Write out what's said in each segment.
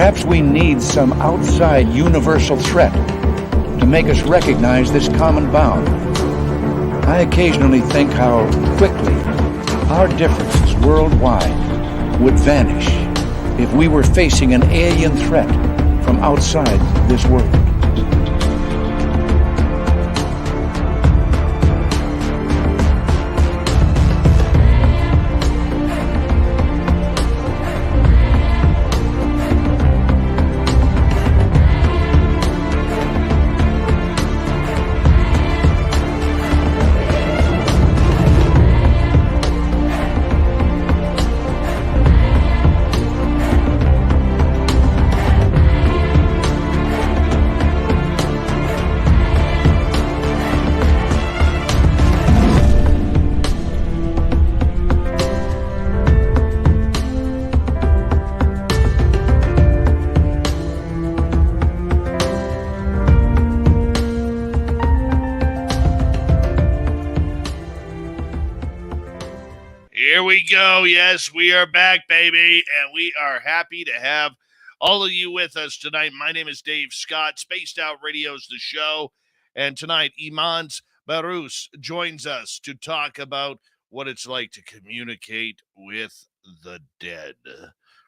Perhaps we need some outside universal threat to make us recognize this common bound. I occasionally think how quickly our differences worldwide would vanish if we were facing an alien threat from outside this world. Here we go. Yes, we are back, baby, and we are happy to have all of you with us tonight. My name is Dave Scott. Spaced Out Radio's the show, and tonight Imants Baruss joins us to talk about what it's like to communicate with the dead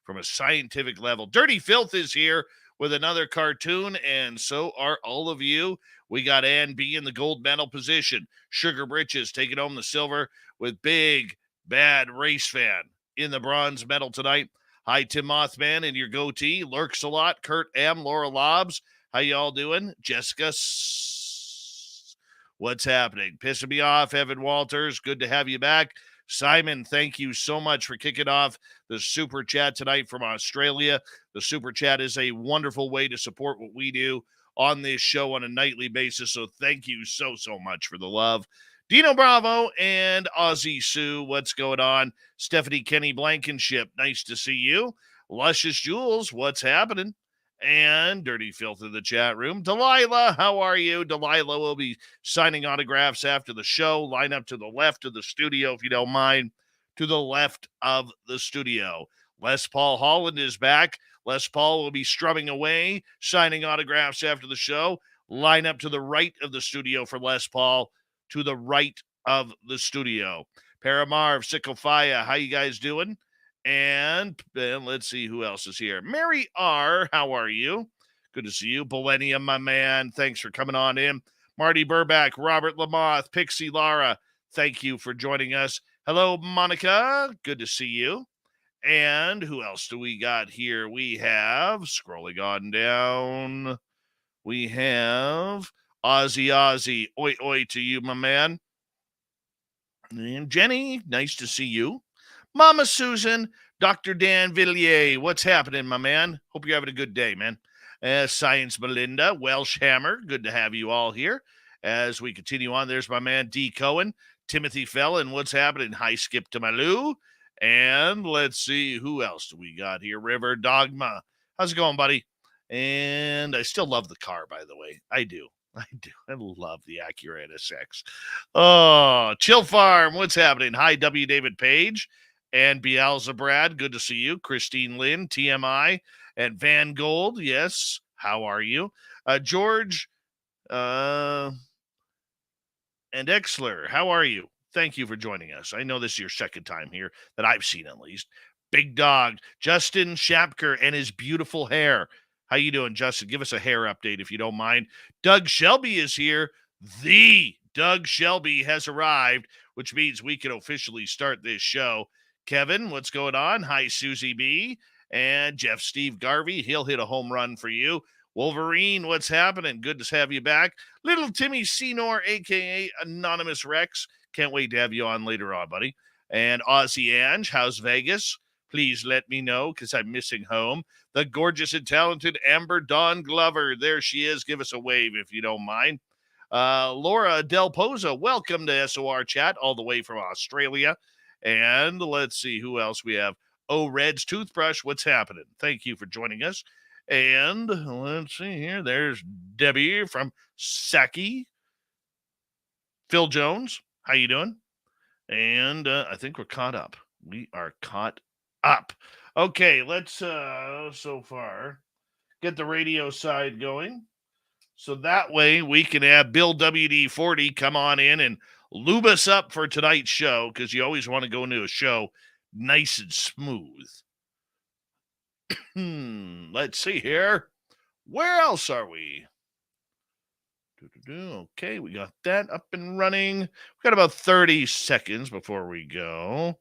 from a scientific level. Dirty Filth is here with another cartoon, and so are all of you. We got Ann B in the gold medal position. Sugar Britches taking home the silver with Big Bad Race Fan in the bronze medal tonight. Hi, Tim Mothman in your goatee. Lurks a lot. Kurt M. Laura Lobbs. How y'all doing? Jessica. What's happening? Pissing me off. Evan Walters. Good to have you back. Simon, thank you so much for kicking off the Super Chat tonight from Australia. The Super Chat is a wonderful way to support what we do on this show on a nightly basis. So thank you so much for the love. Dino Bravo and Aussie Sue, what's going on? Stephanie Kenny Blankenship, nice to see you. Luscious Jules, what's happening? And Dirty Filth in the chat room. Delilah, how are you? Delilah will be signing autographs after the show. Line up to the left of the studio, if you don't mind. To the left of the studio. Les Paul Holland is back. Les Paul will be strumming away, signing autographs after the show. Line up to the right of the studio for Les Paul. To the right of the studio. Paramarv, Sycophia, how you guys doing? And let's see who else is here. Mary R., how are you? Good to see you. Millennium, my man, thanks for coming on in. Marty Burback, Robert Lamoth, Pixie Lara, thank you for joining us. Hello, Monica, good to see you. And who else do we got here? We have, scrolling on down, we have Ozzy, oi, oi to you, my man. And Jenny, nice to see you. Mama Susan, Dr. Dan Villiers, what's happening, my man? Hope you're having a good day, man. Science Melinda, Welsh Hammer, good to have you all here. As we continue on, there's my man D. Cohen, Timothy Fellon, what's happening? Hi, Skip to Malou. And let's see, who else do we got here? River Dogma, how's it going, buddy? And I still love the car, by the way. I do. I love the Acura NSX. Oh, Chill Farm, what's happening? Hi, W. David Page and Beelzebrad. Good to see you. Christine Lynn, TMI, and Van Gold. Yes, how are you? George and Exler, how are you? Thank you for joining us. I know this is your second time here that I've seen at least. Big Dog, Justin Shapker and his beautiful hair. How you doing, Justin? Give us a hair update if you don't mind. Doug Shelby is here. The Doug Shelby has arrived, which means we can officially start this show. Kevin, what's going on? Hi, Susie B. And Jeff Steve Garvey. He'll hit a home run for you. Wolverine, what's happening? Good to have you back. Little Timmy Senor, a.k.a. Anonymous Rex. Can't wait to have you on later on, buddy. And Ozzy Ange, how's Vegas? Please let me know because I'm missing home. The gorgeous and talented Amber Dawn Glover. There she is. Give us a wave if you don't mind. Laura Del Pozo, welcome to SOR Chat all the way from Australia. And let's see who else we have. Oh, Red's Toothbrush, what's happening? Thank you for joining us. And let's see here. There's Debbie from Saki. Phil Jones, how you doing? And I think we're caught up. We are caught up. Okay, let's so far get the radio side going. So that way we can have Bill WD-40 come on in and lube us up for tonight's show, because you always want to go into a show nice and smooth. Let's see here. Where else are we? Okay, we got that up and running. We've got about 30 seconds before we go.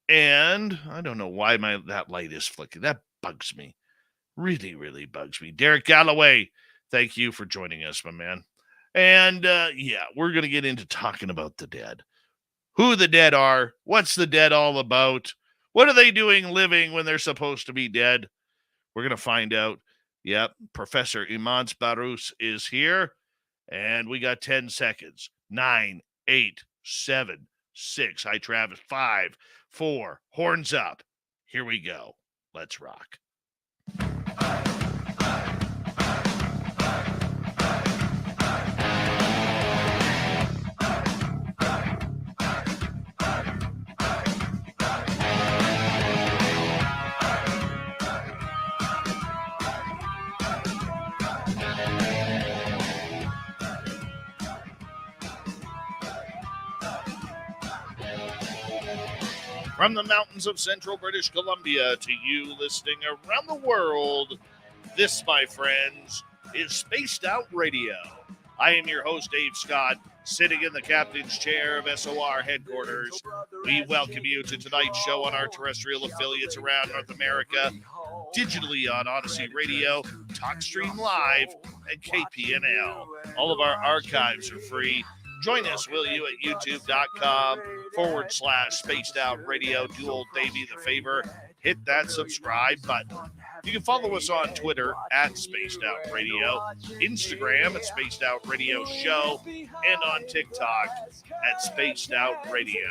And I don't know why that light is flicking. That bugs me. Really, really bugs me. Derek Galloway, thank you for joining us, my man. And yeah, we're going to get into talking about the dead. Who the dead are. What's the dead all about? What are they doing living when they're supposed to be dead? We're going to find out. Yep, Professor Imants Baruss is here. And we got 10 seconds. 9, 8, 7, 6. Hi, Travis. 5, 4. Horns up. Here we go. Let's rock. From the mountains of central British Columbia to you listening around the world, this, my friends, is Spaced Out Radio. I am your host, Dave Scott, sitting in the captain's chair of SOR headquarters. We welcome you to tonight's show on our terrestrial affiliates around North America, digitally on Odyssey Radio, TalkStream Live, and KPNL. All of our archives are free. Join us, will you, at youtube.com/spaced out radio. Do old Davey the favor. Hit that subscribe button. You can follow us on Twitter at Spaced Out Radio, Instagram at Spaced Out Radio Show, and on TikTok at Spaced Out Radio.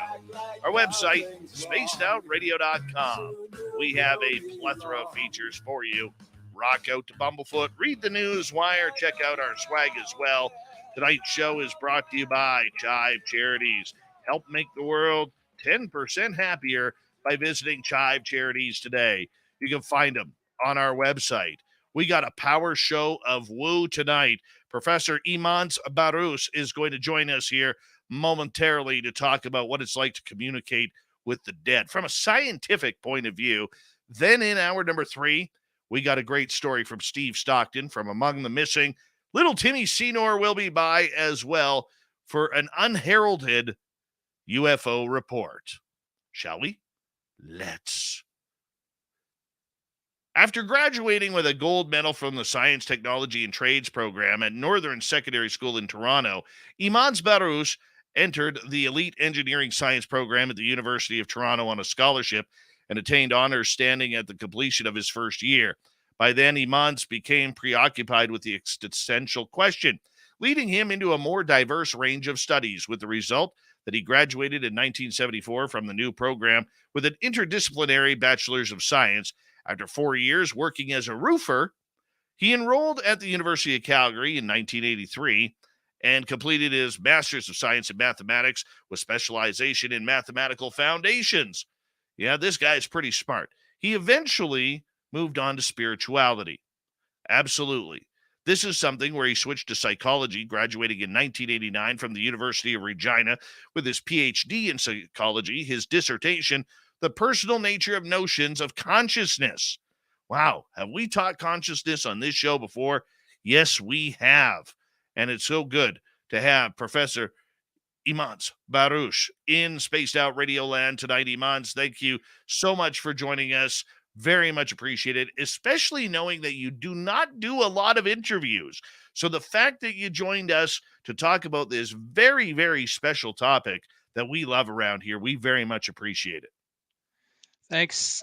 Our website, spacedoutradio.com. We have a plethora of features for you. Rock out to Bumblefoot, read the news wire, check out our swag as well. Tonight's show is brought to you by Chive Charities. Help make the world 10% happier by visiting Chive Charities today. You can find them on our website. We got a power show of woo tonight. Professor Imants Baruss is going to join us here momentarily to talk about what it's like to communicate with the dead from a scientific point of view. Then in hour number 3, we got a great story from Steve Stockton from Among the Missing. Little Timmy Senor will be by as well for an unheralded UFO report. Shall we? Let's. After graduating with a gold medal from the Science, Technology, and Trades program at Northern Secondary School in Toronto, Imants Baruss entered the elite engineering science program at the University of Toronto on a scholarship and attained honors standing at the completion of his first year. By then, Imants became preoccupied with the existential question, leading him into a more diverse range of studies, with the result that he graduated in 1974 from the new program with an interdisciplinary Bachelor's of Science. After 4 years working as a roofer, he enrolled at the University of Calgary in 1983 and completed his Master's of Science in Mathematics with specialization in mathematical foundations. Yeah, this guy's pretty smart. He eventually moved on to spirituality. Absolutely. This is something where he switched to psychology, graduating in 1989 from the University of Regina with his PhD in psychology, his dissertation, The Personal Nature of Notions of Consciousness. Wow, have we taught consciousness on this show before? Yes, we have. And it's so good to have Professor Imants Baruss in Spaced Out Radio Land tonight. Imants, thank you so much for joining us. Very much appreciated, especially knowing that you do not do a lot of interviews. So the fact that you joined us to talk about this very, very special topic that we love around here, we very much appreciate it. Thanks,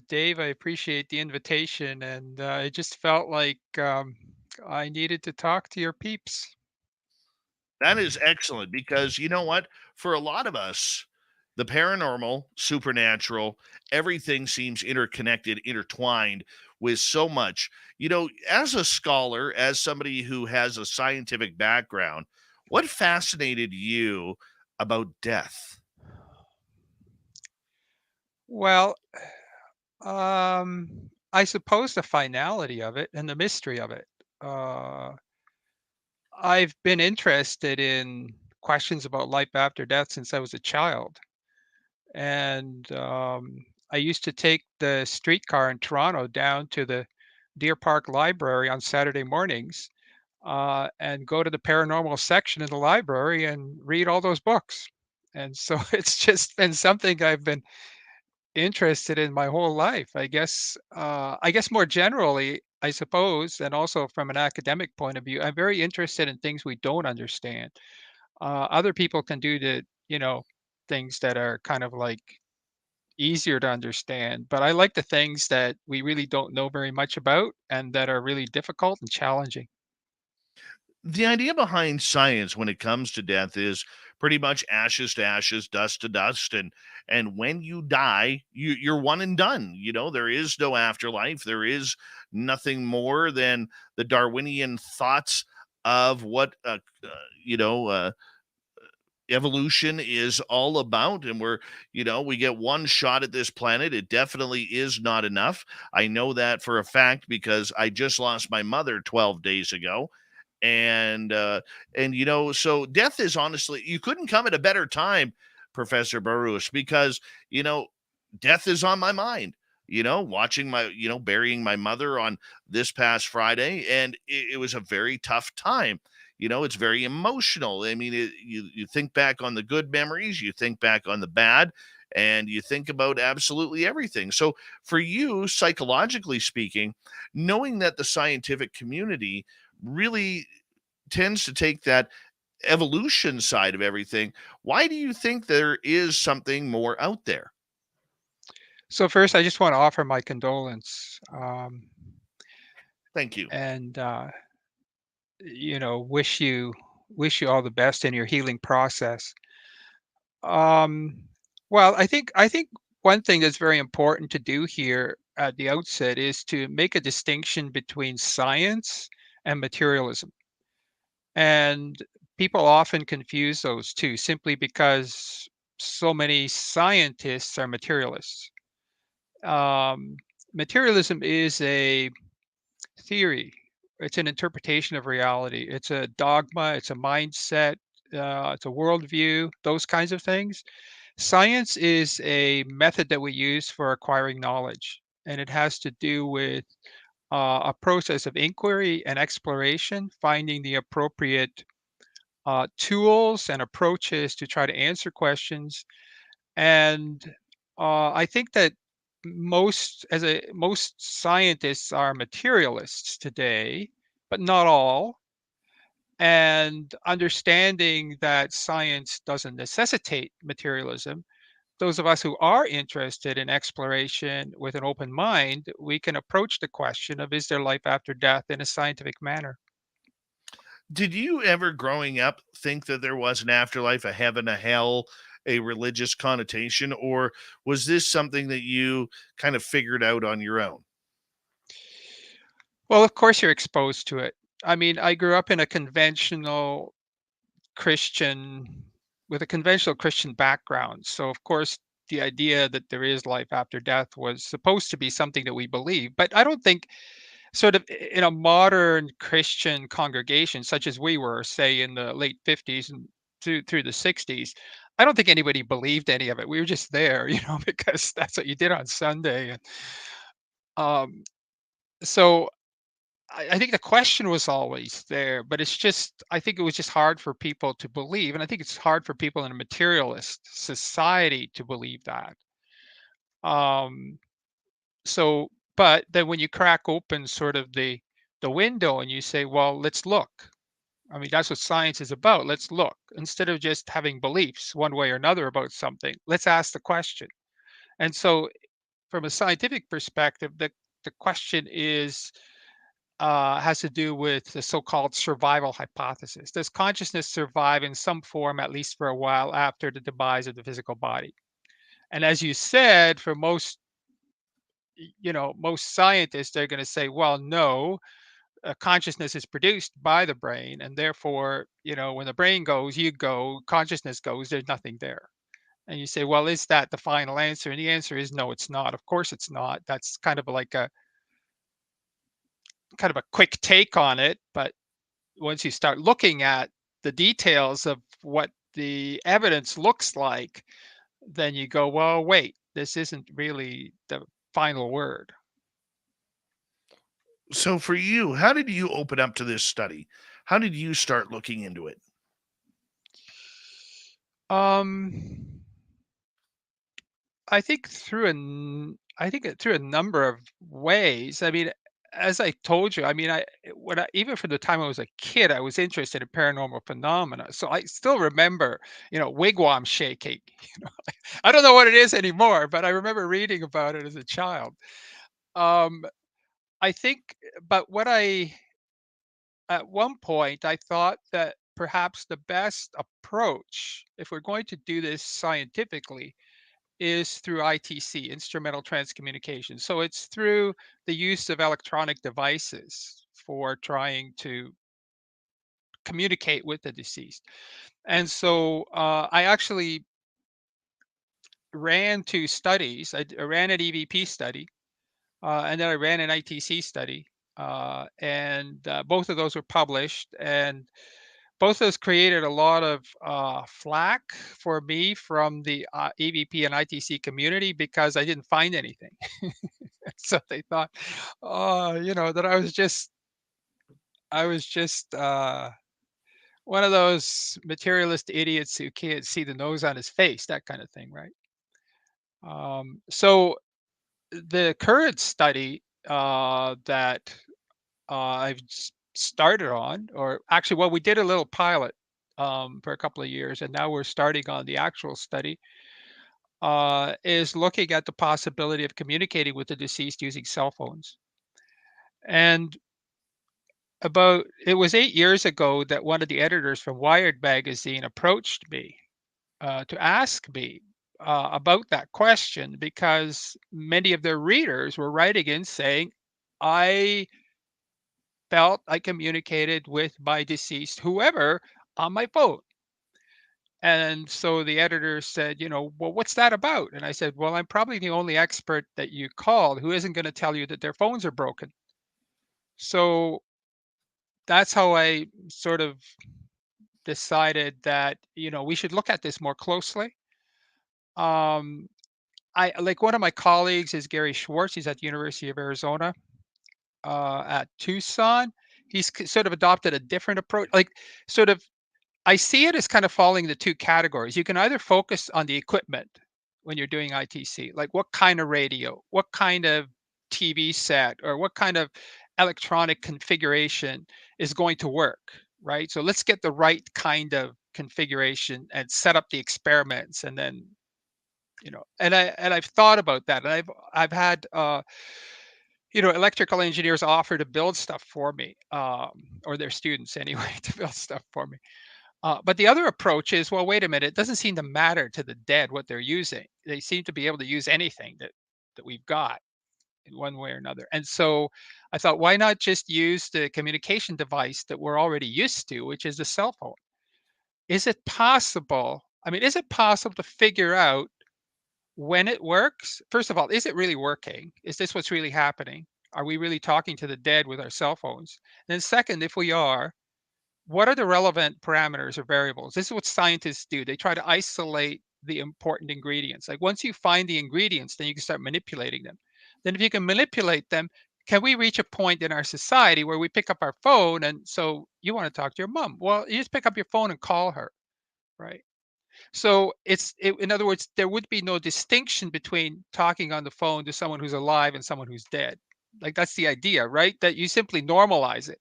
Dave. I appreciate the invitation, and it just felt like I needed to talk to your peeps. That is excellent, because you know what? For a lot of us, the paranormal, supernatural, everything seems interconnected, intertwined with so much. You know, as a scholar, as somebody who has a scientific background, what fascinated you about death? Well, I suppose the finality of it and the mystery of it. Uh, I've been interested in questions about life after death since I was a child. And I used to take the streetcar in Toronto down to the Deer Park Library on Saturday mornings and go to the paranormal section in the library and read all those books. And so it's just been something I've been interested in my whole life. I guess more generally, I suppose, and also from an academic point of view, I'm very interested in things we don't understand. Other people can do things that are kind of like easier to understand, but I like the things that we really don't know very much about and that are really difficult and challenging. The idea behind science when it comes to death is pretty much ashes to ashes, dust to dust, and when you die, you're one and done. There is no afterlife. There is nothing more than the Darwinian thoughts of what you know evolution is all about. And we get one shot at this planet. It definitely is not enough. I know that for a fact because I just lost my mother 12 days ago. And so death is, honestly, you couldn't come at a better time, Professor Baruss, because you know death is on my mind. Watching burying my mother on this past Friday, and it was a very tough time. It's very emotional. I mean, you think back on the good memories, you think back on the bad, and you think about absolutely everything. So for you, psychologically speaking, knowing that the scientific community really tends to take that evolution side of everything, why do you think there is something more out there? So first, I just want to offer my condolence, Thank you. and wish you all the best in your healing process. Um, well, I think one thing that's very important to do here at the outset is to make a distinction between science and materialism. And people often confuse those two simply because so many scientists are materialists. Um, Materialism is a theory. It's an interpretation of reality. It's a dogma. It's a mindset. It's a worldview. Those kinds of things. Science is a method that we use for acquiring knowledge, and it has to do with a process of inquiry and exploration, finding the appropriate tools and approaches to try to answer questions. And I think that most scientists are materialists today, but not all. And understanding that science doesn't necessitate materialism, those of us who are interested in exploration with an open mind, we can approach the question of, is there life after death, in a scientific manner. Did you ever growing up think that there was an afterlife, a heaven, a hell, a religious connotation, or was this something that you kind of figured out on your own? Well, of course, you're exposed to it. I mean, I grew up in a Christian with a conventional Christian background. So, of course, the idea that there is life after death was supposed to be something that we believe. But I don't think, sort of, in a modern Christian congregation, such as we were, say, in the late 50s and through the 60s, I don't think anybody believed any of it. We were just there, because that's what you did on Sunday. And um, so I think the question was always there, but I think it was just hard for people to believe. And I think it's hard for people in a materialist society to believe that. Um, but then when you crack open sort of the window and you say, well, let's look. I mean, that's what science is about. Let's look. Instead of just having beliefs one way or another about something, let's ask the question. And so, from a scientific perspective, the question has to do with the so-called survival hypothesis. Does consciousness survive in some form, at least for a while, after the demise of the physical body? And as you said, for most scientists, they're going to say, well, no, consciousness is produced by the brain, and therefore, when the brain goes, you go, consciousness goes, there's nothing there. And you say, well, is that the final answer? And the answer is no, it's not. Of course it's not. That's kind of like a quick take on it. But once you start looking at the details of what the evidence looks like, then you go, well, wait, this isn't really the final word. So for you, how did you open up to this study? How did you start looking into it? I think through a number of ways. I mean, as I told you, I mean, even from the time I was a kid, I was interested in paranormal phenomena. So I still remember, wigwam shaking. You know, I don't know what it is anymore, but I remember reading about it as a child. Um, I think, but at one point, I thought that perhaps the best approach, if we're going to do this scientifically, is through ITC, instrumental transcommunication. So it's through the use of electronic devices for trying to communicate with the deceased. And so I actually ran two studies. I ran an EVP study, and then I ran an ITC study. And both of those were published. And both of those created a lot of flack for me from the EVP and ITC community because I didn't find anything. So they thought, that I was just one of those materialist idiots who can't see the nose on his face, that kind of thing, right? So the current study that I've started on, or actually, well, we did a little pilot for a couple of years, and now we're starting on the actual study, is looking at the possibility of communicating with the deceased using cell phones. And it was 8 years ago that one of the editors from Wired magazine approached me to ask me about that question because many of their readers were writing in saying, I felt I communicated with my deceased whoever on my phone. And so the editor said, well, what's that about? And I said, well, I'm probably the only expert that you called who isn't going to tell you that their phones are broken. So that's how I sort of decided that, we should look at this more closely. I like one of my colleagues is Gary Schwartz. He's at the University of Arizona at Tucson. He's sort of adopted a different approach. Like, sort of, I see it as kind of falling into two categories. You can either focus on the equipment when you're doing ITC, like what kind of radio, what kind of TV set, or what kind of electronic configuration is going to work, right? So let's get the right kind of configuration and set up the experiments, and then I've thought about that, and I've had electrical engineers offer to build stuff for me, or their students anyway, to build stuff for me. But the other approach is, well, wait a minute, it doesn't seem to matter to the dead what they're using. They seem to be able to use anything that we've got in one way or another. And so I thought, why not just use the communication device that we're already used to, which is a cell phone? Is it possible? I mean, is it possible to figure out when it works? First of all, is it really working? Is this what's really happening? Are we really talking to the dead with our cell phones? And then second, if we are, what are the relevant parameters or variables? This is what scientists do. They try to isolate the important ingredients. Like, once you find the ingredients, then you can start manipulating them. Then if you can manipulate them, can we reach a point in our society where we pick up our phone and so you want to talk to your mom? Well, you just pick up your phone and call her, right? So in other words, there would be no distinction between talking on the phone to someone who's alive and someone who's dead. Like, that's the idea, right? That you simply normalize it.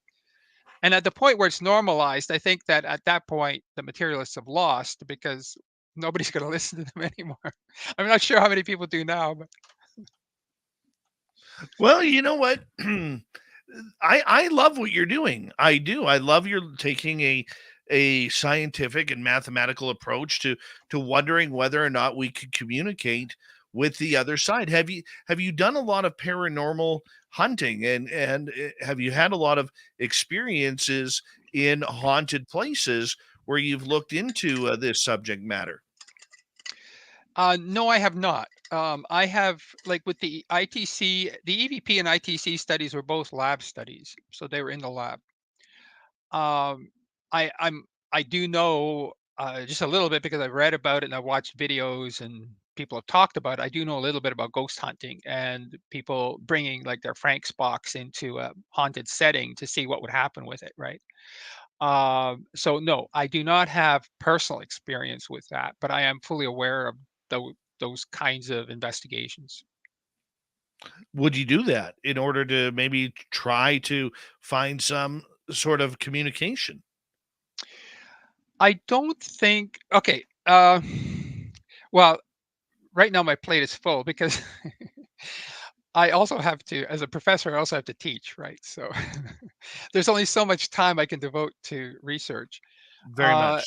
And at the point where it's normalized, I think that at that point, the materialists have lost because nobody's going to listen to them anymore. I'm not sure how many people do now, but Well, you know what? I love what you're doing. I do. I love you're taking a scientific and mathematical approach to wondering whether or not we could communicate with the other side. Have you done a lot of paranormal hunting, and have you had a lot of experiences in haunted places where you've looked into this subject matter? No, I have not. I have, like, with the ITC, the EVP and ITC studies were both lab studies, so they were in the lab. Um, I do know just a little bit because I've read about it and I watched videos and people have talked about it. I do know a little bit about ghost hunting and people bringing like their Frank's box into a haunted setting to see what would happen with it, right? So no, I do not have personal experience with that, but I am fully aware of those kinds of investigations. Would you do that in order to maybe try to find some sort of communication? I don't think. Okay. Well, right now my plate is full because I also have to, as a professor, I also have to teach, right? So there's only so much time I can devote to research. Very Uh, much.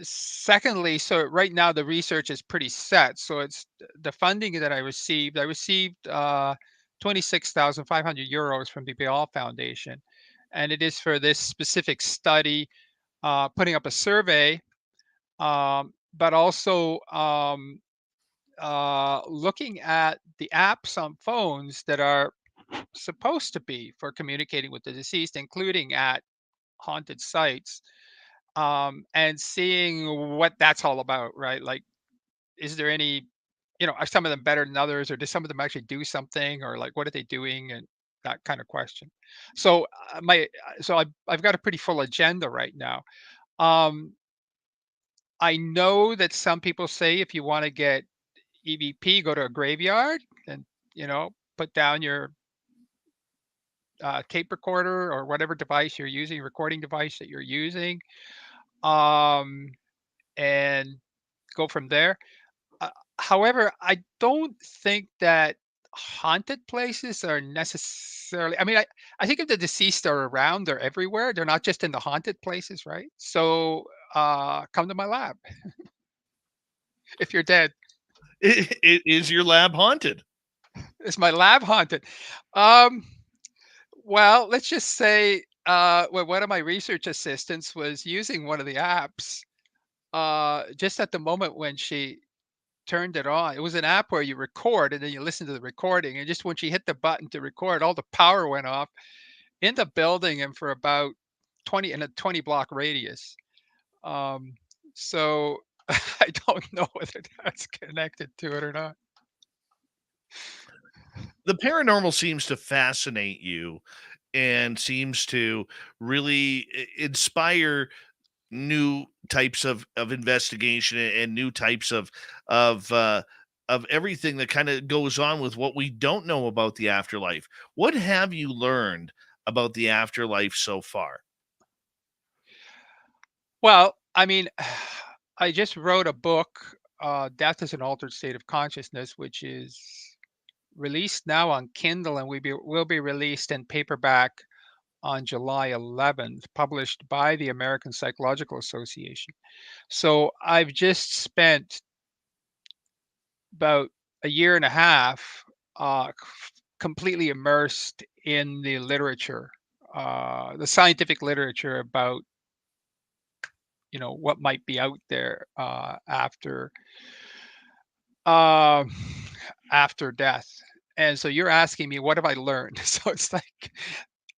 Secondly, so right now the research is pretty set. So it's the funding that I received. I received 26,500 euros from the BL Foundation, and it is for this specific study, putting up a survey, but also looking at the apps on phones that are supposed to be for communicating with the deceased, including at haunted sites, and seeing what that's all about, right? Like, is there any, are some of them better than others, or do some of them actually do something, or like, what are they doing, and that kind of question. So I've got a pretty full agenda right now. Um, I know that some people say if you want to get EVP, go to a graveyard and put down your tape recorder or whatever device you're using, recording device that you're using, um, and go from there. Uh, However, I don't think that haunted places are necessarily. I mean, I think if the deceased are around, they're everywhere. They're not just in the haunted places, right? So come to my lab if you're dead. Is your lab haunted? Is my lab haunted? Um, well, let's just say well, one of my research assistants was using one of the apps just at the moment when she turned it on. It was an app where you record and then you listen to the recording. And just when she hit the button to record, all the power went off in the building and for about 20 in a 20 block radius. Um, so I don't know whether that's connected to it or not. The paranormal seems to fascinate you and seems to really inspire new types of investigation and new types of of everything that kind of goes on with what we don't know about the afterlife. What have you learned about the afterlife so far? Well, I mean, I just wrote a book, Death is an Altered State of Consciousness, which is released now on Kindle and will be released in paperback on July 11th, published by the American Psychological Association. So I've just spent about a year and a half completely immersed in the literature, the scientific literature about what might be out there uh, after death. And so you're asking me, what have I learned? So it's like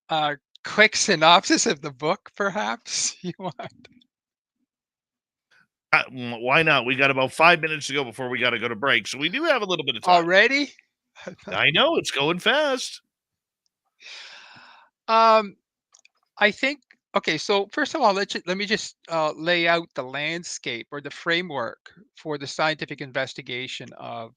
a quick synopsis of the book, perhaps you want. Why not? We got about 5 minutes to go before we got to go to break, so we do have a little bit of time. Already? I know it's going fast. um, I think. Okay, so first of all, let me just lay out the landscape or the framework for the scientific investigation of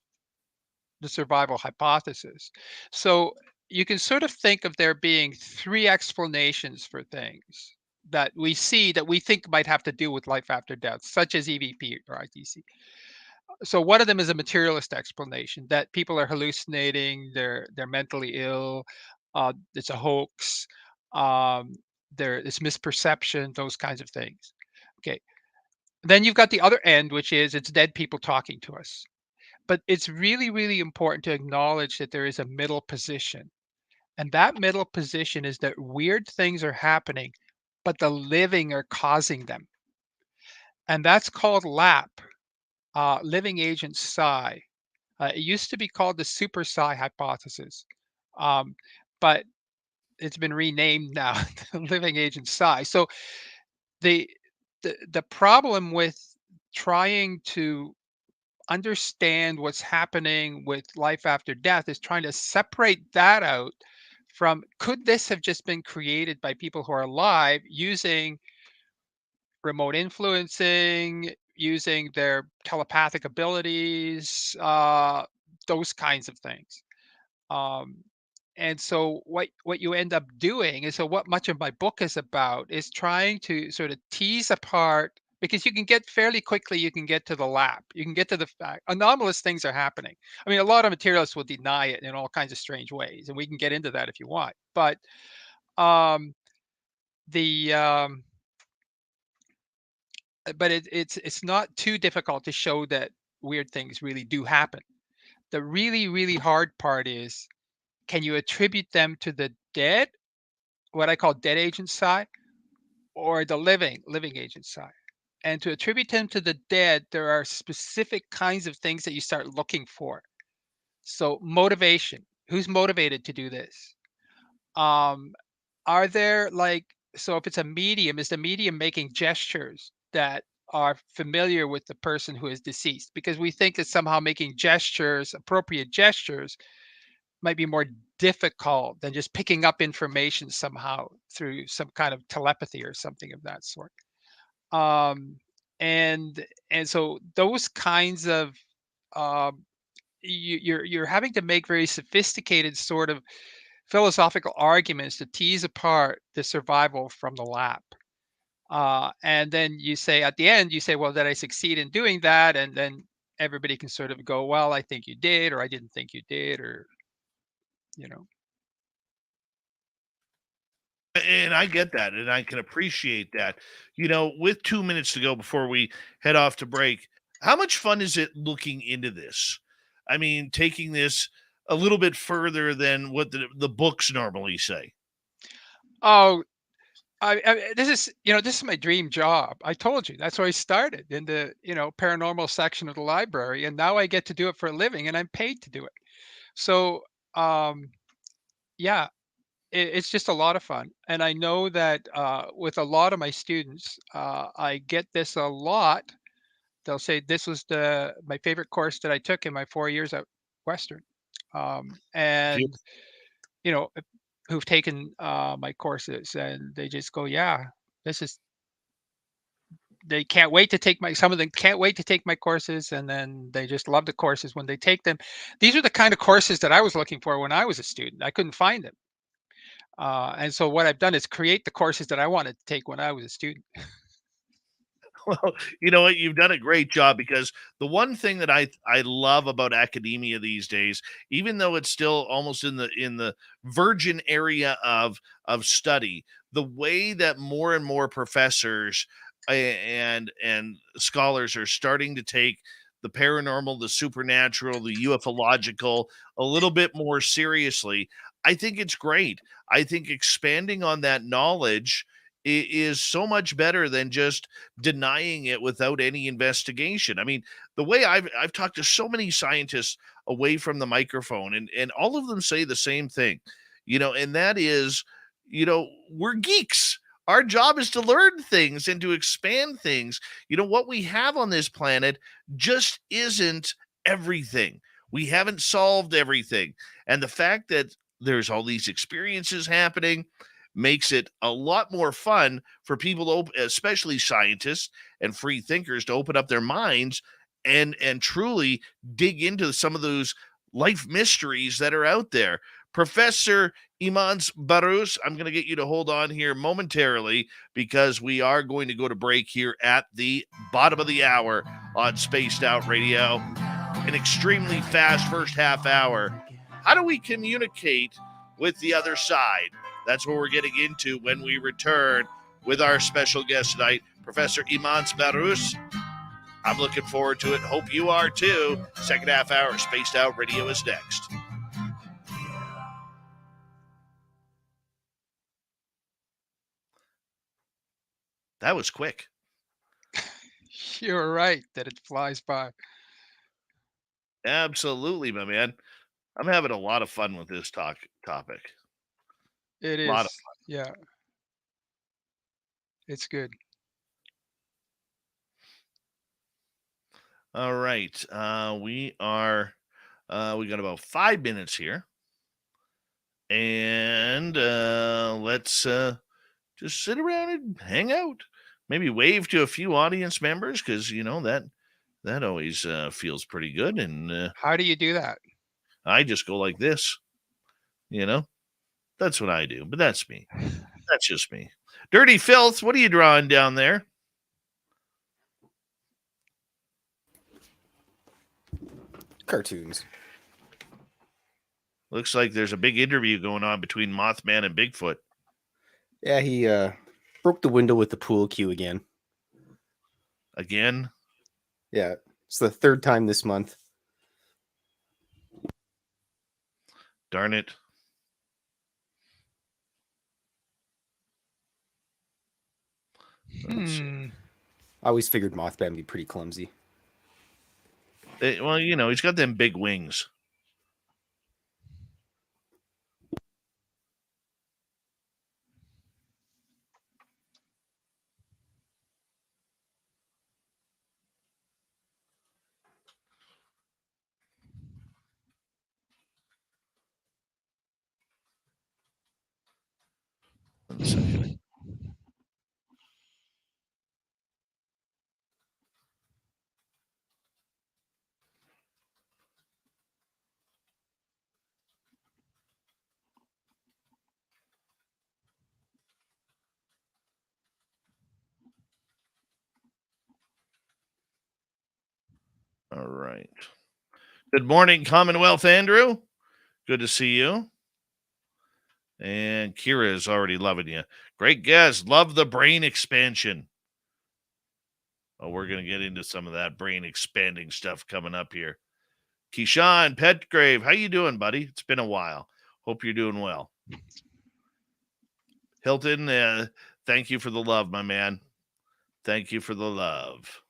the survival hypothesis. So you can sort of think of there being three explanations for things that we see that we think might have to do with life after death, such as EVP or ITC. So one of them is a materialist explanation that people are hallucinating, they're mentally ill, it's a hoax, um, it's misperception, those kinds of things. Okay. Then you've got the other end, which is it's dead people talking to us. But it's really, really important to acknowledge that there is a middle position. And that middle position is that weird things are happening, but the living are causing them. And that's called LAP, living agent psi. It used to be called the super psi hypothesis, um, but it's been renamed now to living agent psi. So the the problem with trying to understand what's happening with life after death is trying to separate that out from, could this have just been created by people who are alive using remote influencing, using their telepathic abilities, those kinds of things. Um, and so what you end up doing is, so what much of my book is about is trying to sort of tease apart, because you can get fairly quickly, you can get to the lap, you can get to the fact anomalous things are happening. I mean, a lot of materialists will deny it in all kinds of strange ways, and we can get into that if you want. But um, the it's not too difficult to show that weird things really do happen. The really hard part is, can you attribute them to the dead, what I call dead agent psi, or the living agent psi? And to attribute them to the dead, there are specific kinds of things that you start looking for. So motivation, who's motivated to do this? Um, are there, like, so if it's a medium, is the medium making gestures that are familiar with the person who is deceased? Because we think that somehow making gestures, appropriate gestures, might be more difficult than just picking up information somehow through some kind of telepathy or something of that sort. Um, and so those kinds of um, you're having to make very sophisticated sort of philosophical arguments to tease apart the survival from the lap. And then you say at the end, you say, well, did I succeed in doing that? And then everybody can sort of go, well, I think you did, or I didn't think you did, or, you know. And I get that, and I can appreciate that. With 2 minutes to go before we head off to break, how much fun is it looking into this? I mean, taking this a little bit further than what the books normally say. Oh, this is, this is my dream job. I told you that's where I started, in the, paranormal section of the library, and now I get to do it for a living, and I'm paid to do it. So, um, yeah, it's just a lot of fun, and I know that with a lot of my students, I get this a lot. They'll say this was my favorite course that I took in my 4 years at Western, and you know, who've taken my courses, and they just go, yeah, this is. They can't wait to take my. Some of them can't wait to take my courses, and then they just love the courses when they take them. These are the kind of courses that I was looking for when I was a student. I couldn't find them. And so what I've done is create the courses that I wanted to take when I was a student. Well, you know what? You've done a great job, because the one thing that I love about academia these days, even though it's still almost in the virgin area of study, the way that more and more professors and scholars are starting to take the paranormal, the supernatural, the ufological a little bit more seriously, I think it's great. I think expanding on that knowledge is so much better than just denying it without any investigation. I mean, the way I've talked to so many scientists away from the microphone, and all of them say the same thing, and that is, we're geeks. Our job is to learn things and to expand things. What we have on this planet just isn't everything. We haven't solved everything. And the fact that there's all these experiences happening makes it a lot more fun for people to especially scientists and free thinkers, to open up their minds and truly dig into some of those life mysteries that are out there. Professor Imants Baruss, I'm going to get you to hold on here momentarily, because we are going to go to break here at the bottom of the hour on Spaced Out Radio. An extremely fast first half hour. How do we communicate with the other side? That's what we're getting into when we return with our special guest tonight, Professor Imants Baruss. I'm looking forward to it. Hope you are too. Second half hour, Spaced Out Radio is next. That was quick. You're right that it flies by. Absolutely, my man. I'm having a lot of fun with this topic. It A lot of is. Yeah, it's good. All right. We got about 5 minutes here. And let's just sit around and hang out. Maybe wave to a few audience members because that always feels pretty good. And How do you do that? I just go like this. That's what I do. But that's me. That's just me. Dirty Filth, what are you drawing down there? Cartoons. Looks like there's a big interview going on between Mothman and Bigfoot. Yeah, he broke the window with the pool cue again. Again? Yeah, it's the third time this month. Darn it. Hmm. I always figured Mothman would be pretty clumsy. Well, he's got them big wings. One second. All right. Good morning, Commonwealth Andrew. Good to see you. And Kira is already loving you. Great guess. Love the brain expansion. Oh, we're going to get into some of that brain expanding stuff coming up here. Keyshawn Petgrave, how you doing, buddy? It's been a while. Hope you're doing well. Hilton, thank you for the love, my man. Thank you for the love.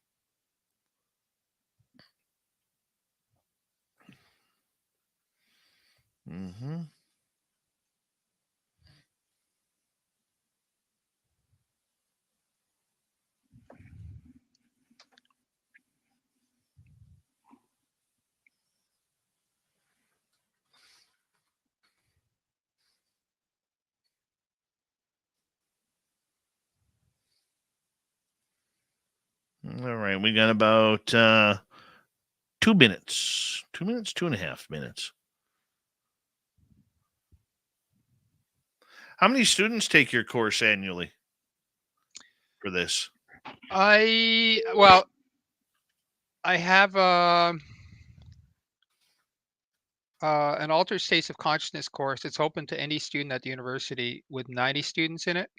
Mm-hmm. All right, we got about 2 minutes. 2 minutes, 2.5 minutes. How many students take your course annually for this? I have an altered states of consciousness course. It's open to any student at the university with 90 students in it.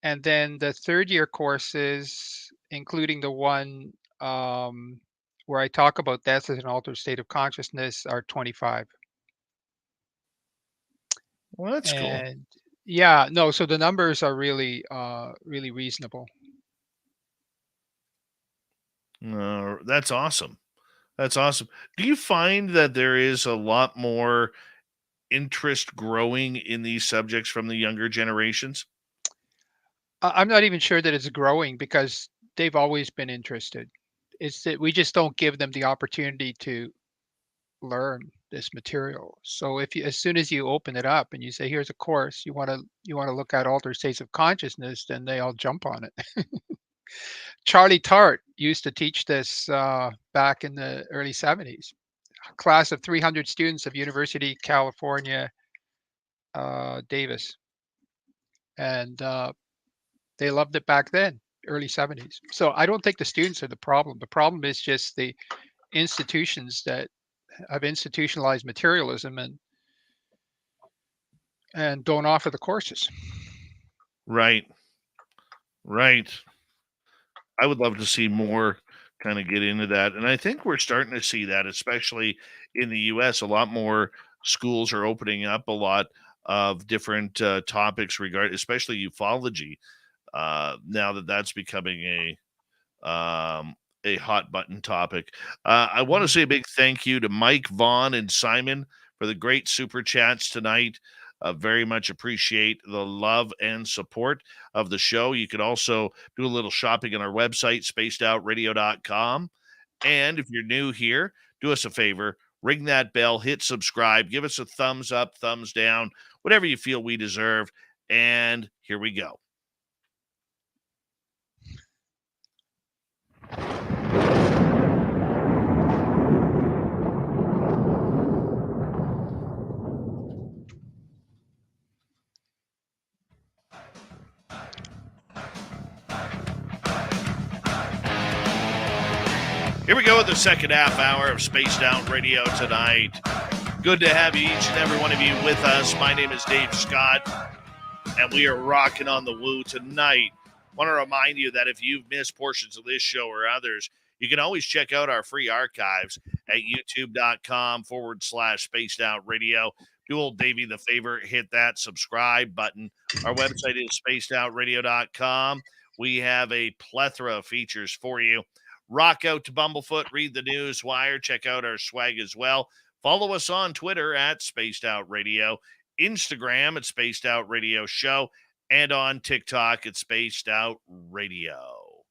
And then the third year courses, including the one where I talk about death as an altered state of consciousness, are 25. Well, that's cool. And yeah, no, so the numbers are really reasonable. That's awesome. That's awesome. Do you find that there is a lot more interest growing in these subjects from the younger generations? I'm not even sure that it's growing because they've always been interested. It's that we just don't give them the opportunity to learn this material. So if you, as soon as you open it up and you say, here's a course, you want to look at altered states of consciousness, then they all jump on it. Charlie Tart used to teach this back in the early 70s. A class of 300 students of University of California, Davis. And they loved it back then, early 70s. So I don't think the students are the problem. The problem is just the institutions that have institutionalized materialism and don't offer the courses. Right. Right. I would love to see more kind of get into that. And I think we're starting to see that, especially in the US. A lot more schools are opening up a lot of different topics especially ufology. Now that that's becoming a hot button topic. I want to say a big thank you to Mike, Vaughn, and Simon for the great super chats tonight. Very much appreciate the love and support of the show. You can also do a little shopping on our website, spacedoutradio.com. And if you're new here, do us a favor, ring that bell, hit subscribe, give us a thumbs up, thumbs down, whatever you feel we deserve. And here we go. Here we go with the second half hour of Spaced Out Radio tonight. Good to have you, each and every one of you, with us. My name is Dave Scott, and we are rocking on the woo tonight. Want to remind you that if you've missed portions of this show or others, you can always check out our free archives at youtube.com/Spaced Out Radio. Do old Davey the favor, hit that subscribe button. Our website is spacedoutradio.com. We have a plethora of features for you. Rock out to Bumblefoot, read the news wire, check out our swag as well. Follow us on Twitter at Spaced Out Radio, Instagram at Spaced Out Radio Show, and on TikTok at Spaced Out Radio.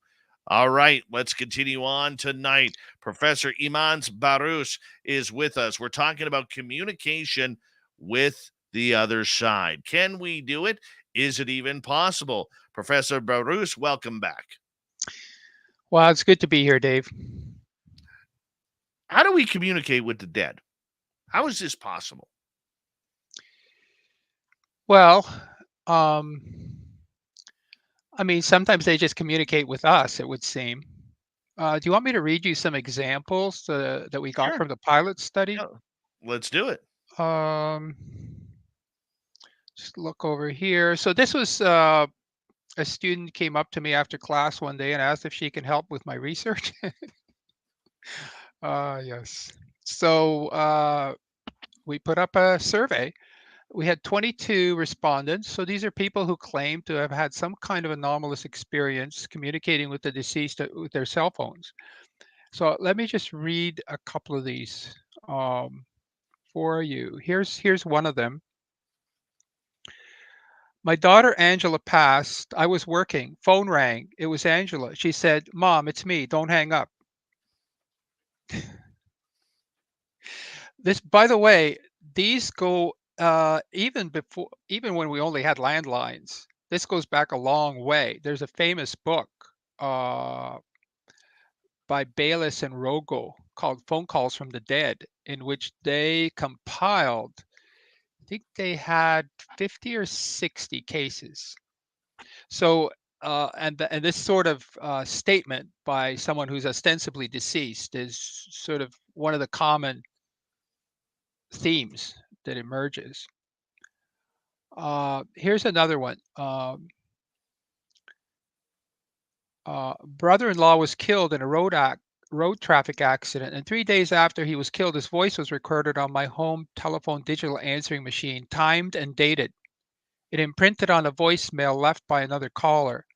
All right, let's continue on tonight. Professor Imants Baruss is with us. We're talking about communication with the other side. Can we do it? Is it even possible? Professor Baruss, welcome back. Well, it's good to be here, Dave. How do we communicate with the dead? How is this possible? Well, sometimes they just communicate with us, it would seem. Do you want me to read you some examples that we got from the pilot study? Yeah, let's do it. Just look over here. So this was a student came up to me after class one day and asked if she can help with my research. Yes. So we put up a survey. We had 22 respondents. So these are people who claim to have had some kind of anomalous experience communicating with the deceased with their cell phones. So let me just read a couple of these for you. Here's one of them. My daughter Angela passed. I was working. Phone rang. It was Angela. She said, "Mom, it's me. Don't hang up." This, by the way, these go even when we only had landlines. This goes back a long way. There's a famous book by Bayliss and Rogo called "Phone Calls from the Dead," in which they compiled, I think they had 50 or 60 cases. So, and this sort of statement by someone who's ostensibly deceased is sort of one of the common themes that emerges. Here's another one. Brother-in-law was killed in a road traffic accident, and 3 days after he was killed, his voice was recorded on my home telephone digital answering machine, timed and dated. It imprinted on a voicemail left by another caller,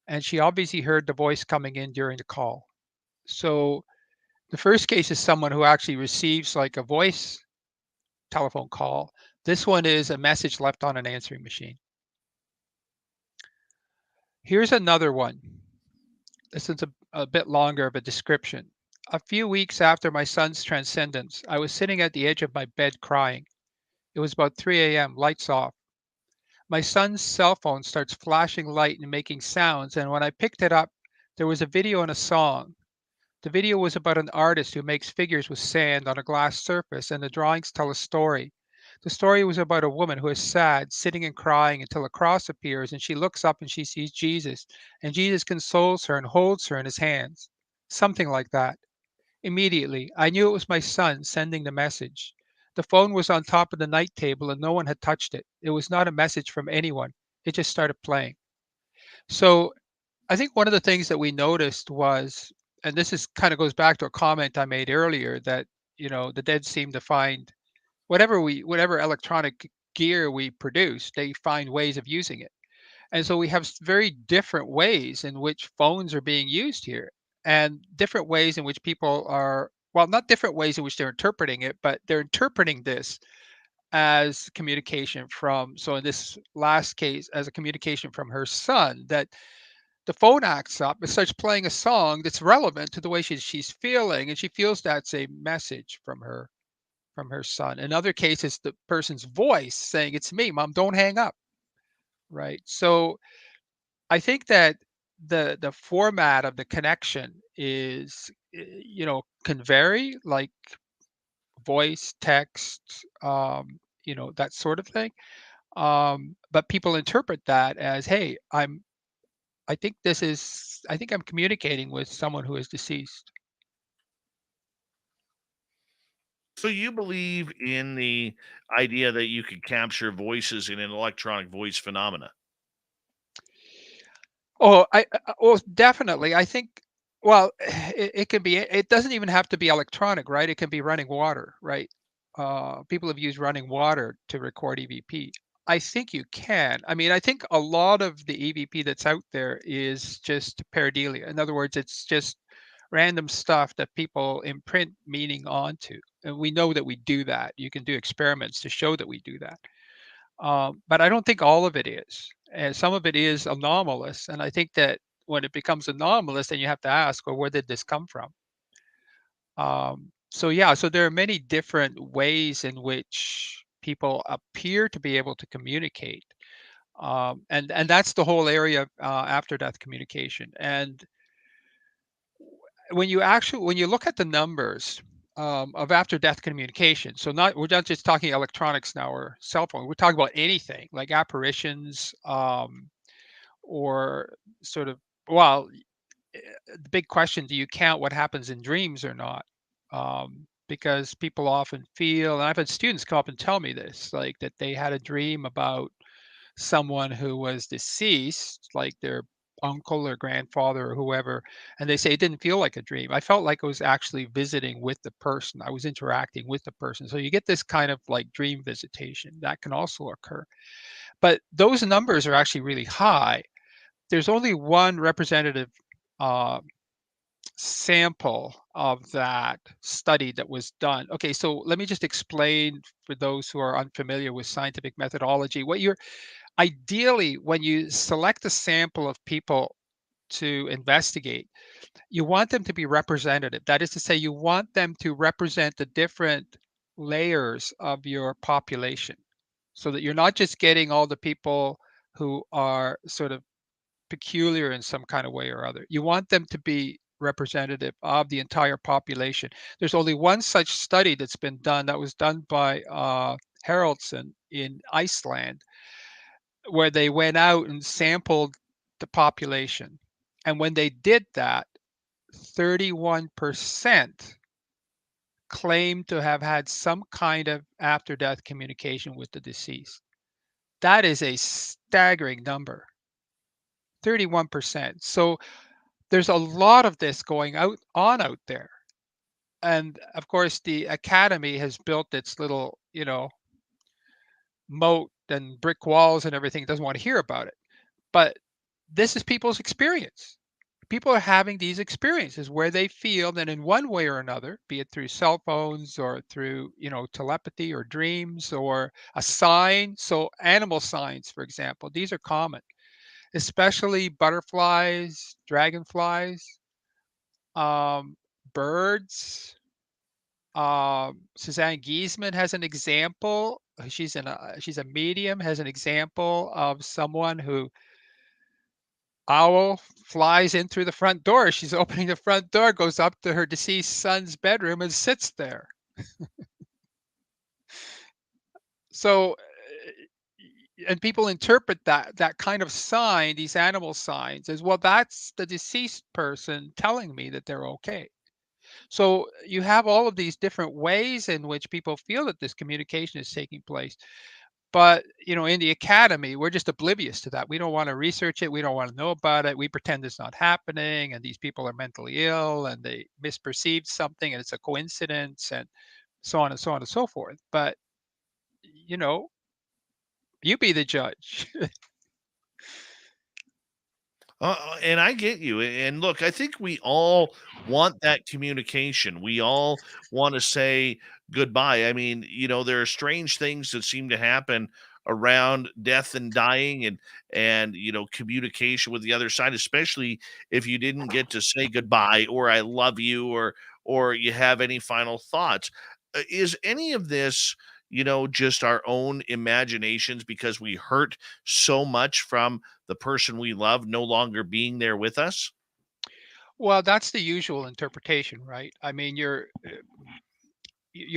and she obviously heard the voice coming in during the call. So the first case is someone who actually receives like a voice telephone call. This one is a message left on an answering machine. Here's another one. This is a bit longer of a description. A few weeks after my son's transcendence, I was sitting at the edge of my bed crying. It was about 3 a.m., lights off. My son's cell phone starts flashing light and making sounds, and when I picked it up, there was a video and a song. The video was about an artist who makes figures with sand on a glass surface, and the drawings tell a story. The story was about a woman who is sad, sitting and crying until a cross appears, and she looks up and she sees Jesus, and Jesus consoles her and holds her in his hands. Something like that. Immediately, I knew it was my son sending the message. The phone was on top of the night table and no one had touched it. It was not a message from anyone. It just started playing. So I think one of the things that we noticed was, and this is kind of goes back to a comment I made earlier, that, you know, the dead seem to find whatever electronic gear we produce, they find ways of using it. And so we have very different ways in which phones are being used here. and different ways in which people are, well, not different ways in which they're interpreting it, but they're interpreting this as communication from, so in this last case, as a communication from her son, that the phone acts up and starts playing a song that's relevant to the way she's feeling, and she feels that's a message from her son. In other cases, the person's voice saying, "It's me, mom, don't hang up." Right. So I think that the format of the connection is, can vary, like voice, text, that sort of thing. But people interpret that as, hey, I think I'm communicating with someone who is deceased. So you believe in the idea that you could capture voices in an electronic voice phenomena? Oh, well, definitely. I think, well, it can be, it doesn't even have to be electronic, right? It can be running water, right? People have used running water to record EVP. I think you can. I mean, I think a lot of the EVP that's out there is just pareidolia. In other words, it's just random stuff that people imprint meaning onto. And we know that we do that. You can do experiments to show that we do that. But I don't think all of it is. And some of it is anomalous. And I think that when it becomes anomalous, then you have to ask, well, where did this come from? So yeah, so there are many different ways in which people appear to be able to communicate. And that's the whole area of after death communication. And when you look at the numbers of after death communication, so we're not just talking electronics now or cell phone, we're talking about anything like apparitions, or sort of, well, the big question, do you count what happens in dreams or not? Because people often feel, and I've had students come up and tell me this, like that they had a dream about someone who was deceased, like their uncle or grandfather or whoever, and they say it didn't feel like a dream. I felt like I was actually visiting with the person. I was interacting with the person. So you get this kind of like dream visitation that can also occur. But those numbers are actually really high. There's only one representative uh, sample of that study that was done. Okay, so let me just explain for those who are unfamiliar with scientific methodology. What you're ideally, when you select a sample of people to investigate, you want them to be representative. That is to say, you want them to represent the different layers of your population so that you're not just getting all the people who are sort of peculiar in some kind of way or other. You want them to be representative of the entire population. There's only one such study that's been done, that was done by Haraldson in Iceland, where they went out and sampled the population. And when they did that, 31% claimed to have had some kind of after death communication with the deceased. That is a staggering number. 31%. So there's a lot of this going out there. And of course, the academy has built its little, moat and brick walls and everything. It doesn't want to hear about it. But this is people's experience. People are having these experiences where they feel that in one way or another, be it through cell phones or through, telepathy or dreams or a sign. So animal signs, for example, these are common, especially butterflies, dragonflies, um, birds. Suzanne Giesman has an example. She's a medium, has an example of someone who owl flies in through the front door. She's opening the front door, goes up to her deceased son's bedroom and sits there. So, and people interpret that kind of sign, these animal signs, as, well, that's the deceased person telling me that they're okay. So you have all of these different ways in which people feel that this communication is taking place. But, in the academy, we're just oblivious to that. We don't want to research it. We don't want to know about it. We pretend it's not happening. And these people are mentally ill and they misperceived something and it's a coincidence and so on and so on and so forth. But, you know, you be the judge. And I get you. And look, I think we all want that communication. We all want to say goodbye. I mean, there are strange things that seem to happen around death and dying, and communication with the other side, especially if you didn't get to say goodbye or I love you, or you have any final thoughts. Is any of this just our own imaginations because we hurt so much from the person we love no longer being there with us? Well, that's the usual interpretation, right? I mean, you're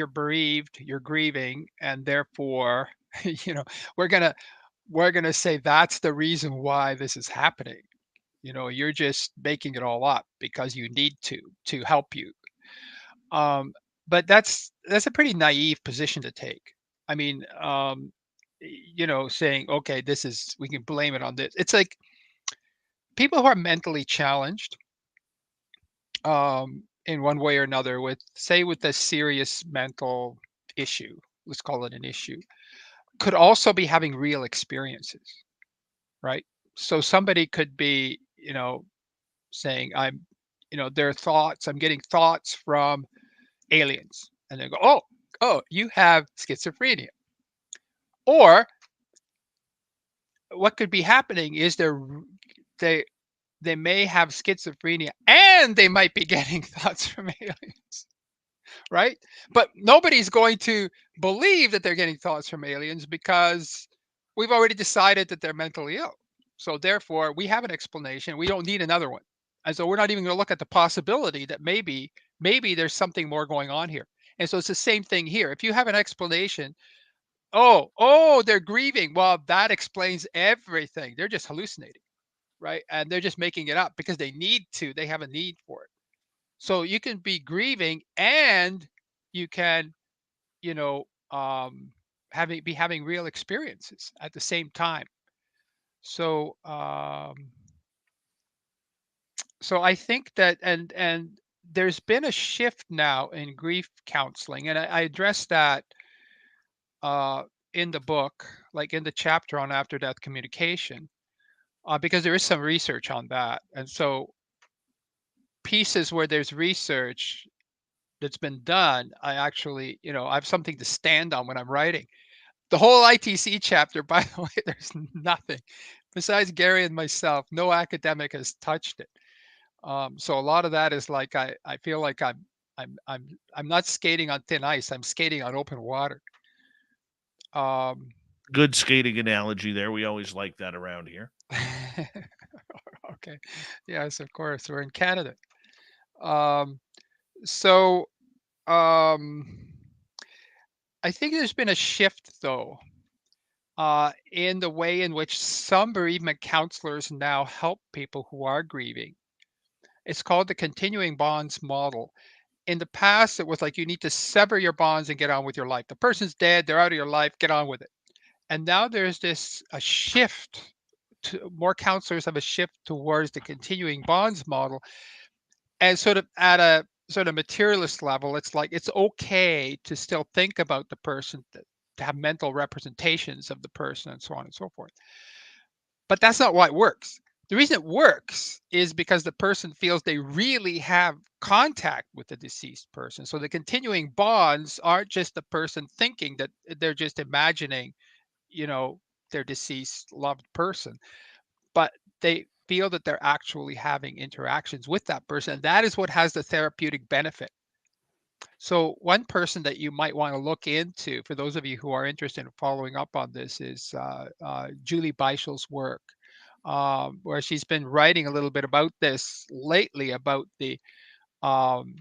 bereaved, you're grieving, and therefore, you know, we're gonna we're gonna say that's the reason why this is happening. You're just making it all up because you need to help you. Um, but that's a pretty naive position to take. I mean, saying, okay, this is we can blame it on this. It's like people who are mentally challenged, in one way or another, with a serious mental issue, let's call it an issue, could also be having real experiences, right? So somebody could be, saying, their thoughts, I'm getting thoughts from aliens. And they go, oh, you have schizophrenia. Or what could be happening is they they may have schizophrenia and they might be getting thoughts from aliens, right? But nobody's going to believe that they're getting thoughts from aliens because we've already decided that they're mentally ill. So therefore, we have an explanation. We don't need another one. And so we're not even going to look at the possibility that maybe there's something more going on here. And so it's the same thing here. If you have an explanation, oh, they're grieving. Well, that explains everything. They're just hallucinating, right? And they're just making it up because they need to. They have a need for it. So you can be grieving and you can, you know, um, having real experiences at the same time. So so I think that and there's been a shift now in grief counseling, and I addressed that uh, in the book, like in the chapter on after death communication, because there is some research on that, and so pieces where there's research that's been done, I actually, I have something to stand on when I'm writing. The whole ITC chapter, by the way, there's nothing besides Gary and myself. No academic has touched it. So a lot of that is like I feel like I'm not skating on thin ice. I'm skating on open water. Um, Good skating analogy there. We always like that around here. okay, yes, of course, we're in Canada. Um, so um, I think there's been a shift though in the way in which some bereavement counselors now help people who are grieving. It's called the continuing bonds model. In the past, it was like you need to sever your bonds and get on with your life. The person's dead, they're out of your life, get on with it. And now there's this a shift to more counselors have a shift towards the continuing bonds model. And sort of at a sort of materialist level, it's like it's okay to still think about the person, to have mental representations of the person and so on and so forth. But that's not why it works. The reason it works is because the person feels they really have contact with the deceased person. So the continuing bonds aren't just the person thinking that they're just imagining, you know, their deceased loved person, but they feel that they're actually having interactions with that person. And that is what has the therapeutic benefit. So one person that you might want to look into, for those of you who are interested in following up on this, is Julie Beichel's work, where she's been writing a little bit about this lately, um,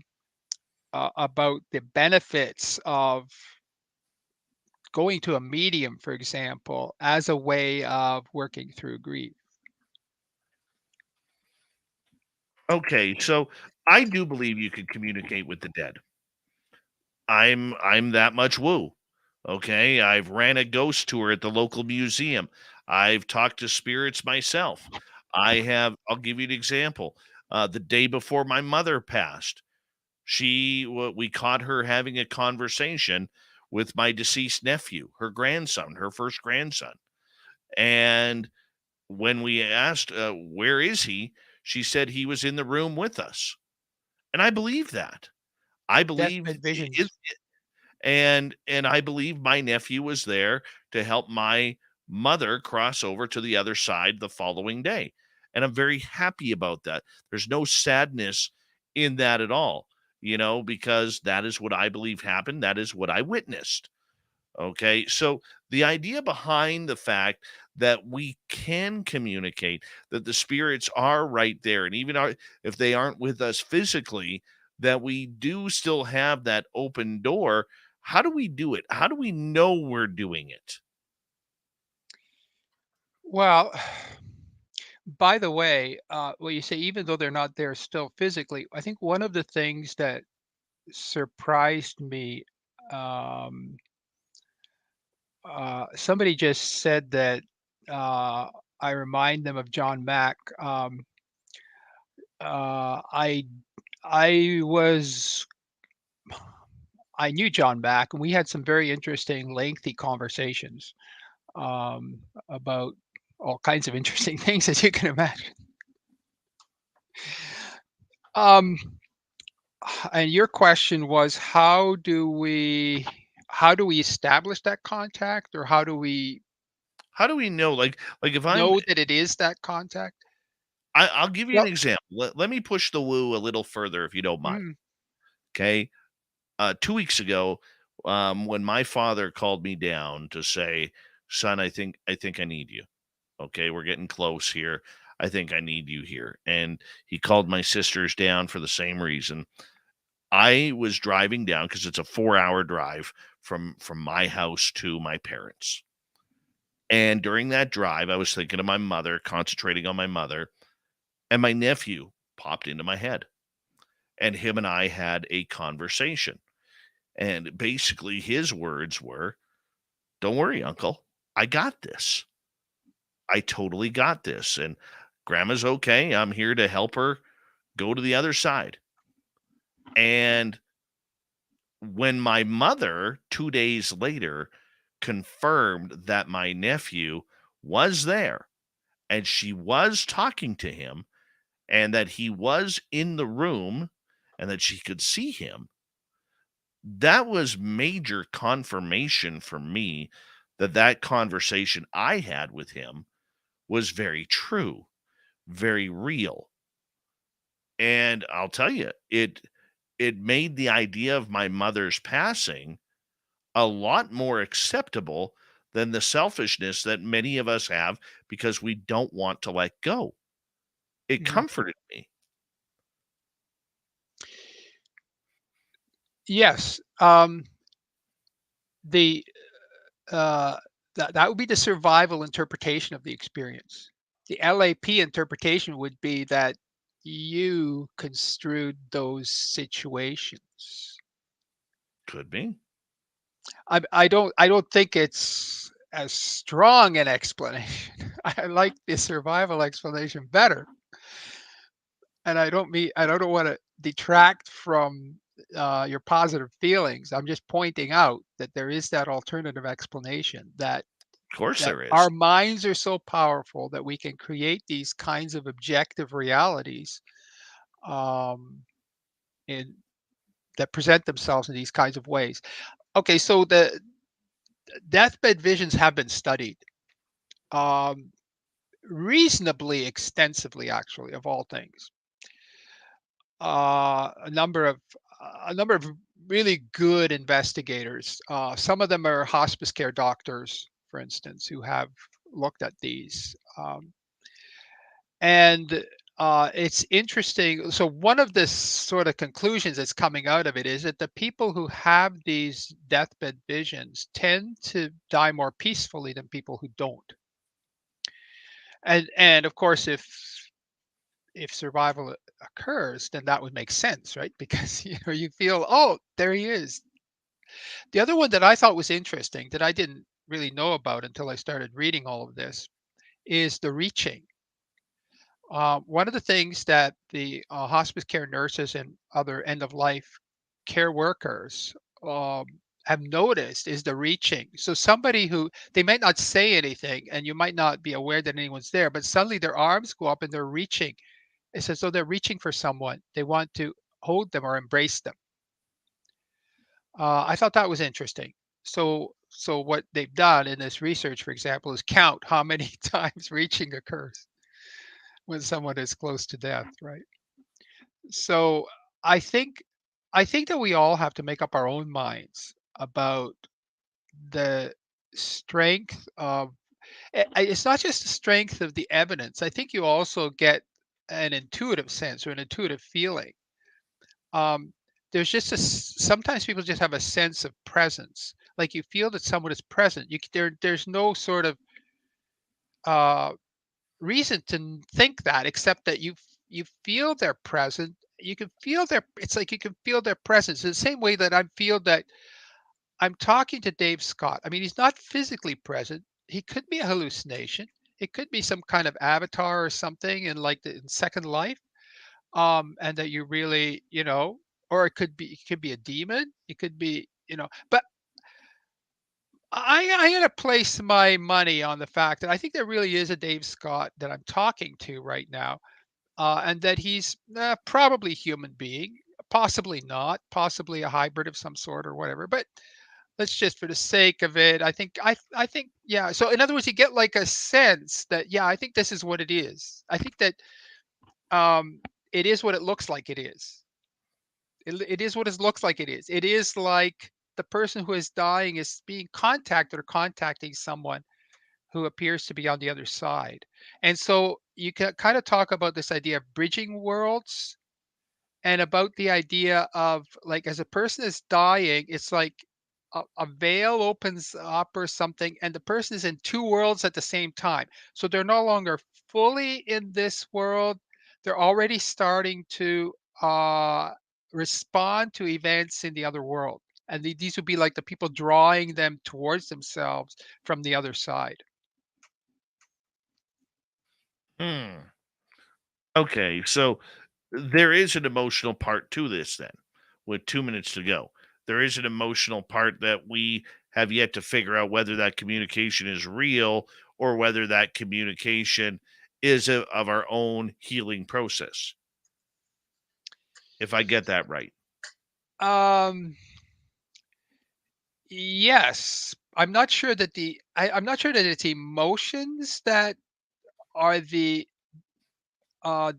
about the benefits of going to a medium, for example, as a way of working through grief. Okay, so I do believe you can communicate with the dead. I'm that much woo. Okay, I've ran a ghost tour at the local museum. I've talked to spirits myself. I'll give you an example. The day before my mother passed, we caught her having a conversation with my deceased nephew, her grandson, her first grandson. And when we asked, where is he? She said he was in the room with us. And I believe that. I believe Deathbed it, visions. and I believe my nephew was there to help my mother cross over to the other side the following day. And I'm very happy about that. There's no sadness in that at all, because that is what I believe happened. That is what I witnessed. Okay. So the idea behind the fact that we can communicate, that the spirits are right there, and even if they aren't with us physically, that we do still have that open door. How do we do it? How do we know we're doing it? Well, by the way, well, you say even though they're not there still physically, I think one of the things that surprised me, um, somebody just said that uh, I remind them of John Mack. Uh, I I was I knew John Mack, and we had some very interesting, lengthy conversations um, about all kinds of interesting things, as you can imagine. Um, and your question was, how do we establish that contact, or how do we How do we know? Like if know that it is that contact? I'll give you an Well, example. Let me push the woo a little further if you don't mind. mm, Okay. 2 weeks ago, when my father called me down to say, son, I think I need you. Okay, we're getting close here. I think I need you here. And he called my sisters down for the same reason. I was driving down because it's a 4-hour drive from my house to my parents. And during that drive, I was thinking of my mother, concentrating on my mother, and my nephew popped into my head. And him and I had a conversation. And basically his words were, "Don't worry, uncle. I got this. I totally got this. And grandma's okay. I'm here to help her go to the other side." And when my mother 2 days later confirmed that my nephew was there and she was talking to him and that he was in the room and that she could see him, that was major confirmation for me that that conversation I had with him was very true, very real. And I'll tell you, it made the idea of my mother's passing a lot more acceptable than the selfishness that many of us have because we don't want to let go. It mhm. comforted me. Yes, the uh, that would be the survival interpretation of the experience. The LAP interpretation would be that you construed those situations. Could be. I don't think it's as strong an explanation. I like the survival explanation better, and I don't want to detract from your positive feelings. I'm just pointing out that there is that alternative explanation that Of course that there is. our minds are so powerful that we can create these kinds of objective realities um, in, that present themselves in these kinds of ways. Okay, so the deathbed visions have been studied um, reasonably extensively, actually, of all things. A number of really good investigators. Some of them are hospice care doctors, for instance, who have looked at these. And it's interesting. So one of the sort of conclusions that's coming out of it is that the people who have these deathbed visions tend to die more peacefully than people who don't. And of course, if survival occurs, then that would make sense, right? Because you feel, oh, there he is. The other one that I thought was interesting that I didn't really know about until I started reading all of this is the reaching. One of the things that the hospice care nurses and other end of life care workers um, have noticed is the reaching. So somebody who, they might not say anything and you might not be aware that anyone's there, but suddenly their arms go up and they're reaching. It's as though they're reaching for someone. They want to hold them or embrace them. I thought that was interesting. So what they've done in this research, for example, is count how many times reaching occurs when someone is close to death, right? So I think I think that we all have to make up our own minds about the strength of it's not just the strength of the evidence. I think you also get an intuitive sense or an intuitive feeling. Um, there's just sometimes people just have a sense of presence, like you feel that someone is present. There's no sort of uh, reason to think that except that you feel they're present. You can feel their it's like you can feel their presence in the same way that I feel that I'm talking to Dave Scott. I mean, he's not physically present. He could be a hallucination. It could be some kind of avatar or something in Second Life. And that you really, or it could be a demon. It could be, but I'm gonna place my money on the fact that I think there really is a Dave Scott that I'm talking to right now, and that he's probably a human being, possibly not, possibly a hybrid of some sort or whatever. But let's just, for the sake of it, I think, yeah. So in other words, you get like a sense that, yeah, I think this is what it is. I think that it is what it looks like it is. It is what it looks like it is. It is like the person who is dying is being contacted or contacting someone who appears to be on the other side. And so you can kind of talk about this idea of bridging worlds and about the idea of, like, as a person is dying, it's like a veil opens up or something, and the person is in two worlds at the same time. So they're no longer fully in this world. They're already starting to respond to events in the other world. And these would be like the people drawing them towards themselves from the other side. Hmm. Okay, so there is an emotional part to this then, with 2 minutes to go. There is an emotional part that we have yet to figure out whether that communication is real or whether that communication is of our own healing process. If I get that right. Um, yes, I'm not sure that it's emotions that are the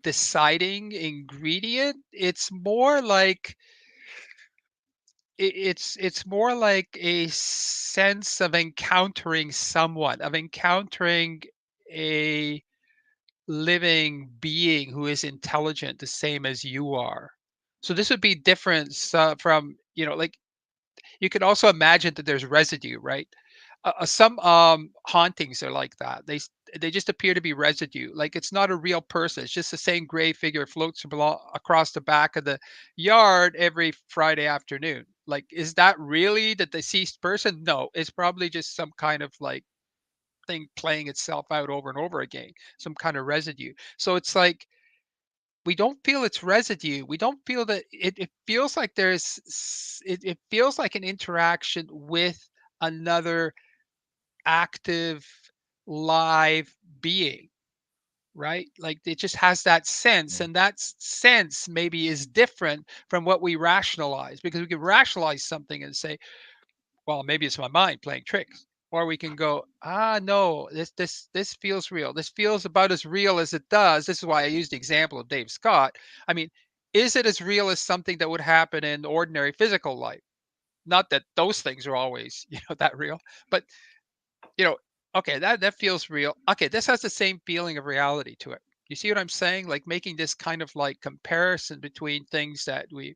deciding ingredient. It's more like it's more like a sense of encountering someone, of encountering a living being who is intelligent the same as you are. So this would be different from, like, you could also imagine that there's residue, right? Some hauntings are like that. They just appear to be residue. Like, it's not a real person. It's just the same gray figure floats across the back of the yard every Friday afternoon. Like, is that really the deceased person? No, it's probably just some kind of like thing playing itself out over and over again, some kind of residue. So it's like we don't feel it's residue. We don't feel that it feels like it feels like an interaction with another active live being, right? Like, it just has that sense, and that sense maybe is different from what we rationalize, because we can rationalize something and say, well, maybe it's my mind playing tricks. Or we can go, no, this feels real. This feels about as real as it does. This is why I used the example of Dave Scott. I mean, is it as real as something that would happen in ordinary physical life? Not that those things are always, that real, but you know, okay, that feels real. Okay, this has the same feeling of reality to it. You see what I'm saying? Like, making this kind of like comparison between things that we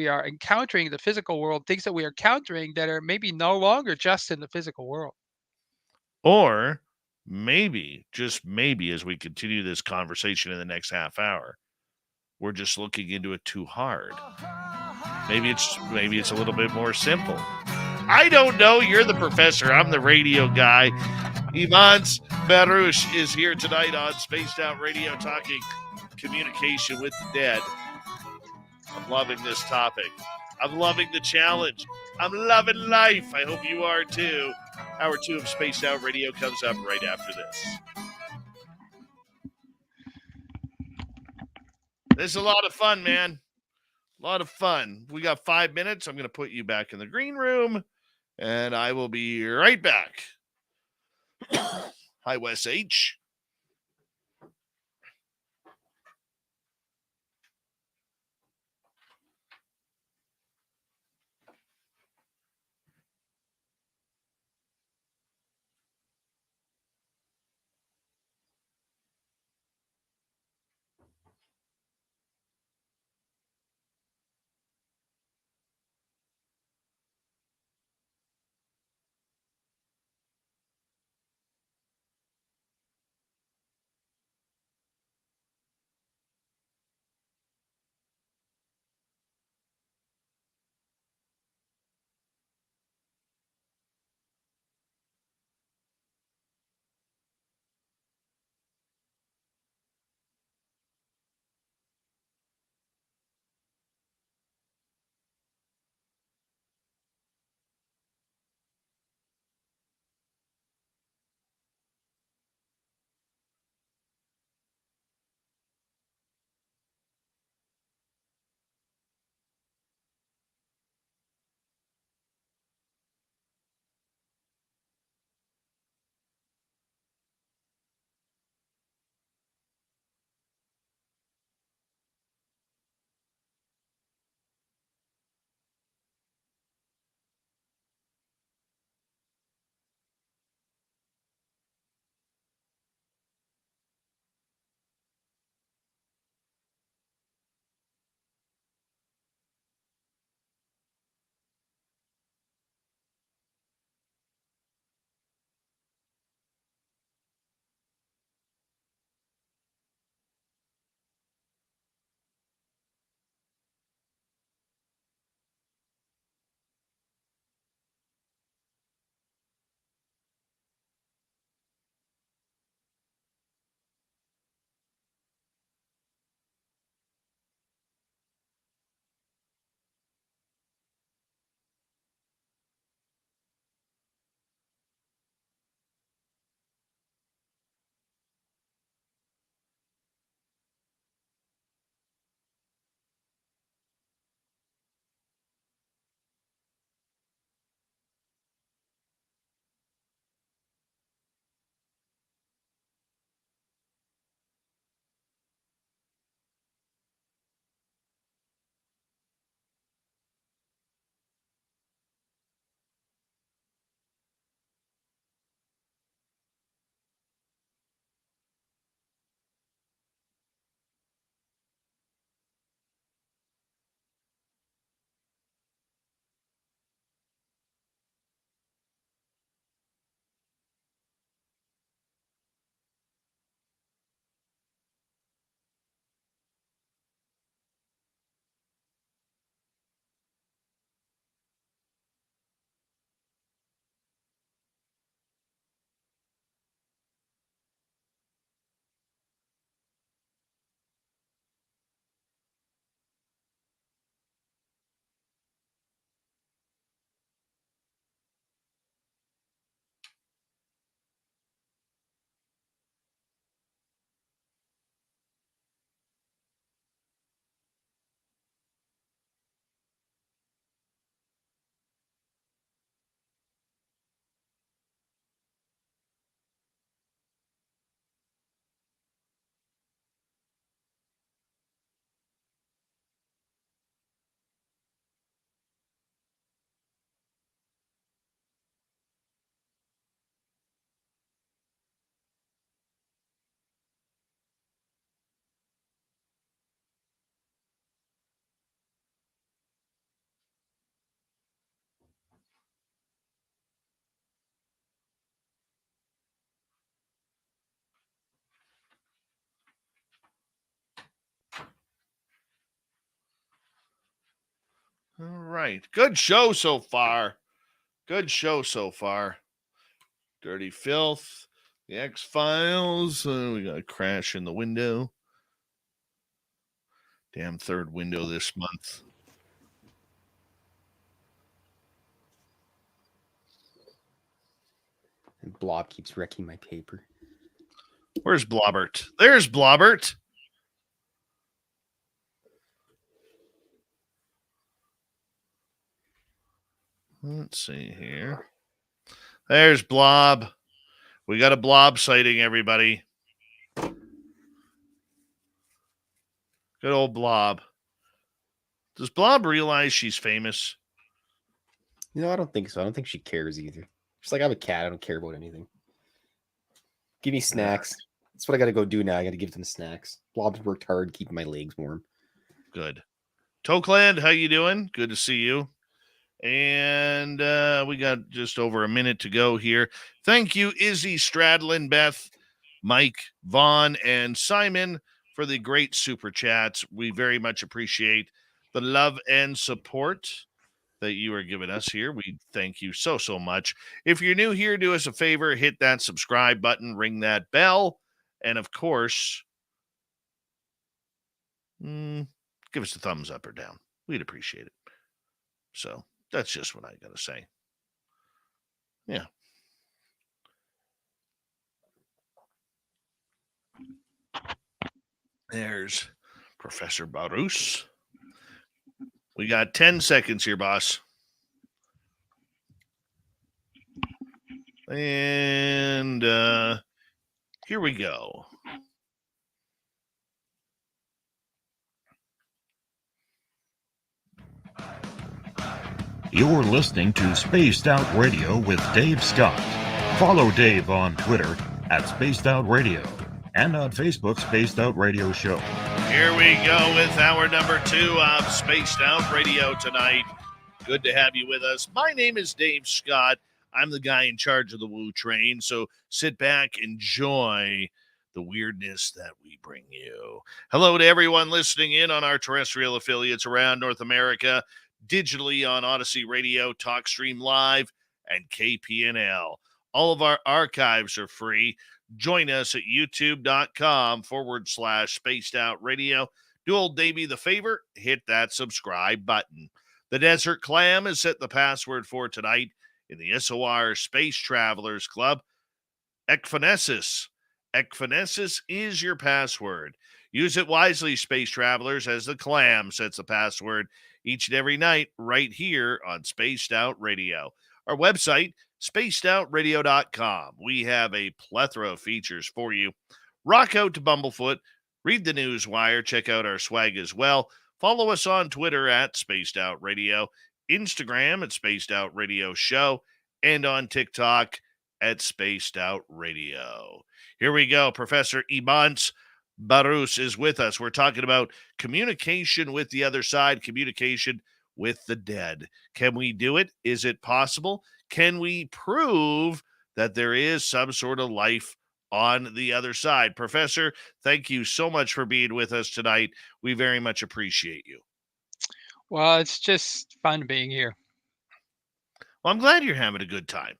are encountering in the physical world, things that we are encountering that are maybe no longer just in the physical world. Or maybe, just maybe, as we continue this conversation in the next half hour, we're just looking into it too hard. Maybe it's a little bit more simple. I don't know. You're the professor. I'm the radio guy. Imants Baruss is here tonight on Spaced Out Radio, talking communication with the dead. I'm loving this topic. I'm loving the challenge. I'm loving life. I hope you are too. Hour 2 of Spaced Out Radio comes up right after this. This is a lot of fun, man. A lot of fun. We got 5 minutes. I'm going to put you back in the green room, and I will be right back. Hi, Wes H. All right. Good show so far. Good show so far. Dirty Filth, The X-Files. We got a crash in the window. Damn third window this month. Blob keeps wrecking my paper. Where's Blobbert? There's Blobbert. Let's see here. There's Blob. We got a Blob sighting, everybody. Good old Blob. Does Blob realize she's famous? No, I don't think so. I don't think she cares either. She's like, I'm a cat. I don't care about anything. Give me snacks. That's what I got to go do now. I got to give them snacks. Blob's worked hard keeping my legs warm. Good. Tokeland, how you doing? Good to see you. And we got just over a minute to go here. Thank you, Izzy, Stradlin, Beth, Mike, Vaughn, and Simon for the great super chats. We very much appreciate the love and support that you are giving us here. We thank you so, so much. If you're new here, do us a favor, hit that subscribe button, ring that bell, and of course, give us a thumbs up or down. We'd appreciate it. So that's just what I got to say. Yeah. There's Professor Baruss. We got 10 seconds here, boss. And here we go. You're listening to Spaced Out Radio with Dave Scott. Follow Dave on Twitter at Spaced Out Radio and on Facebook, Spaced Out Radio Show. Here we go with hour number 2 of Spaced Out Radio tonight. Good to have you with us. My name is Dave Scott. I'm the guy in charge of the Woo Train, so sit back, enjoy the weirdness that we bring you. Hello to everyone listening in on our terrestrial affiliates around North America, digitally on Odyssey Radio, TalkStream Live, and KPNL. All of our archives are free. Join us at youtube.com/Spaced Out Radio. Do old Davey the favor, hit that subscribe button. The Desert Clam is set the password for tonight in the SOR Space Travelers Club. Ekphonesis. Ekphonesis is your password. Use it wisely, Space Travelers, as the Clam sets the password each and every night right here on Spaced Out Radio. Our website, spacedoutradio.com. We have a plethora of features for you. Rock out to Bumblefoot, read the news wire, check out our swag as well. Follow us on Twitter at Spaced Out Radio, Instagram at Spaced Out Radio Show, and on TikTok at Spaced Out Radio. Here we go. Professor Imants Baruss is with us. We're talking about communication with the other side, communication with the dead. Can we do it? Is it possible? Can we prove that there is some sort of life on the other side? Professor, thank you so much for being with us tonight. We very much appreciate you. Well, it's just fun being here. Well, I'm glad you're having a good time.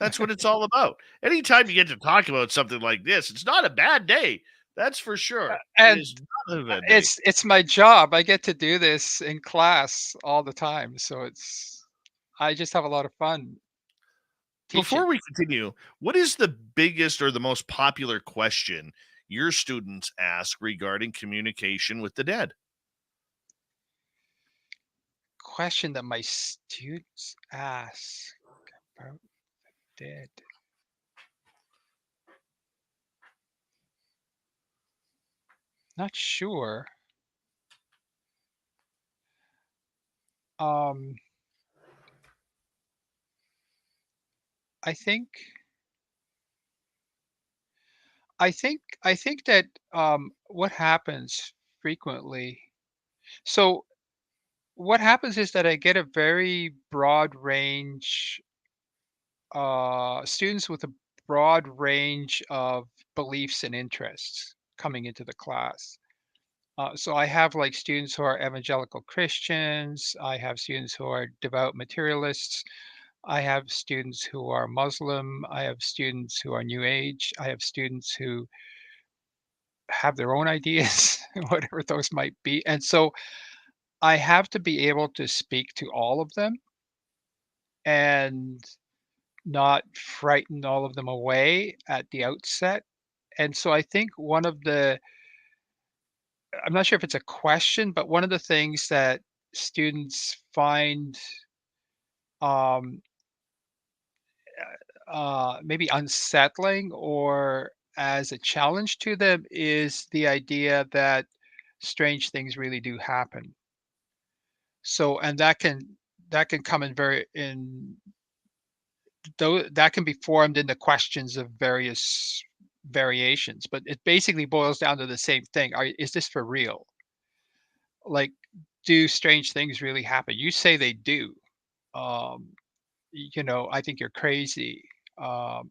That's what it's all about. Anytime you get to talk about something like this, it's not a bad day. That's for sure. And it's it's my job. I get to do this in class all the time. So I just have a lot of fun teaching. Before we continue, what is the biggest or the most popular question your students ask regarding communication with the dead? Question that my students ask about the dead. Not sure. I think that what happens frequently. So what happens is that I get a very broad range, students with a broad range of beliefs and interests coming into the class. So I have like students who are evangelical Christians. I have students who are devout materialists. I have students who are Muslim. I have students who are New Age. I have students who have their own ideas, whatever those might be. And so I have to be able to speak to all of them and not frighten all of them away at the outset. And so I think I'm not sure if it's a question, but one of the things that students find um, maybe unsettling or as a challenge to them is the idea that strange things really do happen. So, and that can come in very in though that can be formed into questions of various variations, but it basically boils down to the same thing. Is this for real? Like, do strange things really happen? You say they do. Um, I think you're crazy. Um,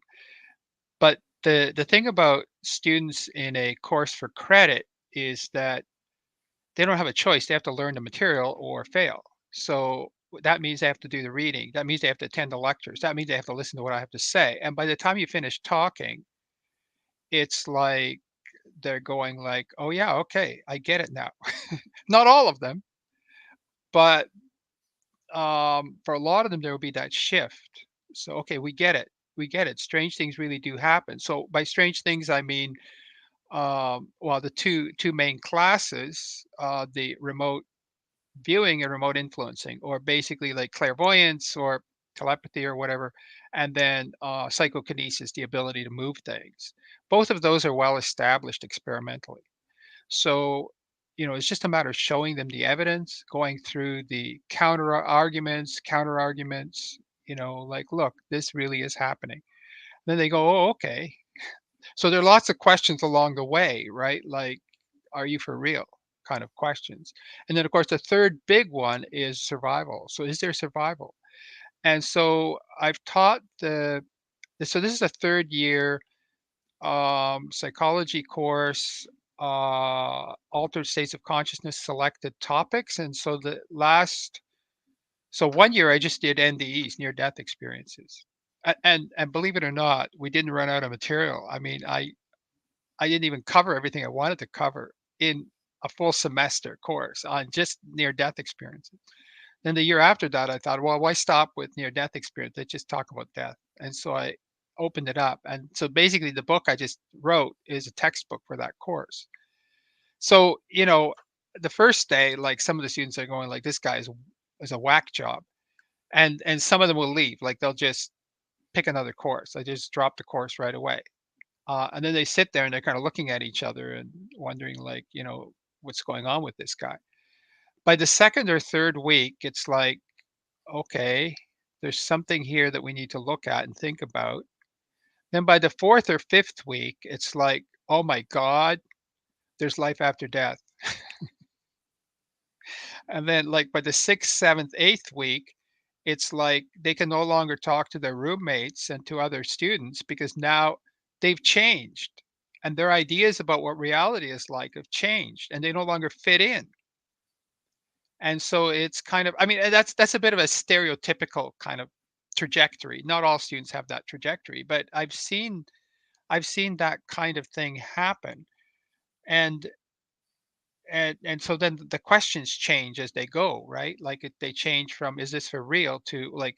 but the thing about students in a course for credit is that they don't have a choice. They have to learn the material or fail. So that means they have to do the reading. That means they have to attend the lectures. That means they have to listen to what I have to say. And by the time you finish talking, it's like they're going like, "Oh yeah, okay, I get it now." Not all of them, but for a lot of them, there will be that shift. So, okay, we get it. We get it. Strange things really do happen. So by strange things, I mean, well, the two main classes, the remote viewing and remote influencing, or basically like clairvoyance or telepathy or whatever, and then psychokinesis, the ability to move things. Both of those are well established experimentally. So, it's just a matter of showing them the evidence, going through the counter arguments, like, look, this really is happening. Then they go, oh, okay. So there are lots of questions along the way, right? Like, are you for real? Kind of questions. And then, of course, the third big one is survival. So, is there survival? And so, I've taught so this is a third year psychology course, altered states of consciousness, selected topics. And so, so 1 year I just did NDEs, near death experiences. And believe it or not, we didn't run out of material. I mean, I didn't even cover everything I wanted to cover in a full semester course on just near death experiences. Then the year after that, I thought, well, why stop with near death experience? Let's just talk about death. And so I opened it up. And so basically, the book I just wrote is a textbook for that course. So, the first day, like some of the students are going, like, this guy is a whack job. And some of them will leave, like they'll just pick another course. They just drop the course right away. And then they sit there and they're kind of looking at each other and wondering, like, what's going on with this guy. By the second or third week, it's like, okay, there's something here that we need to look at and think about. Then by the fourth or fifth week, it's like, oh my God, there's life after death. And then, like, by the sixth, seventh, eighth week, it's like they can no longer talk to their roommates and to other students because now they've changed and their ideas about what reality is like have changed and they no longer fit in. And so it's kind of, I mean, that's a bit of a stereotypical kind of trajectory. Not all students have that trajectory, but I've seen that kind of thing happen. And and so then the questions change as they go, right? Like, they change from, is this for real, to like,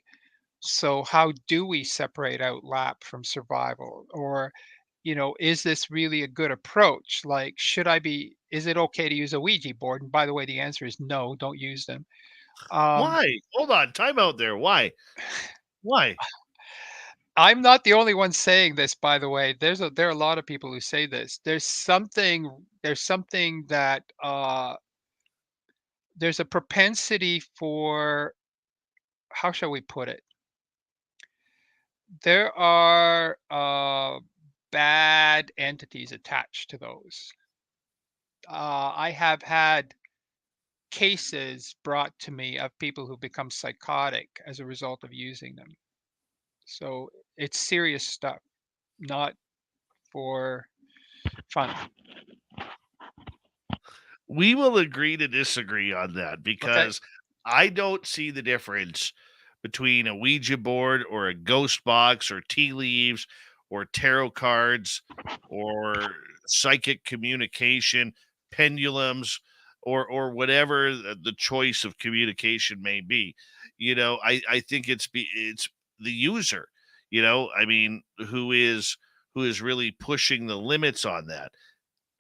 so how do we separate out lap from survival? Or, is this really a good approach? Like, is it okay to use a Ouija board? And by the way, the answer is no, don't use them. Um, Why? Hold on, time out there. Why? Why? I'm not the only one saying this, by the way. There are a lot of people who say this. There's something that there's a propensity for, how shall we put it? There are bad entities attached to those. I have had cases brought to me of people who become psychotic as a result of using them. So it's serious stuff, not for fun. We will agree to disagree on that Okay. because I don't see the difference between a Ouija board or a ghost box or tea leaves or tarot cards or psychic communication, pendulums, or whatever the choice of communication may be. I think it's the user. I mean, who is really pushing the limits on that.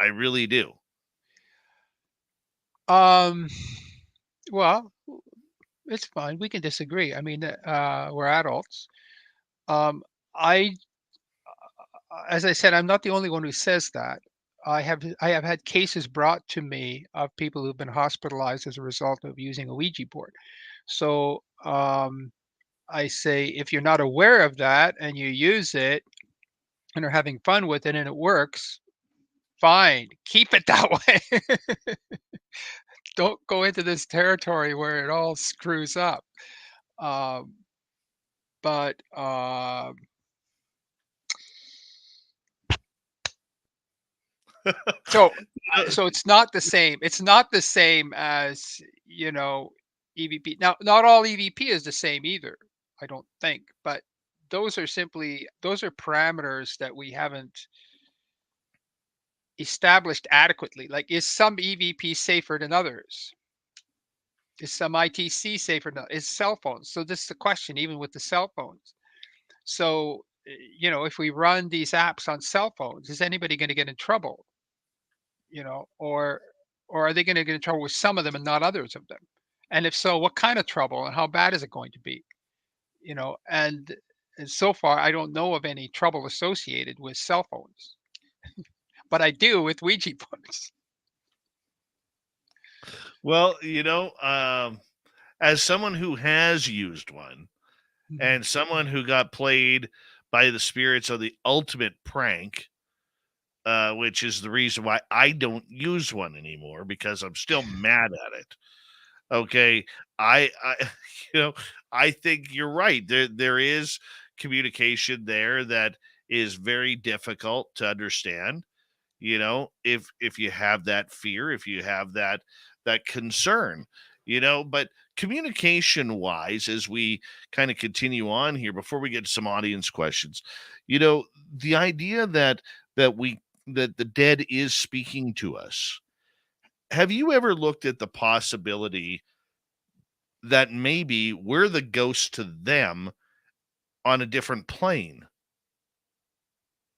I really do. Well, it's fine. We can disagree. I mean, we're adults. I, as I said, I'm not the only one who says that. I have had cases brought to me of people who've been hospitalized as a result of using a Ouija board. So I say, if you're not aware of that and you use it and are having fun with it and it works, fine, keep it that way. Don't go into this territory where it all screws up. Um, but so it's not the same. It's not the same as EVP. Now, not all EVP is the same either. I don't think, but those are parameters that we haven't established adequately. Like, is some EVP safer than others? Is some ITC safer than is cell phones? So this is the question, even with the cell phones. So, if we run these apps on cell phones, is anybody going to get in trouble? Or are they going to get in trouble with some of them and not others of them? And if so, what kind of trouble and how bad is it going to be? And so far, I don't know of any trouble associated with cell phones, but I do with Ouija boards. Well, as someone who has used one and someone who got played by the spirits of the ultimate prank, which is the reason why I don't use one anymore, because I'm still mad at it. Okay, I I think you're right. There is communication there that is very difficult to understand. If you have that fear, if you have that concern, but communication wise, as we kind of continue on here before we get to some audience questions, the idea that the dead is speaking to us. Have you ever looked at the possibility that maybe we're the ghost to them on a different plane,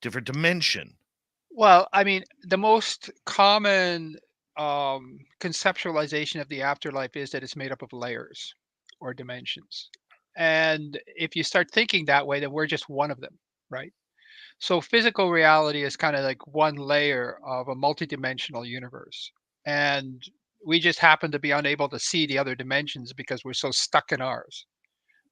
different dimension? Well, I mean, the most common conceptualization of the afterlife is that it's made up of layers or dimensions. And if you start thinking that way, then we're just one of them, right? So physical reality is kind of like one layer of a multidimensional universe. And we just happen to be unable to see the other dimensions because we're so stuck in ours.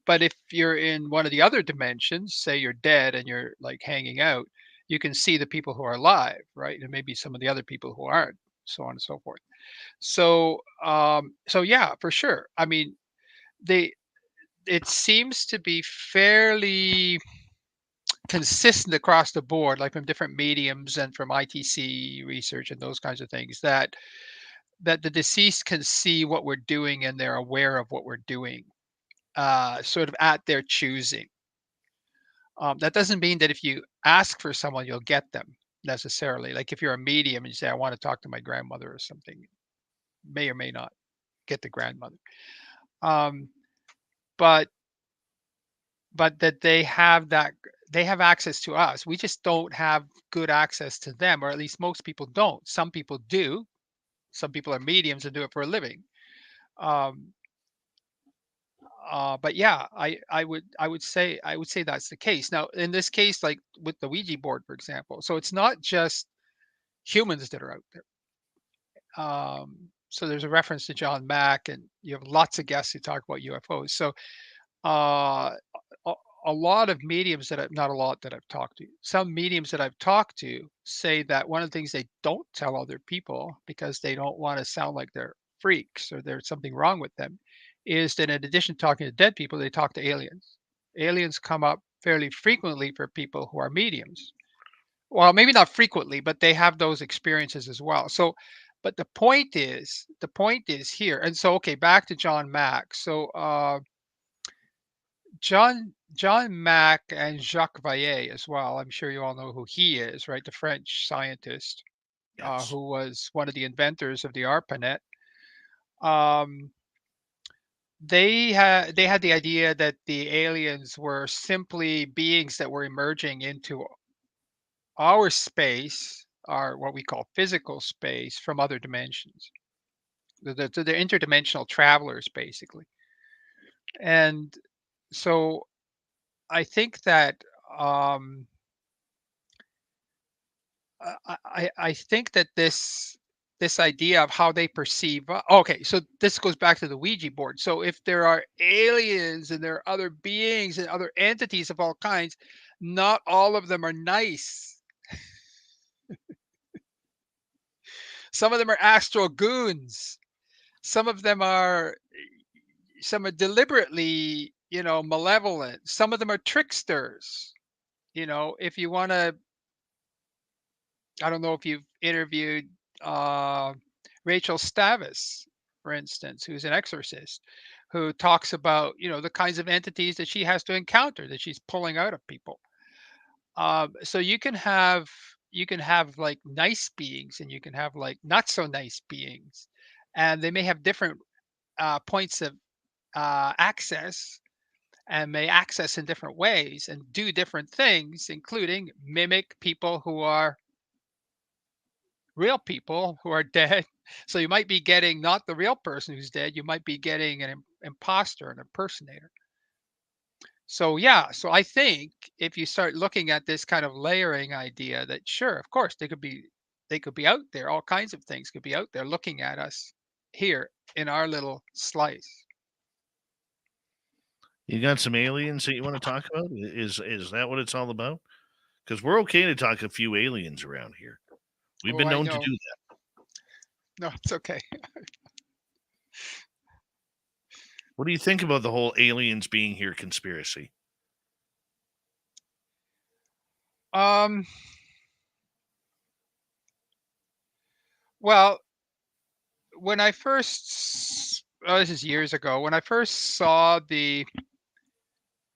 But if you're in one of the other dimensions, say you're dead and you're like hanging out, you can see the people who are alive, right? And maybe some of the other people who aren't, so on and so forth. So yeah, for sure. I mean, they it seems to be fairly consistent across the board, like from different mediums and from ITC research and those kinds of things, that the deceased can see what we're doing and they're aware of what we're doing, sort of at their choosing. That doesn't mean that if you ask for someone, you'll get them necessarily. Like if you're a medium and you say, I want to talk to my grandmother or something, may or may not get the grandmother. Um, but that they have access to us. We just don't have good access to them, or at least most people don't. Some people do. Some people are mediums and do it for a living. Um, but yeah, I would say that's the case. Now, in this case, like with the Ouija board, for example, so it's not just humans that are out there. So there's a reference to John Mack, and you have lots of guests who talk about UFOs. So uh, a lot of mediums not a lot that I've talked to, some mediums that I've talked to say that one of the things they don't tell other people because they don't want to sound like they're freaks or there's something wrong with them is that in addition to talking to dead people, they talk to aliens. Aliens come up fairly frequently for people who are mediums. Well, maybe not frequently, but they have those experiences as well. So, but the point is here. And so, okay, back to John Mack. So, John Mack and Jacques Vallée as well. I'm sure you all know who he is, right? The French scientist Yes. who was one of the inventors of the ARPANET. Um, they had the idea that the aliens were simply beings that were emerging into our space, our what we call physical space, from other dimensions. They're interdimensional travelers, basically. And so I think that um, I think that this idea of how they perceive okay, so this goes back to the Ouija board. So if there are aliens and there are other beings and other entities of all kinds, not all of them are nice. Some of them are astral goons. Some of them are deliberately, malevolent. Some of them are tricksters. If you want to, I don't know if you've interviewed uh, Rachel Stavis, for instance, who's an exorcist, who talks about the kinds of entities that she has to encounter, that she's pulling out of people. So you can have like nice beings, and you can have like not so nice beings, and they may have different points of access, and may access in different ways and do different things, including mimic people who are real people who are dead. So you might be getting not the real person who's dead, you might be getting an imposter, an impersonator. So yeah, so I think if you start looking at this kind of layering idea, that sure, of course, they could be out there, all kinds of things could be out there looking at us here in our little slice. You got some aliens that you want to talk about? Is that what it's all about? Because we're okay to talk a few aliens around here. We've Oh, been I known to know. do that. No, it's okay. What do you think about the whole aliens being here conspiracy? Um, well, when I first, oh, this is years ago, when I first saw the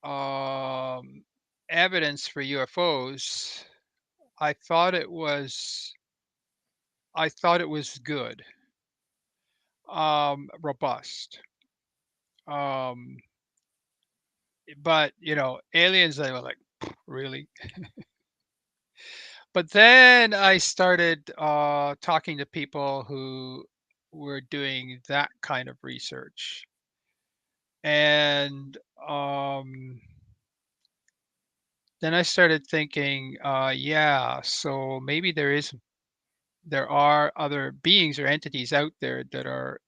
um, evidence for UFOs, I thought it was, good, robust. Um, but aliens, they were like, really? But then I started talking to people who were doing that kind of research, and then I started thinking, yeah, so maybe there are other beings or entities out there that are,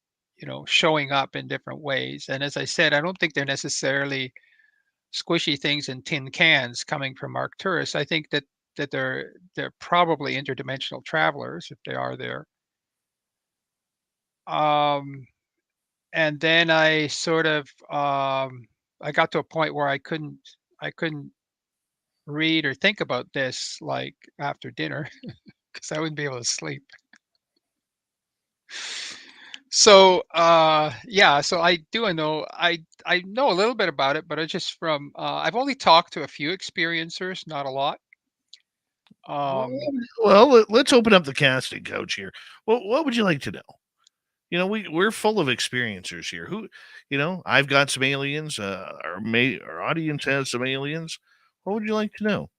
showing up in different ways. And as I said, I don't think they're necessarily squishy things in tin cans coming from Arcturus. I think that they're probably interdimensional travelers if they are there. Um, and then I sort of I got to a point where I couldn't read or think about this like after dinner because I wouldn't be able to sleep. So yeah, so I know a little bit about it, but I just from I've only talked to a few experiencers, not a lot. Well, Um, let's open up the casting couch here. Well, what would you like to know? We're full of experiencers here. I've got some aliens. Our audience has some aliens. What would you like to know?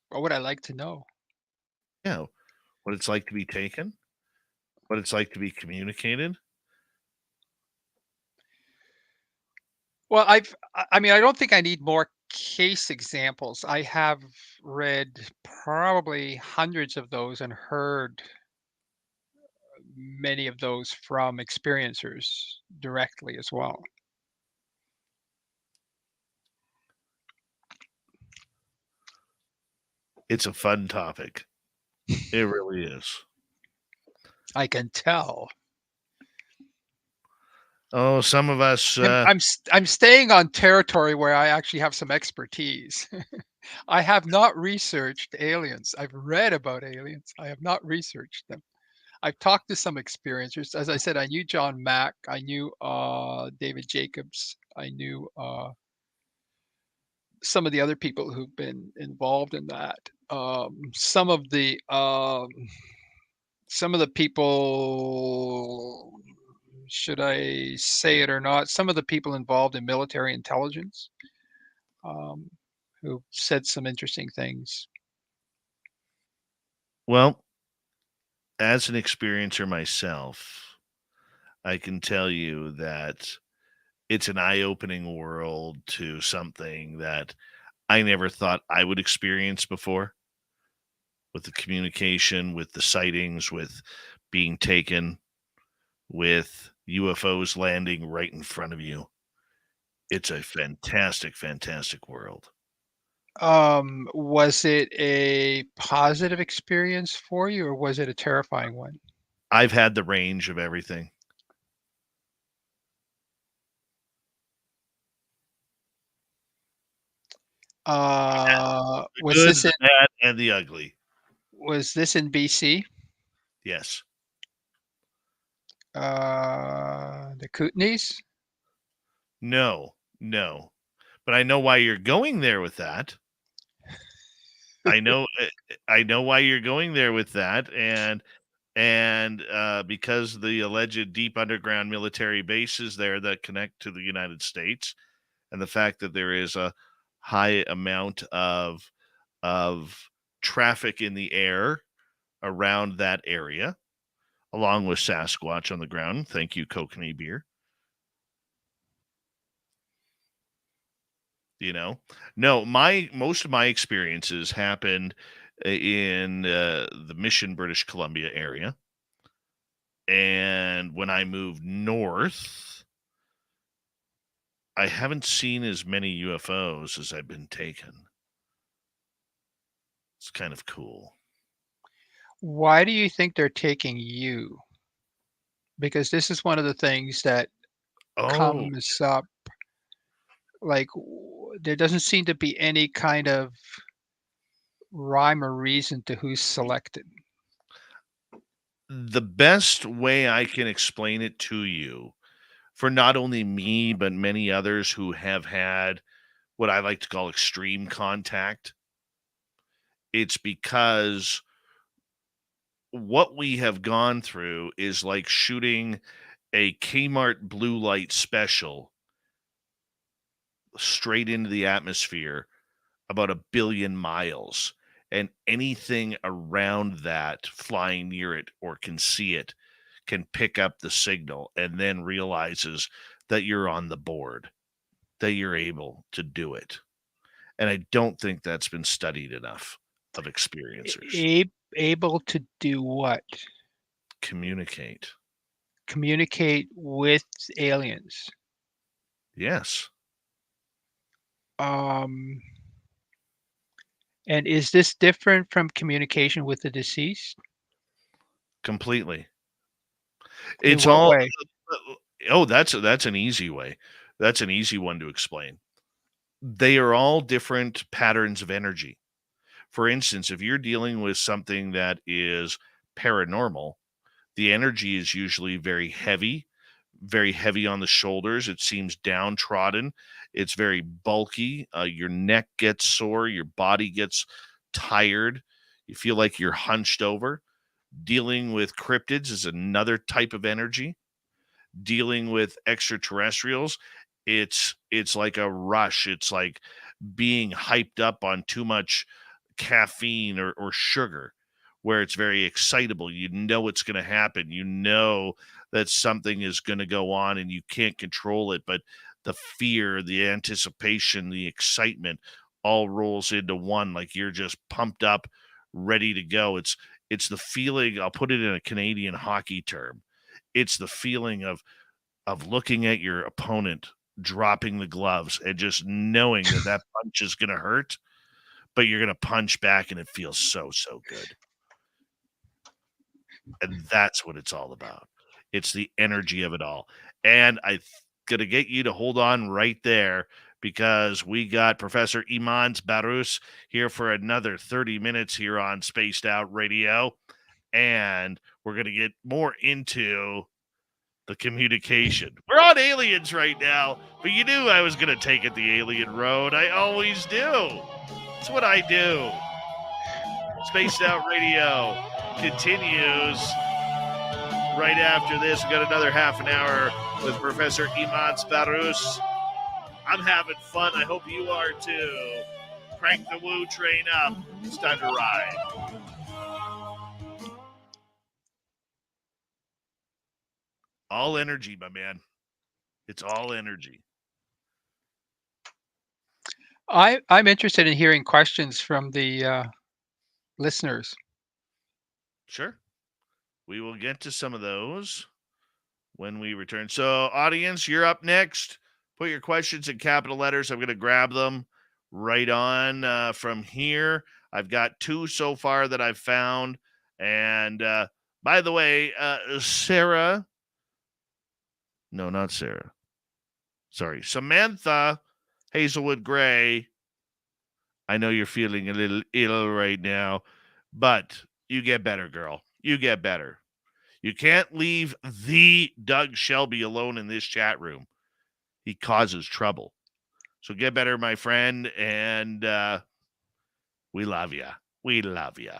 what would I like to know? Yeah, what it's like to be taken, what it's like to be communicated. Well, I mean, I don't think I need more case examples. I have read probably hundreds of those and heard many of those from experiencers directly as well. It's a fun topic. It really is. I can tell. Oh, some of us. I'm staying on territory where I actually have some expertise. I have not researched aliens. I've read about aliens. I have not researched them. I've talked to some experiencers. As I said, I knew John Mack. I knew David Jacobs. I knew some of the other people who've been involved in that. Some of the people should I say it or not, some of the people involved in military intelligence who said some interesting things. Well, as an experiencer myself, I can tell you that it's an eye-opening world to something that I never thought I would experience before, with the communication, with the sightings, with being taken, with UFOs landing right in front of you. It's a fantastic, fantastic world. Was it a positive experience for you, or was it a terrifying one? I've had the range of everything. The Was good, this the in bad, and the ugly. BC? Yes. The Kootenays? No. But I know why you're going there with that. I know why you're going there with that, and because the alleged deep underground military bases there that connect to the United States, and the fact that there is a high amount of traffic in the air around that area, along with Sasquatch on the ground. Thank you, Kokanee beer. No, most of my experiences happened in the Mission, British Columbia area. And when I moved north, I haven't seen as many UFOs as I've been taken. It's kind of cool. Why do you think they're taking you? Because this is one of the things that comes up. Like, there doesn't seem to be any kind of rhyme or reason to who's selected. The best way I can explain it to you, for not only me, but many others who have had what I like to call extreme contact, it's because what we have gone through is like shooting a Kmart blue light special straight into the atmosphere about 1 billion miles, and anything around that flying near it or can see it can pick up the signal and then realizes that you're on the board, that you're able to do it. And I don't think that's been studied enough of experiencers. Able to do what? Communicate. Communicate with aliens. Yes. And is this different from communication with the deceased? Completely. In It's what all way? that's an easy way. That's an easy one to explain. They are all different patterns of energy. For instance, if you're dealing with something that is paranormal, the energy is usually very heavy on the shoulders. It seems downtrodden. It's very bulky. Your neck gets sore. Your body gets tired. You feel like you're hunched over. Dealing with cryptids is another type of energy. Dealing with extraterrestrials, it's like a rush. It's like being hyped up on too much caffeine or sugar, where it's very excitable. You know it's going to happen. You know that something is going to go on and you can't control it, but the fear, the anticipation, the excitement all rolls into one, like you're just pumped up, ready to go. It's the feeling, I'll put it in a Canadian hockey term. It's the feeling of looking at your opponent dropping the gloves and just knowing that punch is going to hurt, but you're going to punch back and it feels so good. And that's what it's all about. It's the energy of it all. And I'm going to get you to hold on right there, because we got Professor Imants Baruss here for another 30 minutes here on Spaced Out Radio. And we're going to get more into the communication. We're on aliens right now, but you knew I was going to take it the alien road. I always do. That's what I do. Spaced Out Radio continues Right after this, we got another half an hour with Professor Imants Baruss. I'm having fun. I hope you are too. Crank the woo train up. It's time to ride. All energy, my man. It's all energy. I'm interested in hearing questions from the listeners. Sure. We will get to some of those when we return. So, audience, you're up next. Put your questions in capital letters. I'm going to grab them right on from here. I've got 2 so far that I've found. And by the way, Sarah. No, not Sarah. Sorry. Samantha Hazelwood Gray. I know you're feeling a little ill right now, but you get better, girl. You get better. You can't leave the Doug Shelby alone in this chat room. He causes trouble. So get better, my friend, and we love you. We love you.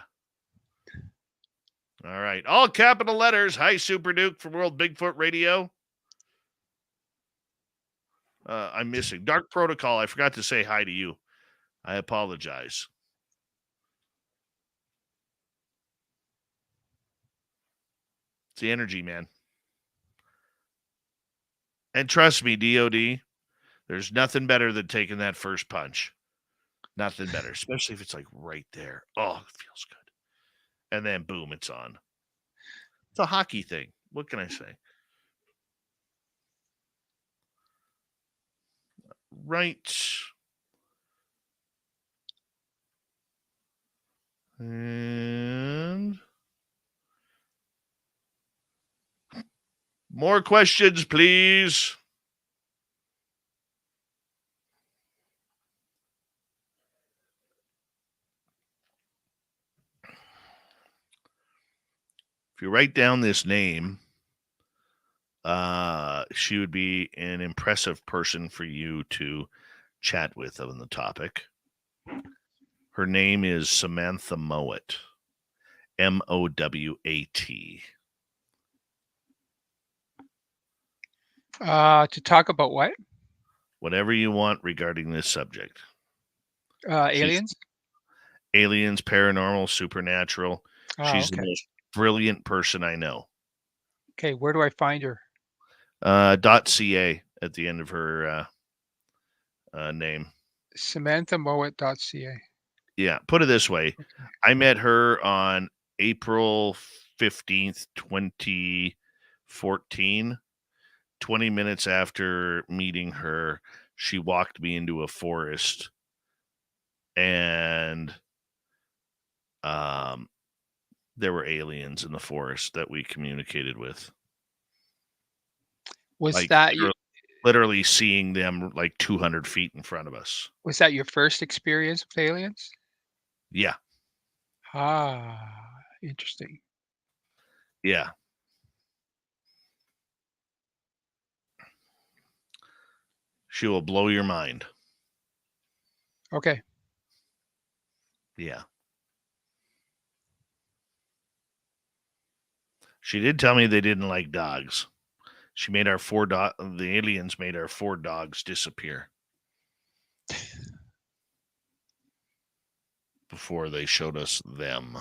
All right. All capital letters. Hi, Super Duke from World Bigfoot Radio. I'm missing. Dark Protocol. I forgot to say hi to you. I apologize. It's the energy, man. And trust me, DOD, there's nothing better than taking that first punch. Nothing better, especially if it's like right there. Oh, it feels good. And then boom, it's on. It's a hockey thing. What can I say? Right. And more questions, please. If you write down this name, she would be an impressive person for you to chat with on the topic. Her name is Samantha Mowat. Mowat. To talk about what? Whatever you want regarding this subject. Aliens? Aliens, paranormal, supernatural. She's okay. the most brilliant person I know. Okay, where do I find her? .ca at the end of her name. SamanthaMowat.ca. Yeah, put it this way. Okay. I met her on April 15th, 2014. 20 minutes after meeting her, she walked me into a forest, and there were aliens in the forest that we communicated with. Was like, that literally seeing them like 200 feet in front of us? Was that your first experience with aliens? Yeah. Interesting. Yeah. She will blow your mind. Okay. Yeah. She did tell me they didn't like dogs. She made our the aliens made our 4 dogs disappear before they showed us them.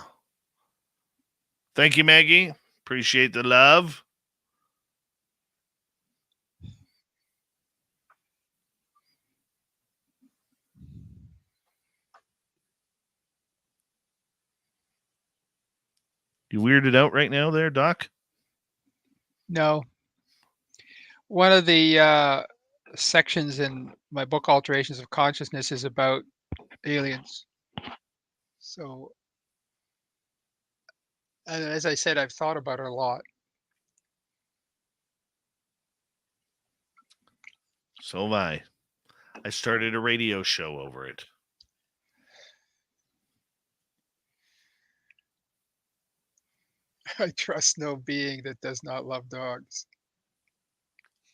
Thank you, Maggie. Appreciate the love. You weirded out right now there, Doc? No. One of the sections in my book, Alterations of Consciousness, is about aliens. So, as I said, I've thought about it a lot. So have I. I started a radio show over it. I trust no being that does not love dogs.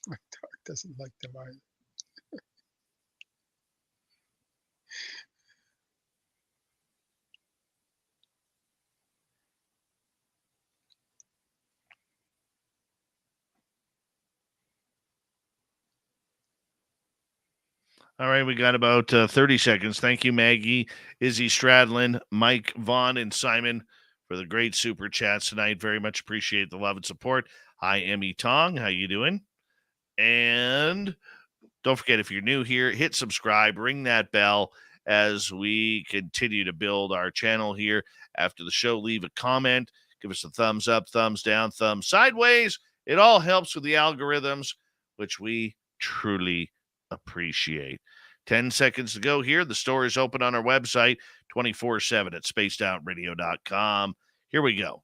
My dog doesn't like them either. All right, we got about 30 seconds. Thank you, Maggie, Izzy Stradlin, Mike Vaughn, and Simon for the great super chats tonight. Very much appreciate the love and support. Hi, Emmy Tong. How you doing? And don't forget, if you're new here, hit subscribe, ring that bell as we continue to build our channel here. After the show, leave a comment. Give us a thumbs up, thumbs down, thumbs sideways. It all helps with the algorithms, which we truly appreciate. 10 seconds to go here. The store is open on our website 24/7 at spacedoutradio.com. Here we go.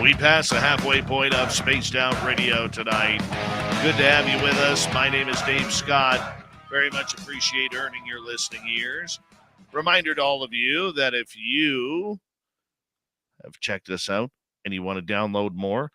We pass the halfway point of Spaced Out Radio tonight. Good to have you with us. My name is Dave Scott. Very much appreciate earning your listening ears. Reminder to all of you that if you have checked us out and you want to download more,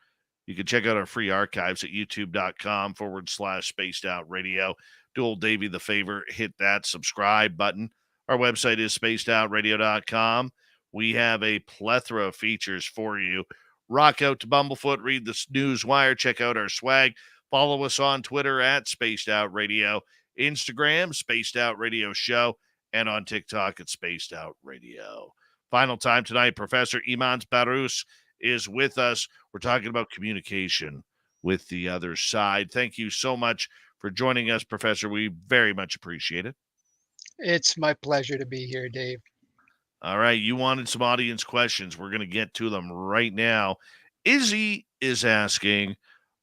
you can check out our free archives at youtube.com/Spaced Out Radio. Do old Davey the favor, hit that subscribe button. Our website is spacedoutradio.com. We have a plethora of features for you. Rock out to Bumblefoot, read the news wire, check out our swag. Follow us on Twitter at Spaced Out Radio, Instagram, Spaced Out Radio Show, and on TikTok at Spaced Out Radio. Final time tonight, Professor Imants Baruss is with us. We're talking about communication with the other side. Thank you so much for joining us, Professor. We very much appreciate it. It's my pleasure to be here, Dave. All right, you wanted some audience questions. We're going to get to them right now. Izzy is asking,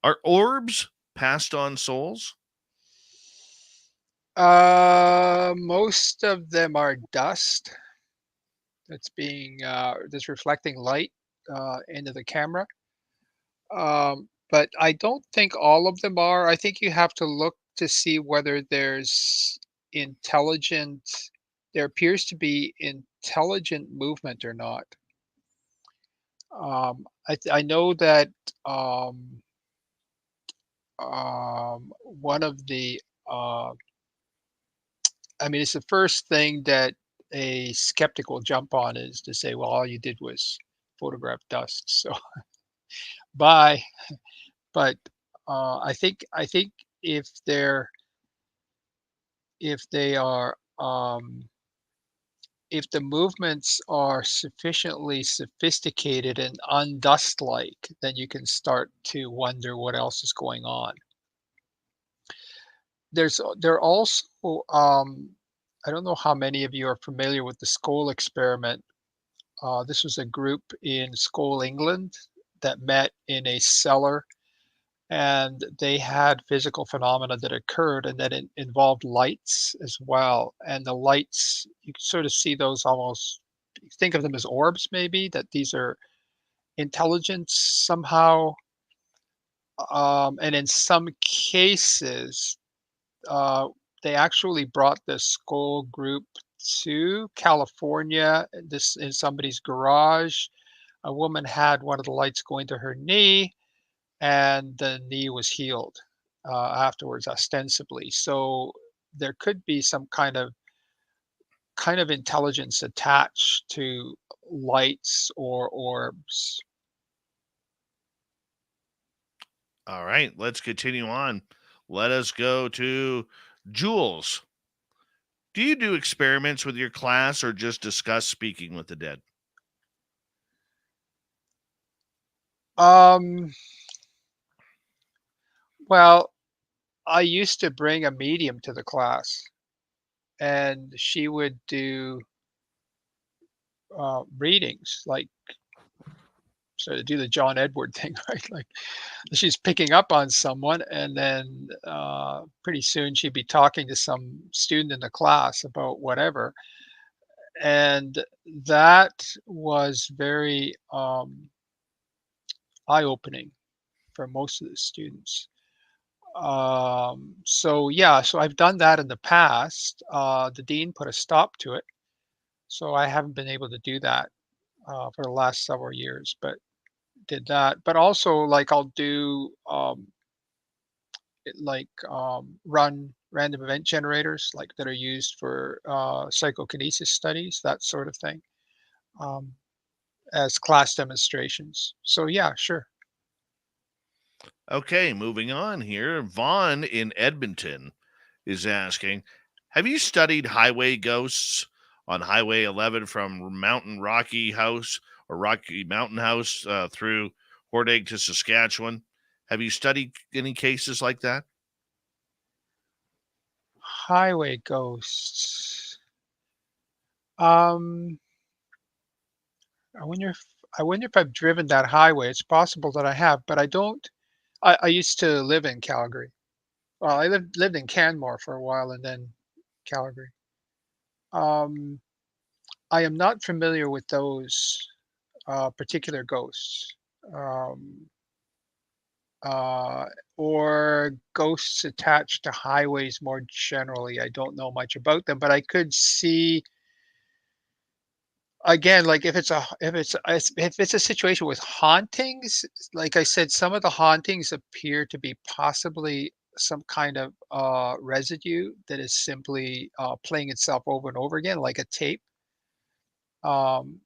are orbs passed on souls? Most of them are dust that's reflecting light into the camera. But I don't think all of them are. I think you have to look to see whether there appears to be intelligent movement or not. I know that one of the it's the first thing that a skeptic will jump on, is to say, well, all you did was photograph dust, so bye. But I think if they are if the movements are sufficiently sophisticated and undust-like, then you can start to wonder what else is going on. There also, I don't know how many of you are familiar with the Skoll experiment. This was a group in Skoll, England, that met in a cellar, and they had physical phenomena that occurred, and that involved lights as well. And the lights, you can sort of see those almost, think of them as orbs, maybe, that these are intelligence somehow. And in some cases, they actually brought the Skoll group to California, this in somebody's garage. A woman had one of the lights going to her knee, and the knee was healed afterwards, ostensibly. So there could be some kind of intelligence attached to lights or orbs. All right, let's continue on. Let us go to Jules. Do you do experiments with your class or just discuss speaking with the dead? Well, I used to bring a medium to the class, and she would do readings, like sort of do the John Edward thing, right? Like she's picking up on someone, and then pretty soon she'd be talking to some student in the class about whatever. And that was very eye-opening for most of the students. So I've done that in the past. The dean put a stop to it, so I haven't been able to do that for the last several years. But did that. But also, like, I'll do run random event generators, like that are used for psychokinesis studies, that sort of thing, um, as class demonstrations. So yeah, sure. Okay, moving on here. Vaughn in Edmonton is asking, have you studied highway ghosts on Highway 11 from Mountain Rocky House or Rocky Mountain House through Hordag to Saskatchewan? Have you studied any cases like that? Highway ghosts. Um, I wonder if I've driven that highway. It's possible that I have, but I don't. I used to live in Calgary. Well, I lived in Canmore for a while and then Calgary. Um, I am not familiar with those particular ghosts. Um, uh, or ghosts attached to highways more generally. I don't know much about them, but I could see, again, like if it's a situation with hauntings, like I said, some of the hauntings appear to be possibly some kind of residue that is simply playing itself over and over again, like a tape. Um,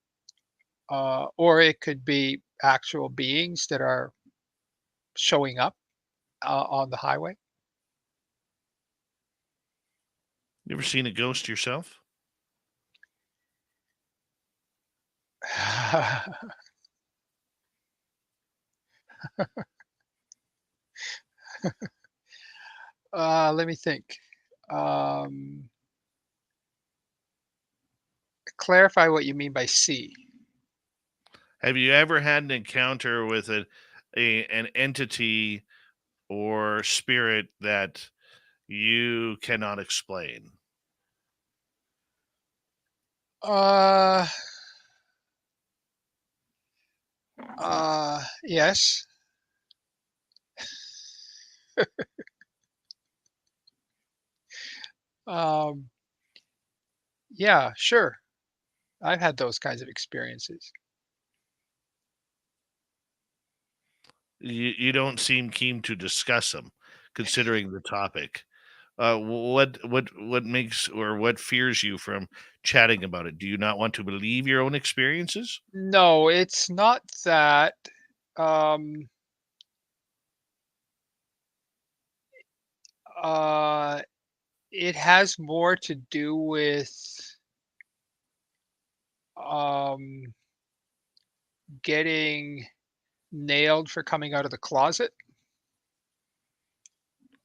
or it could be actual beings that are showing up on the highway. You ever seen a ghost yourself? Let me think. Um, Clarify what you mean by see. Have you ever had an encounter with an entity or spirit that you cannot explain? Uh, yes. Um, yeah, sure. I've had those kinds of experiences. You don't seem keen to discuss them, considering the topic. What makes or what fears you from chatting about it? Do you not want to believe your own experiences? No, it's not that. Um, uh, it has more to do with um, getting nailed for coming out of the closet.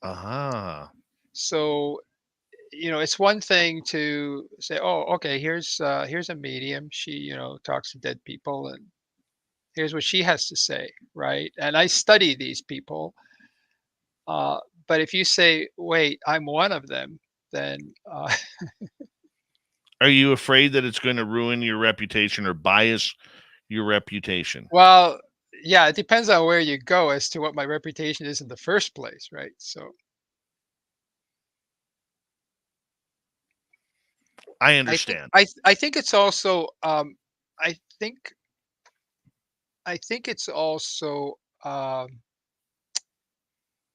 Aha. So, it's one thing to say, "Oh, okay, here's a medium. She, talks to dead people, and here's what she has to say," right? And I study these people. Uh, but if you say, "Wait, I'm one of them," then Are you afraid that it's going to ruin your reputation or bias your reputation? well, yeah, it depends on where you go as to what my reputation is in the first place, right? So I I think understand. I think it's also I think I think it's also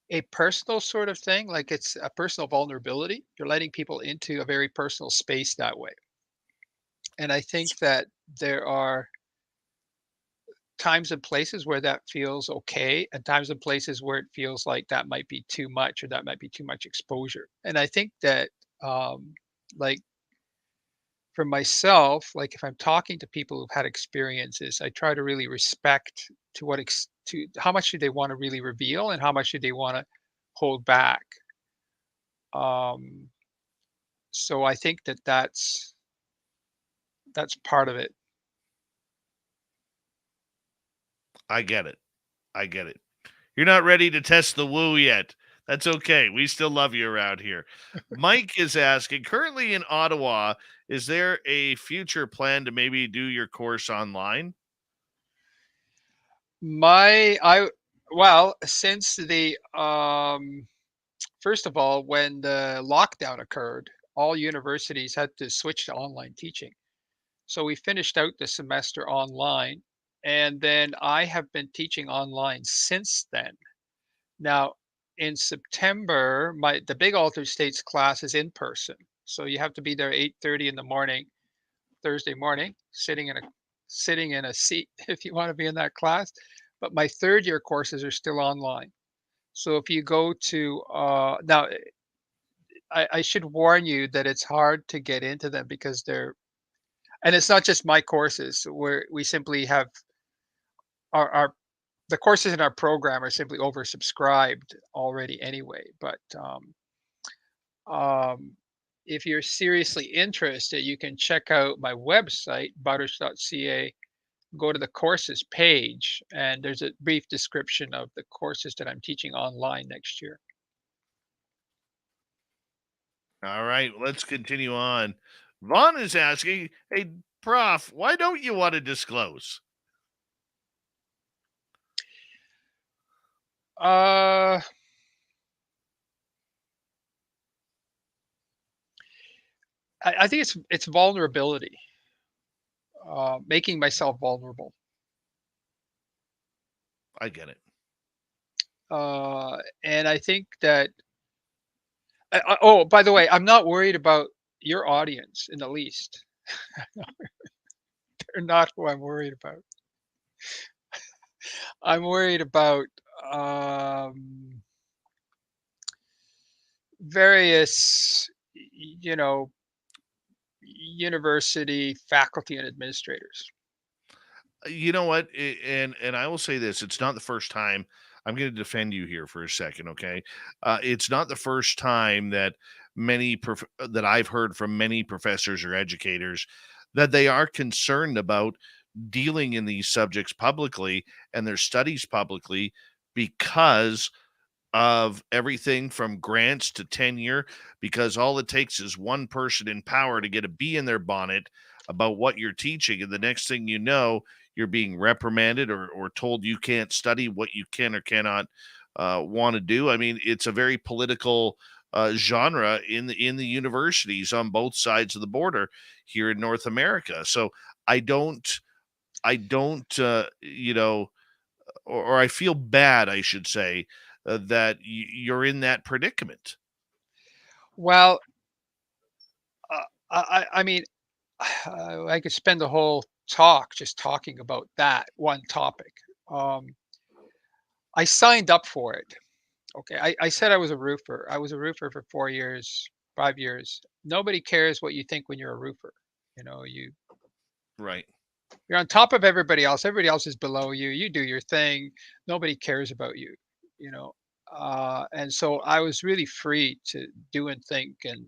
a personal sort of thing, like it's a personal vulnerability. You're letting people into a very personal space that way. And I think that there are times and places where that feels okay, and times and places where it feels like that might be too much or that might be too much exposure. And I think that, like for myself, like if I'm talking to people who've had experiences, I try to really respect to how much do they want to really reveal and how much do they want to hold back. Um, so I think that that's part of it. I get it. I get it. You're not ready to test the woo yet. That's okay. We still love you around here. Mike is asking, currently in Ottawa, is there a future plan to maybe do your course online? My I Well, since the first of all, when the lockdown occurred, all universities had to switch to online teaching. So we finished out the semester online, And then I have been teaching online since then. Now, in September, the big altered states class is in person. So you have to be there 8:30 in the morning, Thursday morning, sitting in a seat if you want to be in that class. But my third year courses are still online. So if you go to now, I should warn you that it's hard to get into them because and it's not just my courses where we simply have our the courses in our program are simply oversubscribed already anyway. But um, if you're seriously interested, you can check out my website, baruss.ca, go to the courses page, and there's a brief description of the courses that I'm teaching online next year. All right, let's continue on. Vaughn is asking, hey, Prof, why don't you want to disclose? I think it's vulnerability, making myself vulnerable. I get it. And I think that. Oh, by the way, I'm not worried about your audience in the least. They're not who I'm worried about. I'm worried about various, university faculty and administrators. You know what? And I will say this: it's not the first time. I'm going to defend you here for a second, okay? It's not the first time that that I've heard from many professors or educators that they are concerned about dealing in these subjects publicly and their studies publicly because of everything from grants to tenure, because all it takes is one person in power to get a bee in their bonnet about what you're teaching. And the next thing you know, you're being reprimanded or told you can't study what you can or cannot want to do. I mean, it's a very political genre in the universities on both sides of the border here in North America. So I don't, or I feel bad, I should say, that you're in that predicament. Well, I mean, I could spend the whole talk just talking about that one topic. I signed up for it. Okay, I said I was a roofer. I was a roofer for 4 years, 5 years. Nobody cares what you think when you're a roofer. Right. You're on top of everybody else. Everybody else is below you. You do your thing. Nobody cares about you. You know, and so I was really free to do and think and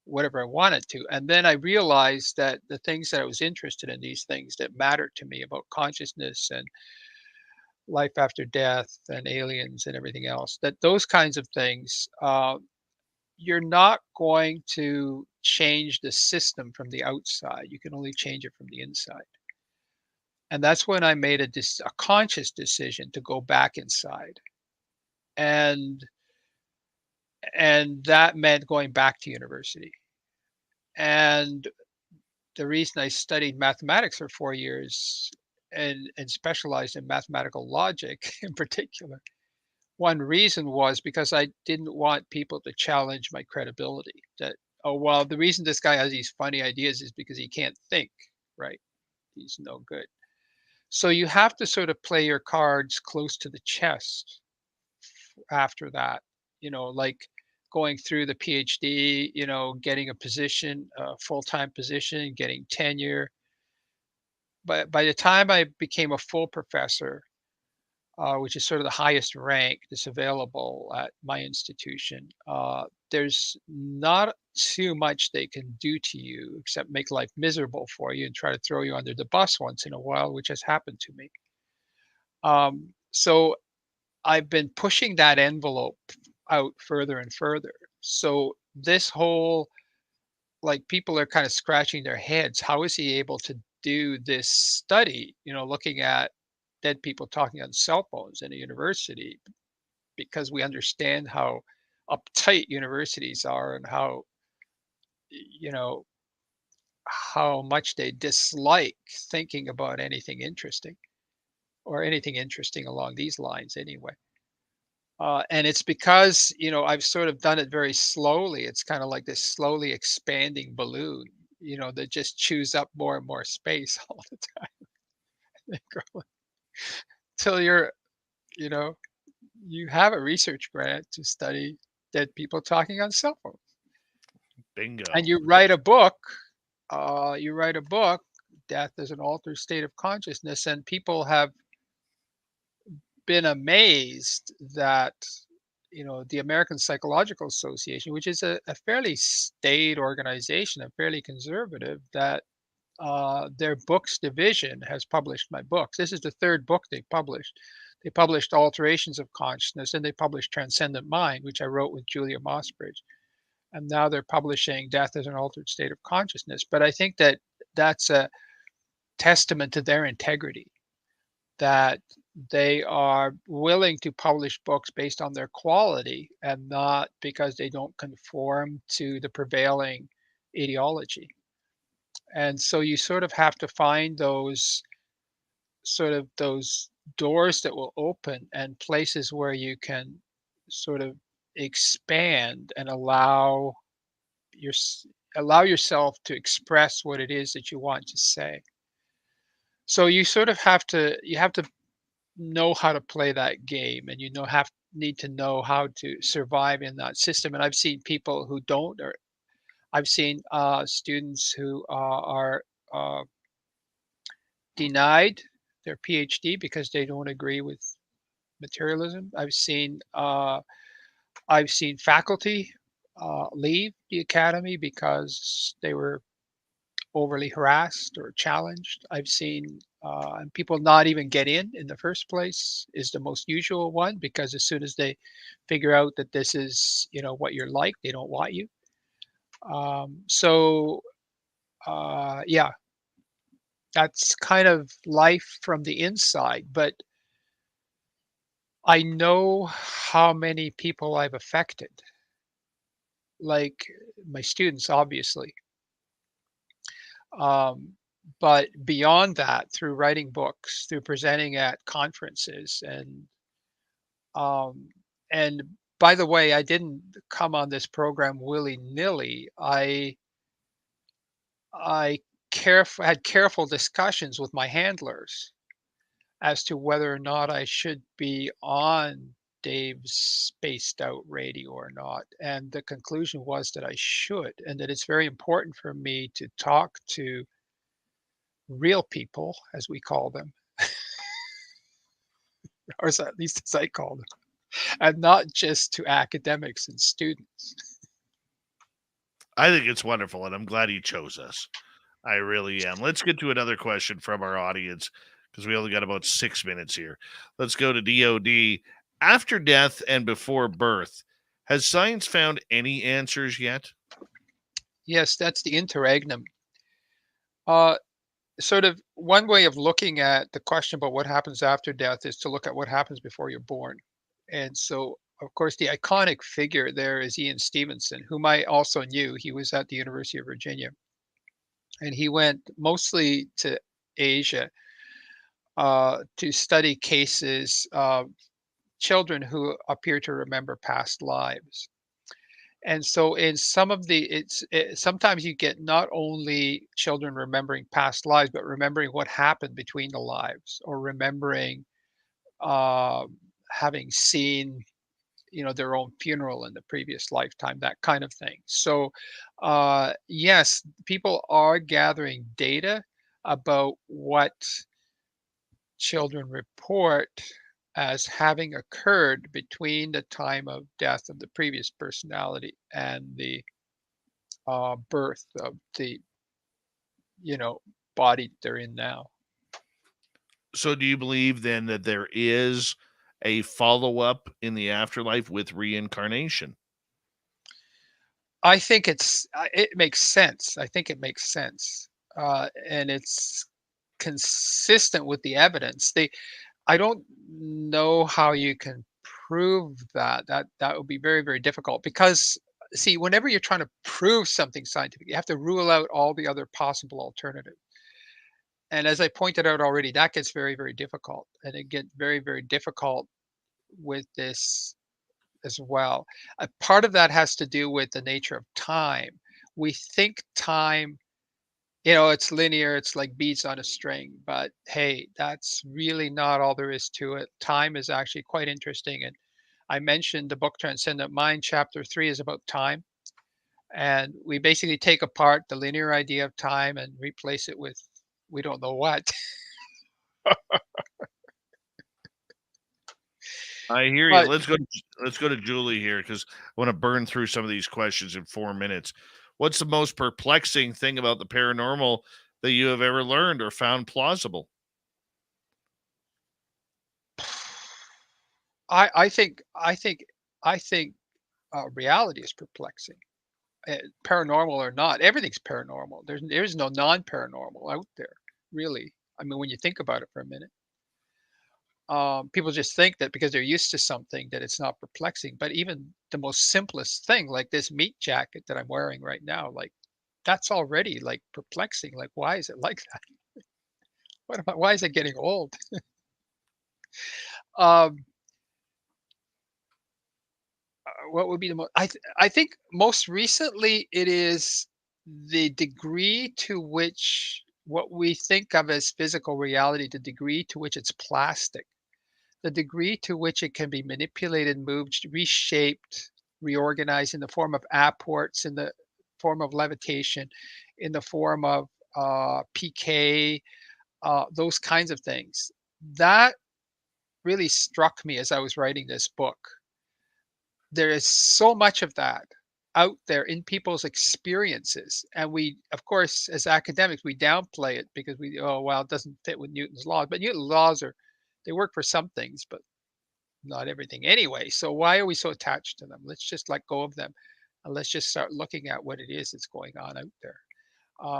whatever I wanted to. And then I realized that the things that I was interested in, these things that mattered to me about consciousness and life after death and aliens and everything else, that those kinds of things, you're not going to change the system from the outside. You can only change it from the inside. And that's when I made a conscious decision to go back inside. And and that meant going back to university. And the reason I studied mathematics for 4 years and specialized in mathematical logic in particular, one reason was because I didn't want people to challenge my credibility. That, oh, well, the reason this guy has these funny ideas is because he can't think, right? He's no good. So you have to sort of play your cards close to the chest after that, like going through the PhD, getting a position, a full-time position, getting tenure. But by the time I became a full professor, which is sort of the highest rank that's available at my institution, there's not too much they can do to you except make life miserable for you and try to throw you under the bus once in a while, which has happened to me. So I've been pushing that envelope out further and further. So this whole, like, people are kind of scratching their heads. How is he able to do this study, looking at dead people talking on cell phones in a university? Because we understand how uptight universities are and how, you know, how much they dislike thinking about anything interesting. or anything interesting along these lines anyway. And it's because, I've sort of done it very slowly. It's kind of like this slowly expanding balloon, that just chews up more and more space all the time. Till you know, you have a research grant to study dead people talking on cell phones. Bingo. And you write a book, Death is an Altered State of Consciousness, and people have been amazed that the American Psychological Association, which is a fairly staid organization and fairly conservative, that their books division has published my books. This is the third book they published. They published Alterations of Consciousness, and they published Transcendent Mind, which I wrote with Julia Mossbridge. And now they're publishing Death as an Altered State of Consciousness. But I think that that's a testament to their integrity, that they are willing to publish books based on their quality and not because they don't conform to the prevailing ideology. And so you sort of have to find those doors that will open and places where you can sort of expand and allow yourself to express what it is that you want to say. So you sort of have to know how to play that game, and need to know how to survive in that system. And I've seen people who don't, or I've seen students who are denied their PhD because they don't agree with materialism. I've seen faculty leave the academy because they were overly harassed or challenged. I've seen and people not even get in the first place is the most usual one, because as soon as they figure out that this is what you're like, they don't want you. Yeah, that's kind of life from the inside. But I know how many people I've affected, like my students, obviously. But beyond that, through writing books, through presenting at conferences, and by the way, I didn't come on this program willy-nilly. I had careful discussions with my handlers as to whether or not I should be on Dave's Spaced Out Radio or not. And the conclusion was that I should, and that it's very important for me to talk to real people, as we call them, or at least as I call them, and not just to academics and students. I think it's wonderful, and I'm glad you chose us. I really am. Let's get to another question from our audience, because we only got about 6 minutes here. Let's go to DOD. After death and before birth, has science found any answers yet? Yes, that's the interregnum. Sort of one way of looking at the question about what happens after death is to look at what happens before you're born. And so, of course, the iconic figure there is Ian Stevenson, whom I also knew. He was at the University of Regina, and he went mostly to Asia to study cases of children who appear to remember past lives. And so in some of sometimes you get not only children remembering past lives, but remembering what happened between the lives, or remembering having seen, their own funeral in the previous lifetime, that kind of thing. So yes, people are gathering data about what children report as having occurred between the time of death of the previous personality and the birth of the body they're in now. So do you believe then that there is a follow-up in the afterlife with reincarnation? I think it makes sense. I think it makes sense, and it's consistent with the evidence. I don't know how you can prove that. That would be very, very difficult, because see, whenever you're trying to prove something scientific, you have to rule out all the other possible alternatives. And as I pointed out already, that gets very, very difficult. And it gets very, very difficult with this as well. A part of that has to do with the nature of time. We think time, it's linear, it's like beads on a string, but hey, that's really not all there is to it. Time is actually quite interesting. And I mentioned the book Transcendent Mind, chapter 3 is about time. And we basically take apart the linear idea of time and replace it with we don't know what. I hear you. But Let's go to Julie here because I want to burn through some of these questions in 4 minutes. What's the most perplexing thing about the paranormal that you have ever learned or found plausible? I think reality is perplexing. Paranormal or not, everything's paranormal. There's no non-paranormal out there, really. I mean, when you think about it for a minute, people just think that because they're used to something that it's not perplexing. But even the most simplest thing, like this meat jacket that I'm wearing right now, like that's already like perplexing. Like, why is it like that? Why is it getting old? um, what would be the most? I think most recently it is the degree to which what we think of as physical reality, the degree to which it's plastic, the degree to which it can be manipulated, moved, reshaped, reorganized in the form of apports, in the form of levitation, in the form of PK, those kinds of things. That really struck me as I was writing this book. There is so much of that out there in people's experiences. And we, of course, as academics, we downplay it because it doesn't fit with Newton's laws. But Newton's laws they work for some things, but not everything anyway. So why are we so attached to them? Let's just let go of them and let's just start looking at what it is that's going on out there.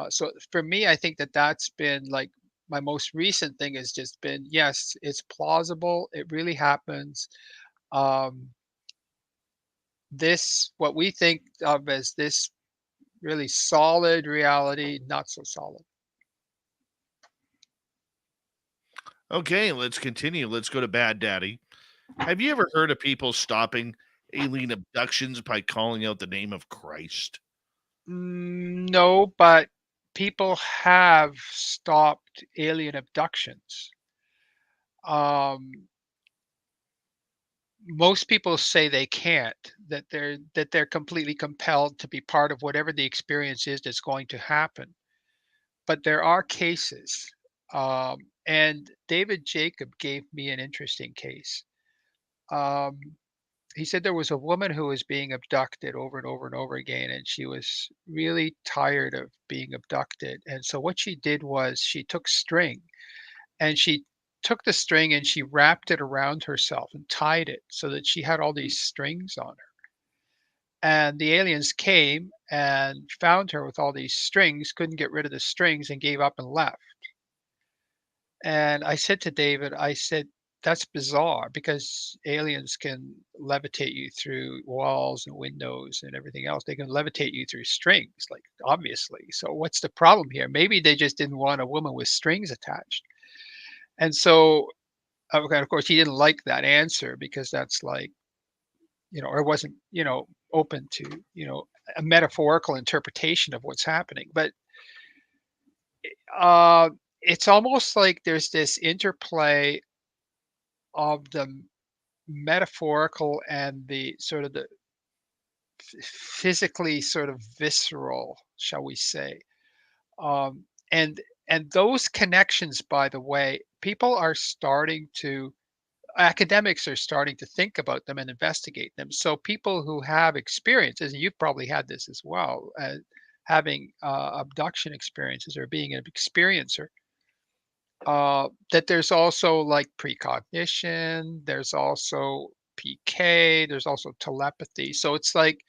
So for me, I think that's been like my most recent thing has just been, yes, it's plausible. It really happens. What we think of as this really solid reality, not so solid. Okay, let's continue. Let's go to Bad Daddy. Have you ever heard of people stopping alien abductions by calling out the name of Christ? No, but people have stopped alien abductions. Most people say they can't, that they're completely compelled to be part of whatever the experience is that's going to happen. But there are cases, and David Jacob gave me an interesting case. He said there was a woman who was being abducted over and over and over again, and she was really tired of being abducted. And so what she did was she took string and she took the string and she wrapped it around herself and tied it so that she had all these strings on her. And the aliens came and found her with all these strings, couldn't get rid of the strings, and gave up and left. And I said to David, I said, that's bizarre because aliens can levitate you through walls and windows and everything else. They can levitate you through strings, like obviously. So what's the problem here? Maybe they just didn't want a woman with strings attached. And so, of course, he didn't like that answer because that's like, or it wasn't, open to, a metaphorical interpretation of what's happening. But it's almost like there's this interplay of the metaphorical and the sort of the physically sort of visceral, shall we say. And those connections, by the way, academics are starting to think about them and investigate them. So people who have experiences, and you've probably had this as well, having abduction experiences or being an experiencer, that there's also like precognition, there's also PK, there's also telepathy. So it's like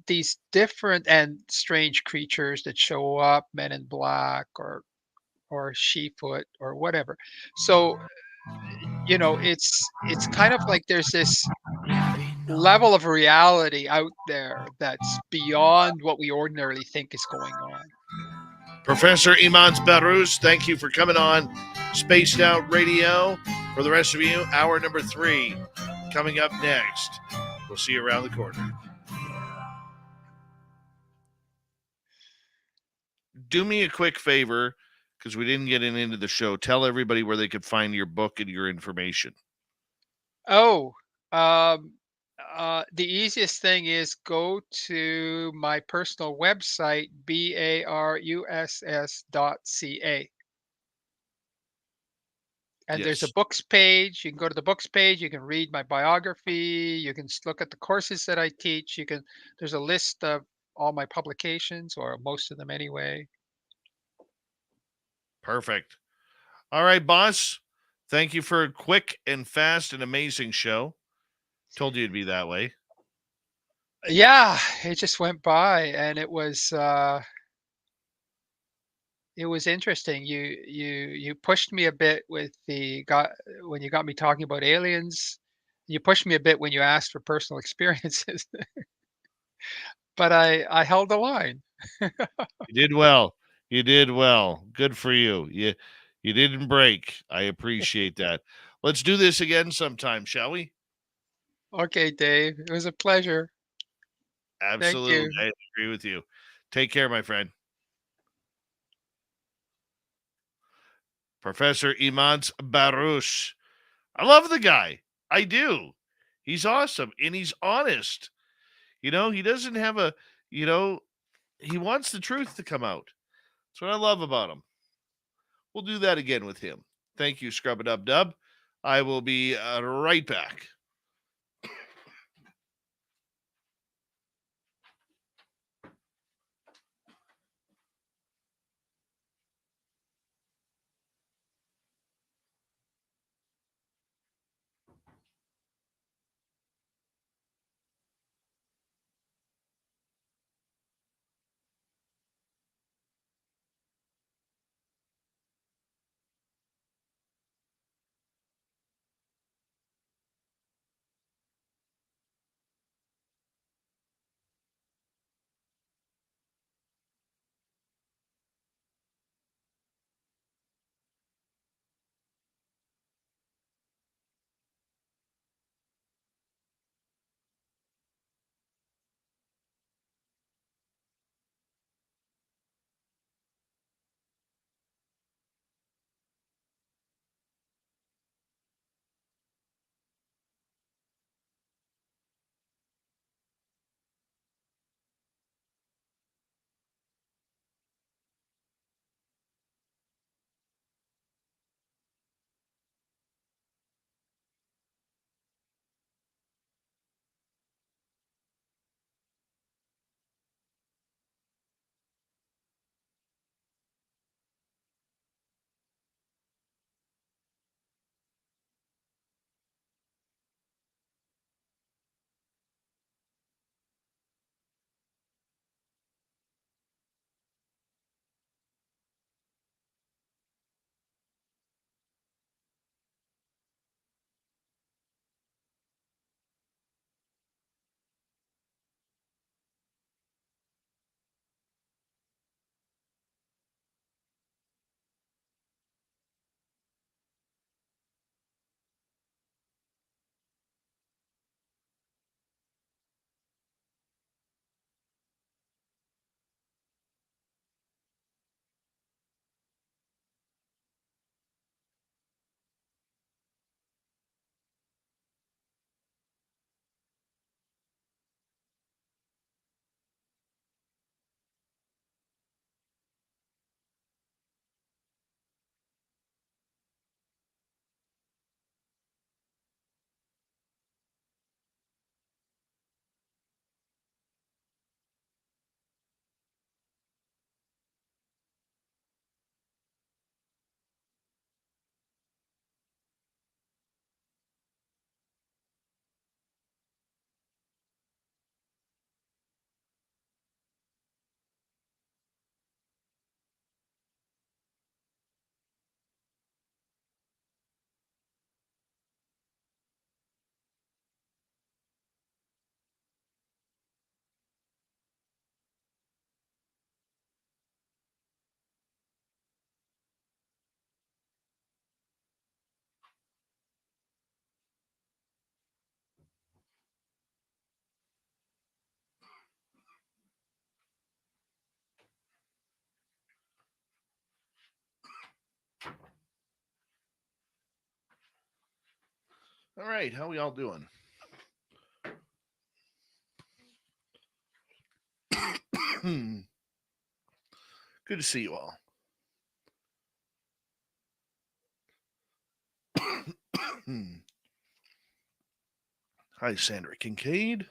these different and strange creatures that show up, men in black or Shefoot or whatever. So it's kind of like there's this level of reality out there that's beyond what we ordinarily think is going on. Professor Imants Baruss, thank you for coming on Spaced Out Radio. For the rest of you, hour number 3 coming up next. We'll see you around the corner. Do me a quick favor, because we didn't get into the show. Tell everybody where they could find your book and your information. Oh, the easiest thing is go to my personal website, baruss.ca. And there's a Yes. books page. You can go to the books page. You can read my biography. You can look at the courses that I teach. There's a list of all my publications, or most of them anyway. Perfect. All right, boss. Thank you for a quick and fast and amazing show. Told you it'd be that way. Yeah, it just went by, and it was interesting. You pushed me a bit when you got me talking about aliens. You pushed me a bit when you asked for personal experiences, but I held the line. You did well. You did well. Good for you. You didn't break. I appreciate that. Let's do this again sometime, shall we? Okay, Dave, it was a pleasure. Thank Absolutely. you. I agree with you. Take care, my friend. Professor Imants Baruss. I love the guy. I do. He's awesome and he's honest. He doesn't have he wants the truth to come out. That's what I love about him. We'll do that again with him. Thank you, Scrub It Up Dub. I will be right back. All right, how we all doing? Good to see you all. Hi, Sandra Kincaid.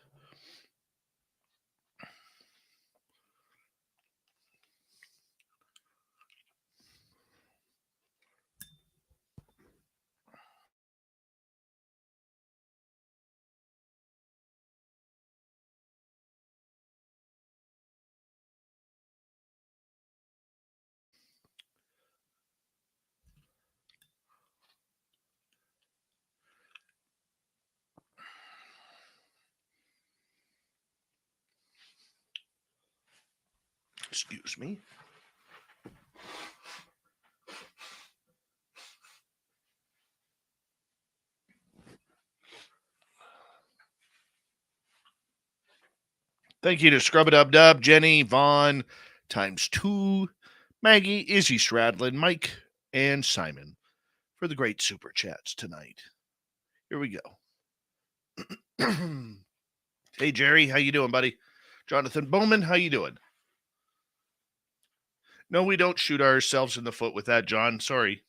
Excuse me. Thank you to Scrub It Up Dub, Jenny, Vaughn, ×2, Maggie, Izzy Stradlin, Mike, and Simon for the great super chats tonight. Here we go. Hey, Jerry, how you doing, buddy? Jonathan Bowman, how you doing? No, we don't shoot ourselves in the foot with that, John. Sorry.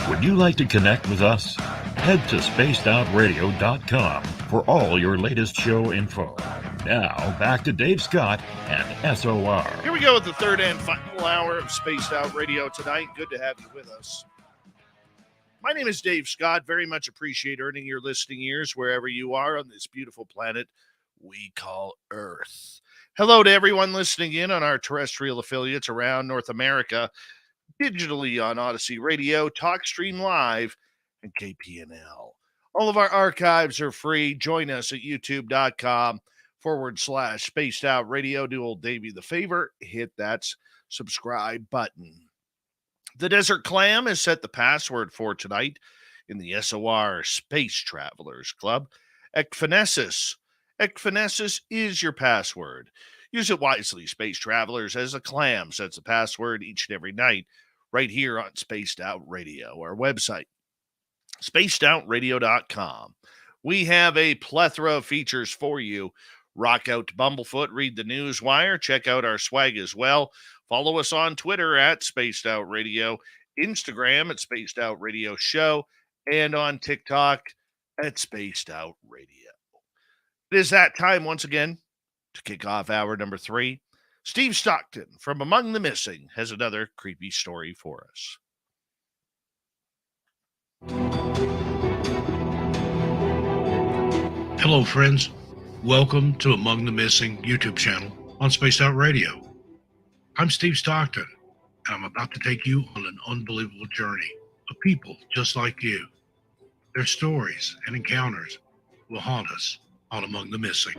Would you like to connect with us? Head to spacedoutradio.com for all your latest show info. Now, back to Dave Scott and SOR. Here we go with the third and final hour of Spaced Out Radio tonight. Good to have you with us. My name is Dave Scott. Very much appreciate earning your listening ears wherever you are on this beautiful planet we call Earth. Hello to everyone listening in on our terrestrial affiliates around North America, digitally on Odyssey Radio, TalkStream Live, and KPNL. All of our archives are free. Join us at youtube.com/Spaced Out Radio. Do old Davey the favor, hit that subscribe button. The Desert Clam has set the password for tonight in the SOR Space Travelers Club. Ekphanesis. Ekphanesis is your password. Use it wisely, Space Travelers, as the Clam sets the password each and every night right here on Spaced Out Radio, our website, spacedoutradio.com. We have a plethora of features for you. Rock out to Bumblefoot, read the news wire, check out our swag as well. Follow us on Twitter at Spaced Out Radio, Instagram at Spaced Out Radio Show, and on TikTok at Spaced Out Radio. It is that time once again to kick off hour number 3. Steve Stockton from Among the Missing has another creepy story for us. Hello, friends. Welcome to Among the Missing YouTube channel on Spaced Out Radio. I'm Steve Stockton, and I'm about to take you on an unbelievable journey of people just like you. Their stories and encounters will haunt us on Among the Missing.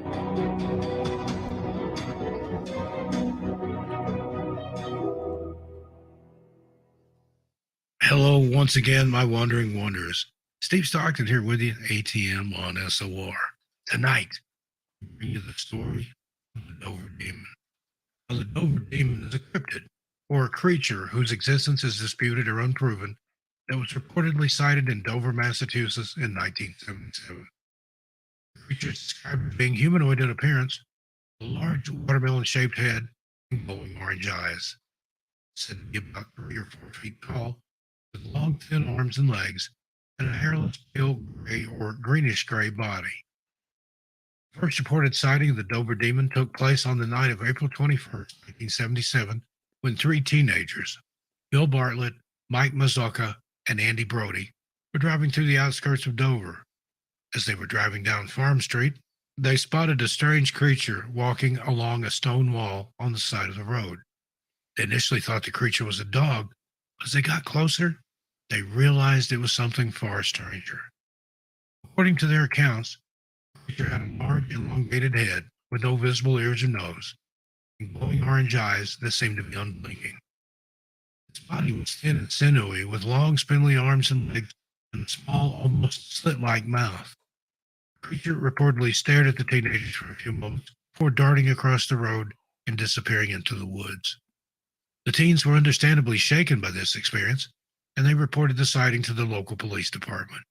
Hello, once again, my wandering wanderers. Steve Stockton here with you, ATM on SOR. Tonight, I bring you the story of the Dover Demon. Now, the Dover Demon is a cryptid, or a creature whose existence is disputed or unproven, that was reportedly sighted in Dover, Massachusetts in 1977. The creature is described as being humanoid in appearance, with a large watermelon-shaped head and glowing orange eyes. It's said to be about 3 or 4 feet tall, with long, thin arms and legs, and a hairless, pale gray or greenish-gray body. First reported sighting of the Dover Demon took place on the night of April 21st, 1977, when 3 teenagers, Bill Bartlett, Mike Mazzocca, and Andy Brody, were driving through the outskirts of Dover. As they were driving down Farm Street, they spotted a strange creature walking along a stone wall on the side of the road. They initially thought the creature was a dog, but as they got closer, they realized it was something far stranger. According to their accounts, the creature had a large, elongated head with no visible ears or nose, and glowing orange eyes that seemed to be unblinking. Its body was thin and sinewy, with long, spindly arms and legs, and a small, almost slit-like mouth. The creature reportedly stared at the teenagers for a few moments before darting across the road and disappearing into the woods. The teens were understandably shaken by this experience, and they reported the sighting to the local police department.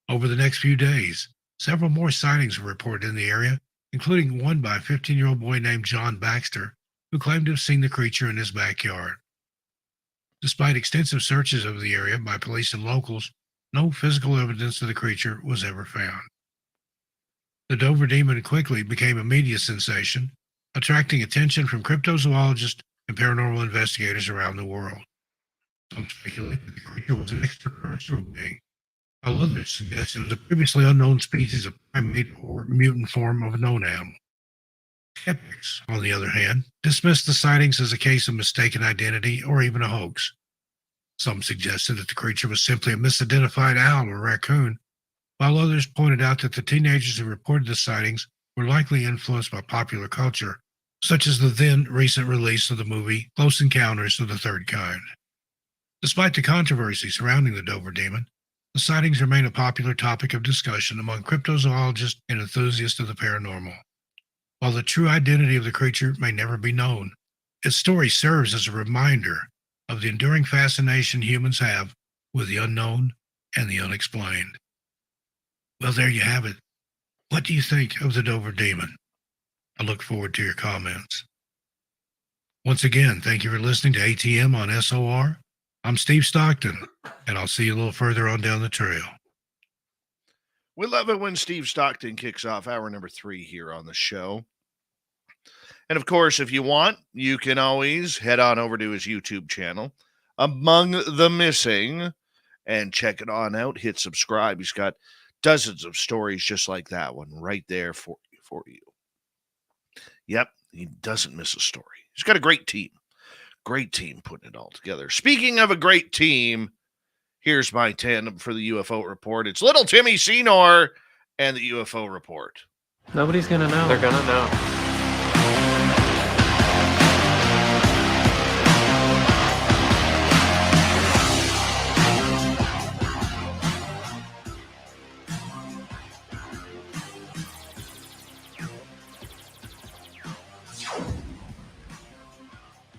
Over the next few days, several more sightings were reported in the area, including one by a 15-year-old boy named John Baxter, who claimed to have seen the creature in his backyard. Despite extensive searches of the area by police and locals, no physical evidence of the creature was ever found. The Dover demon quickly became a media sensation, attracting attention from cryptozoologists and paranormal investigators around the world. Some speculate that the creature was an extraterrestrial being, while others suggest it was a previously unknown species of primate or mutant form of a known animal. Skeptics, on the other hand, dismissed the sightings as a case of mistaken identity or even a hoax. Some suggested that the creature was simply a misidentified owl or raccoon, while others pointed out that the teenagers who reported the sightings were likely influenced by popular culture, such as the then recent release of the movie Close Encounters of the Third Kind. Despite the controversy surrounding the Dover demon, the sightings remain a popular topic of discussion among cryptozoologists and enthusiasts of the paranormal. While the true identity of the creature may never be known, its story serves as a reminder of the enduring fascination humans have with the unknown and the unexplained. Well, there you have it. What do you think of the Dover demon? I look forward to your comments. Once again, thank you for listening to ATM on SOR. I'm Steve Stockton, and I'll see you a little further on down the trail. We love it when Steve Stockton kicks off hour number 3 here on the show. And of course, if you want, you can always head on over to his YouTube channel, Among the Missing, and check it on out. Hit subscribe. He's got dozens of stories just like that one right there for you. Yep, he doesn't miss a story. He's got a great team. Great team putting it all together. Speaking of a great team, here's my tandem for the UFO report. It's little Timmy Senor and the UFO report. Nobody's gonna know. They're gonna know.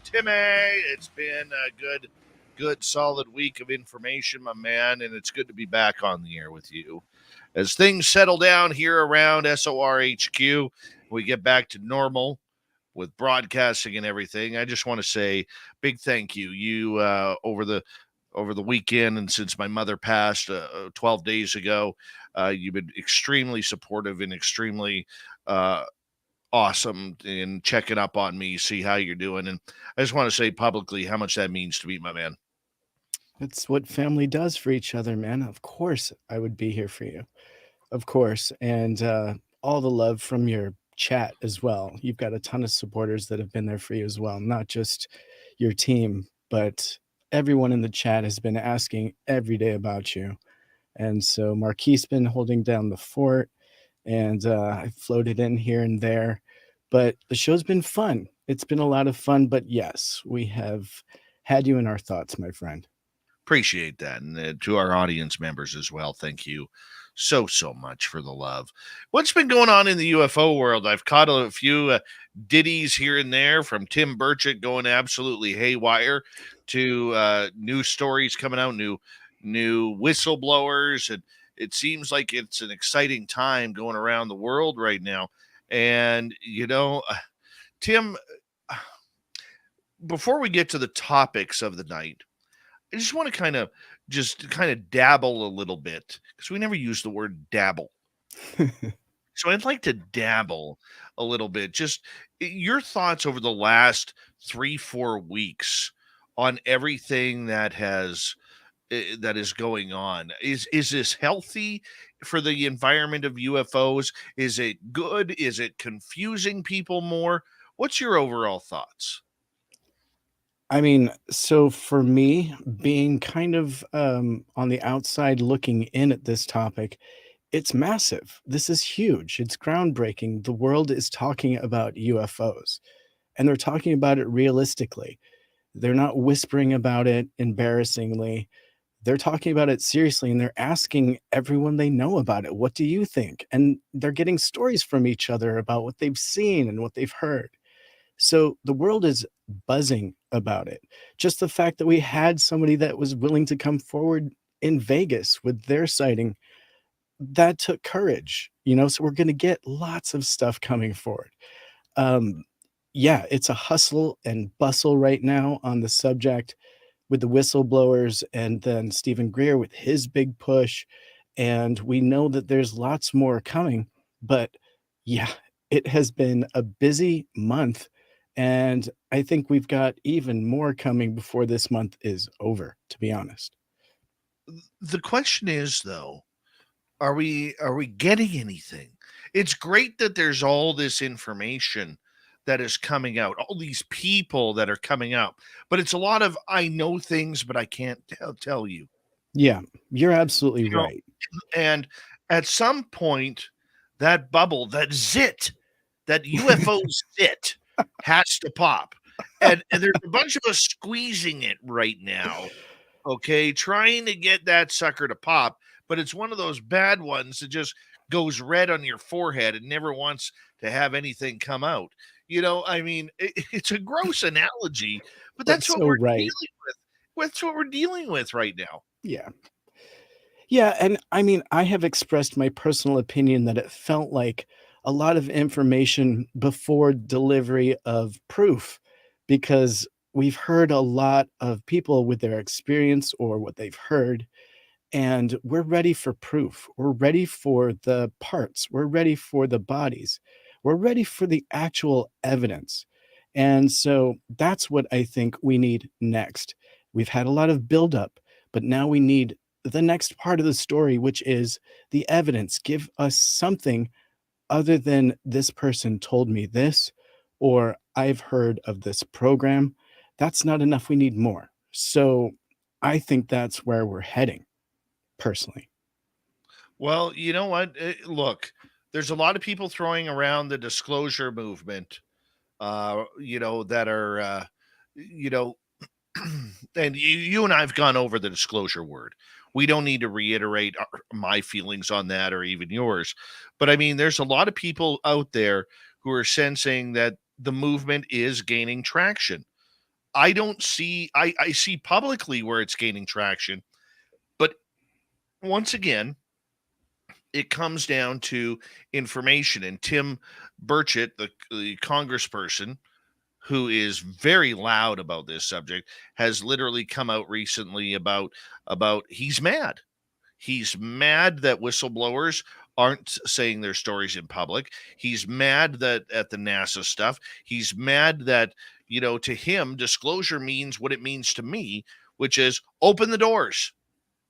Timmy, it's been a good solid week of information, my man, and it's good to be back on the air with you. As things settle down here around SORHQ, we get back to normal with broadcasting and everything. I just want to say big thank you. You over the weekend and since my mother passed 12 days ago, you've been extremely supportive and extremely awesome in checking up on me, see how you're doing. And I just want to say publicly how much that means to me, my man. That's what family does for each other, man. Of course, I would be here for you. Of course. And all the love from your chat as well. You've got a ton of supporters that have been there for you as well. Not just your team, but everyone in the chat has been asking every day about you. And so Marquis been holding down the fort, and I floated in here and there. But the show's been fun. It's been a lot of fun. But yes, we have had you in our thoughts, my friend. Appreciate that. And to our audience members as well, thank you so much for the love. What's been going on in the UFO world? I've caught a few ditties here and there from Tim Burchett going absolutely haywire to new stories coming out, new whistleblowers. And it seems like it's an exciting time going around the world right now. And, you know, Tim, before we get to the topics of the night, I just want to kind of dabble a little bit because we never use the word dabble. So I'd like to dabble a little bit. Just your thoughts over the last 3-4 weeks on everything that is going on. Is this healthy for the environment of UFOs? Is it good? Is it confusing people more? What's your overall thoughts? I mean, so for me, being kind of on the outside looking in at this topic, it's massive. This is huge. It's groundbreaking. The world is talking about UFOs, and they're talking about it realistically. They're not whispering about it embarrassingly. They're talking about it seriously, and they're asking everyone they know about it, what do you think? And they're getting stories from each other about what they've seen and what they've heard. So the world is buzzing about it. Just the fact that we had somebody that was willing to come forward in Vegas with their sighting, that took courage, so we're going to get lots of stuff coming forward. Yeah, it's a hustle and bustle right now on the subject with the whistleblowers, and then Stephen Greer with his big push. And we know that there's lots more coming, but yeah, it has been a busy month. And I think we've got even more coming before this month is over, to be honest. The question is, though, are we getting anything? It's great that there's all this information that is coming out, all these people that are coming out, but it's a lot of I know things, but I can't tell you. Yeah, you're absolutely You know, right. And at some point, that bubble, that zit, that UFO zit has to pop. And there's a bunch of us squeezing it right now, okay, trying to get that sucker to pop. But it's one of those bad ones that just goes red on your forehead and never wants to have anything come out. I mean, it's a gross analogy, but that's what so we're right. dealing with. That's what we're dealing with right now. Yeah. Yeah, and I mean, I have expressed my personal opinion that it felt like a lot of information before delivery of proof, because we've heard a lot of people with their experience or what they've heard, and we're ready for proof. We're ready for the parts. We're ready for the bodies. We're ready for the actual evidence. And so that's what I think we need next. We've had a lot of buildup, but now we need the next part of the story, which is the evidence. Give us something other than this person told me this, or I've heard of this program. That's not enough. We need more. So I think that's where we're heading, personally. Well, you know what? Look, there's a lot of people throwing around the disclosure movement, that are, and you and I have gone over the disclosure word. We don't need to reiterate my feelings on that or even yours. But I mean, there's a lot of people out there who are sensing that the movement is gaining traction. I don't see, I see publicly where it's gaining traction. But once again, it comes down to information. And Tim Burchett, the congressperson, who is very loud about this subject, has literally come out recently about he's mad. He's mad that whistleblowers aren't saying their stories in public. He's mad that at the NASA stuff. He's mad that, to him, disclosure means what it means to me, which is open the doors.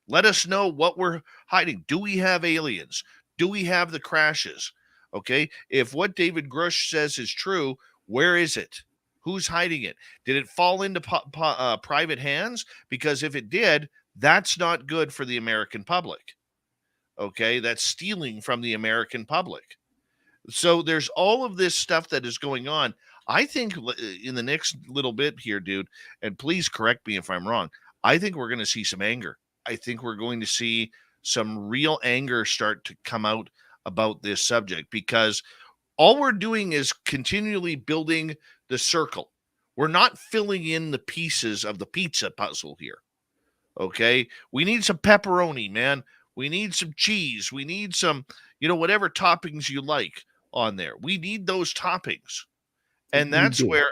Let us know what we're hiding. Do we have aliens? Do we have the crashes? Okay. If what David Grush says is true, where is it? Who's hiding it? Did it fall into private hands? Because if it did, that's not good for the American public. Okay. That's stealing from the American public. So there's all of this stuff that is going on. I think in the next little bit here, dude, and please correct me if I'm wrong, I think we're going to see some anger. I think we're going to see some real anger start to come out about this subject, because all we're doing is continually building the circle. We're not filling in the pieces of the pizza puzzle here. Okay. We need some pepperoni, man. We need some cheese. We need some, whatever toppings you like on there. We need those toppings. And that's where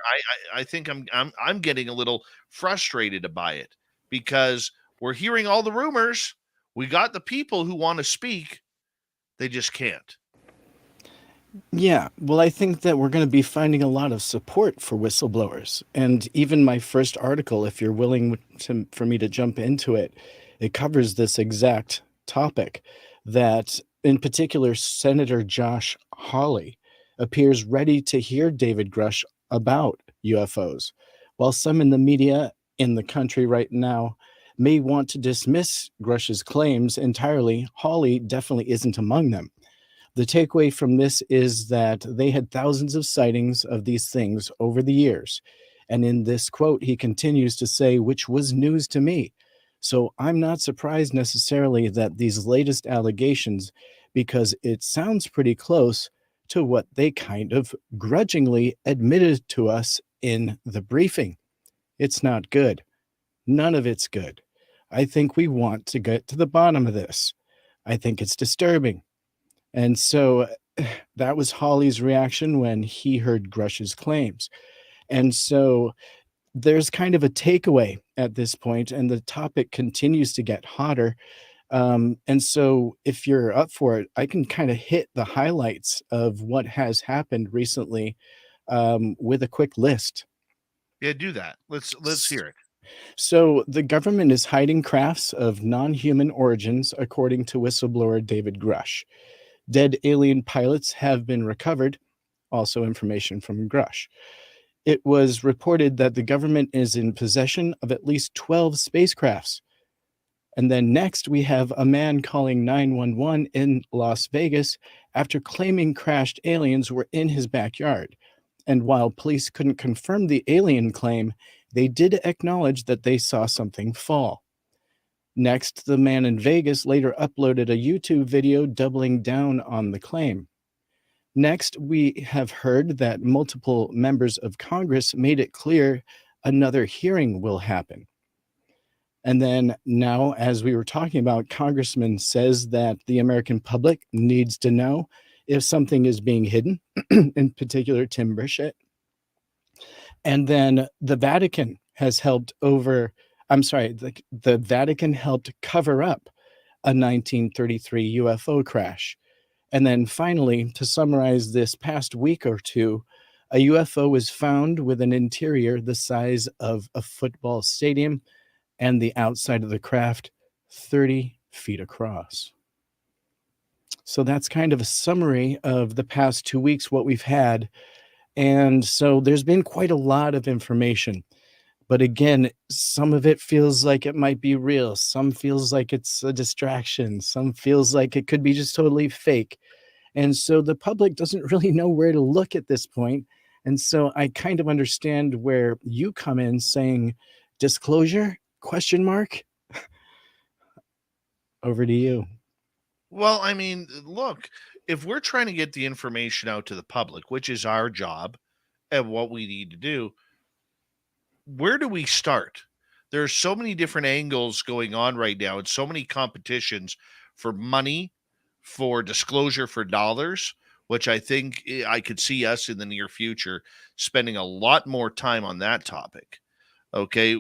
I think I'm getting a little frustrated by it, because we're hearing all the rumors. We got the people who want to speak. They just can't. Yeah, well, I think that we're going to be finding a lot of support for whistleblowers. And even my first article, if you're willing for me to jump into it, it covers this exact topic, that in particular, Senator Josh Hawley appears ready to hear David Grush about UFOs, while some in the media in the country right now may want to dismiss Grush's claims entirely. Hawley definitely isn't among them. The takeaway from this is that they had thousands of sightings of these things over the years. And in this quote, he continues to say, which was news to me. So I'm not surprised necessarily that these latest allegations, because it sounds pretty close to what they kind of grudgingly admitted to us in the briefing. It's not good. None of it's good. I think we want to get to the bottom of this. I think it's disturbing. And so that was Hawley's reaction when he heard Grush's claims. And so there's kind of a takeaway at this point, and the topic continues to get hotter. And so if you're up for it, I can kind of hit the highlights of what has happened recently with a quick list. Yeah, do that. Let's hear it. So the government is hiding crafts of non-human origins, according to whistleblower David Grush. Dead alien pilots have been recovered, also information from Grush. It was reported that the government is in possession of at least 12 spacecrafts. And then next, we have a man calling 911 in Las Vegas after claiming crashed aliens were in his backyard. And while police couldn't confirm the alien claim, they did acknowledge that they saw something fall. Next, the man in Vegas later uploaded a YouTube video doubling down on the claim. Next, we have heard that multiple members of Congress made it clear another hearing will happen. And then now, as we were talking about, Congressman says that the American public needs to know if something is being hidden, in particular Tim Burchett. And then the Vatican has helped the Vatican helped cover up a 1933 UFO crash. And then finally, to summarize this past week or two, a UFO was found with an interior the size of a football stadium and the outside of the craft 30 feet across. So that's kind of a summary of the past 2 weeks, what we've had. And so there's been quite a lot of information. But again, some of it feels like it might be real. Some feels like it's a distraction. Some feels like it could be just totally fake. And so the public doesn't really know where to look at this point. And so I kind of understand where you come in saying disclosure, ? Over to you. Well, I mean, look, if we're trying to get the information out to the public, which is our job and what we need to do, where do we start? There's so many different angles going on right now and so many competitions for money, for disclosure, for dollars, which I think I could see us in the near future spending a lot more time on that topic. Okay.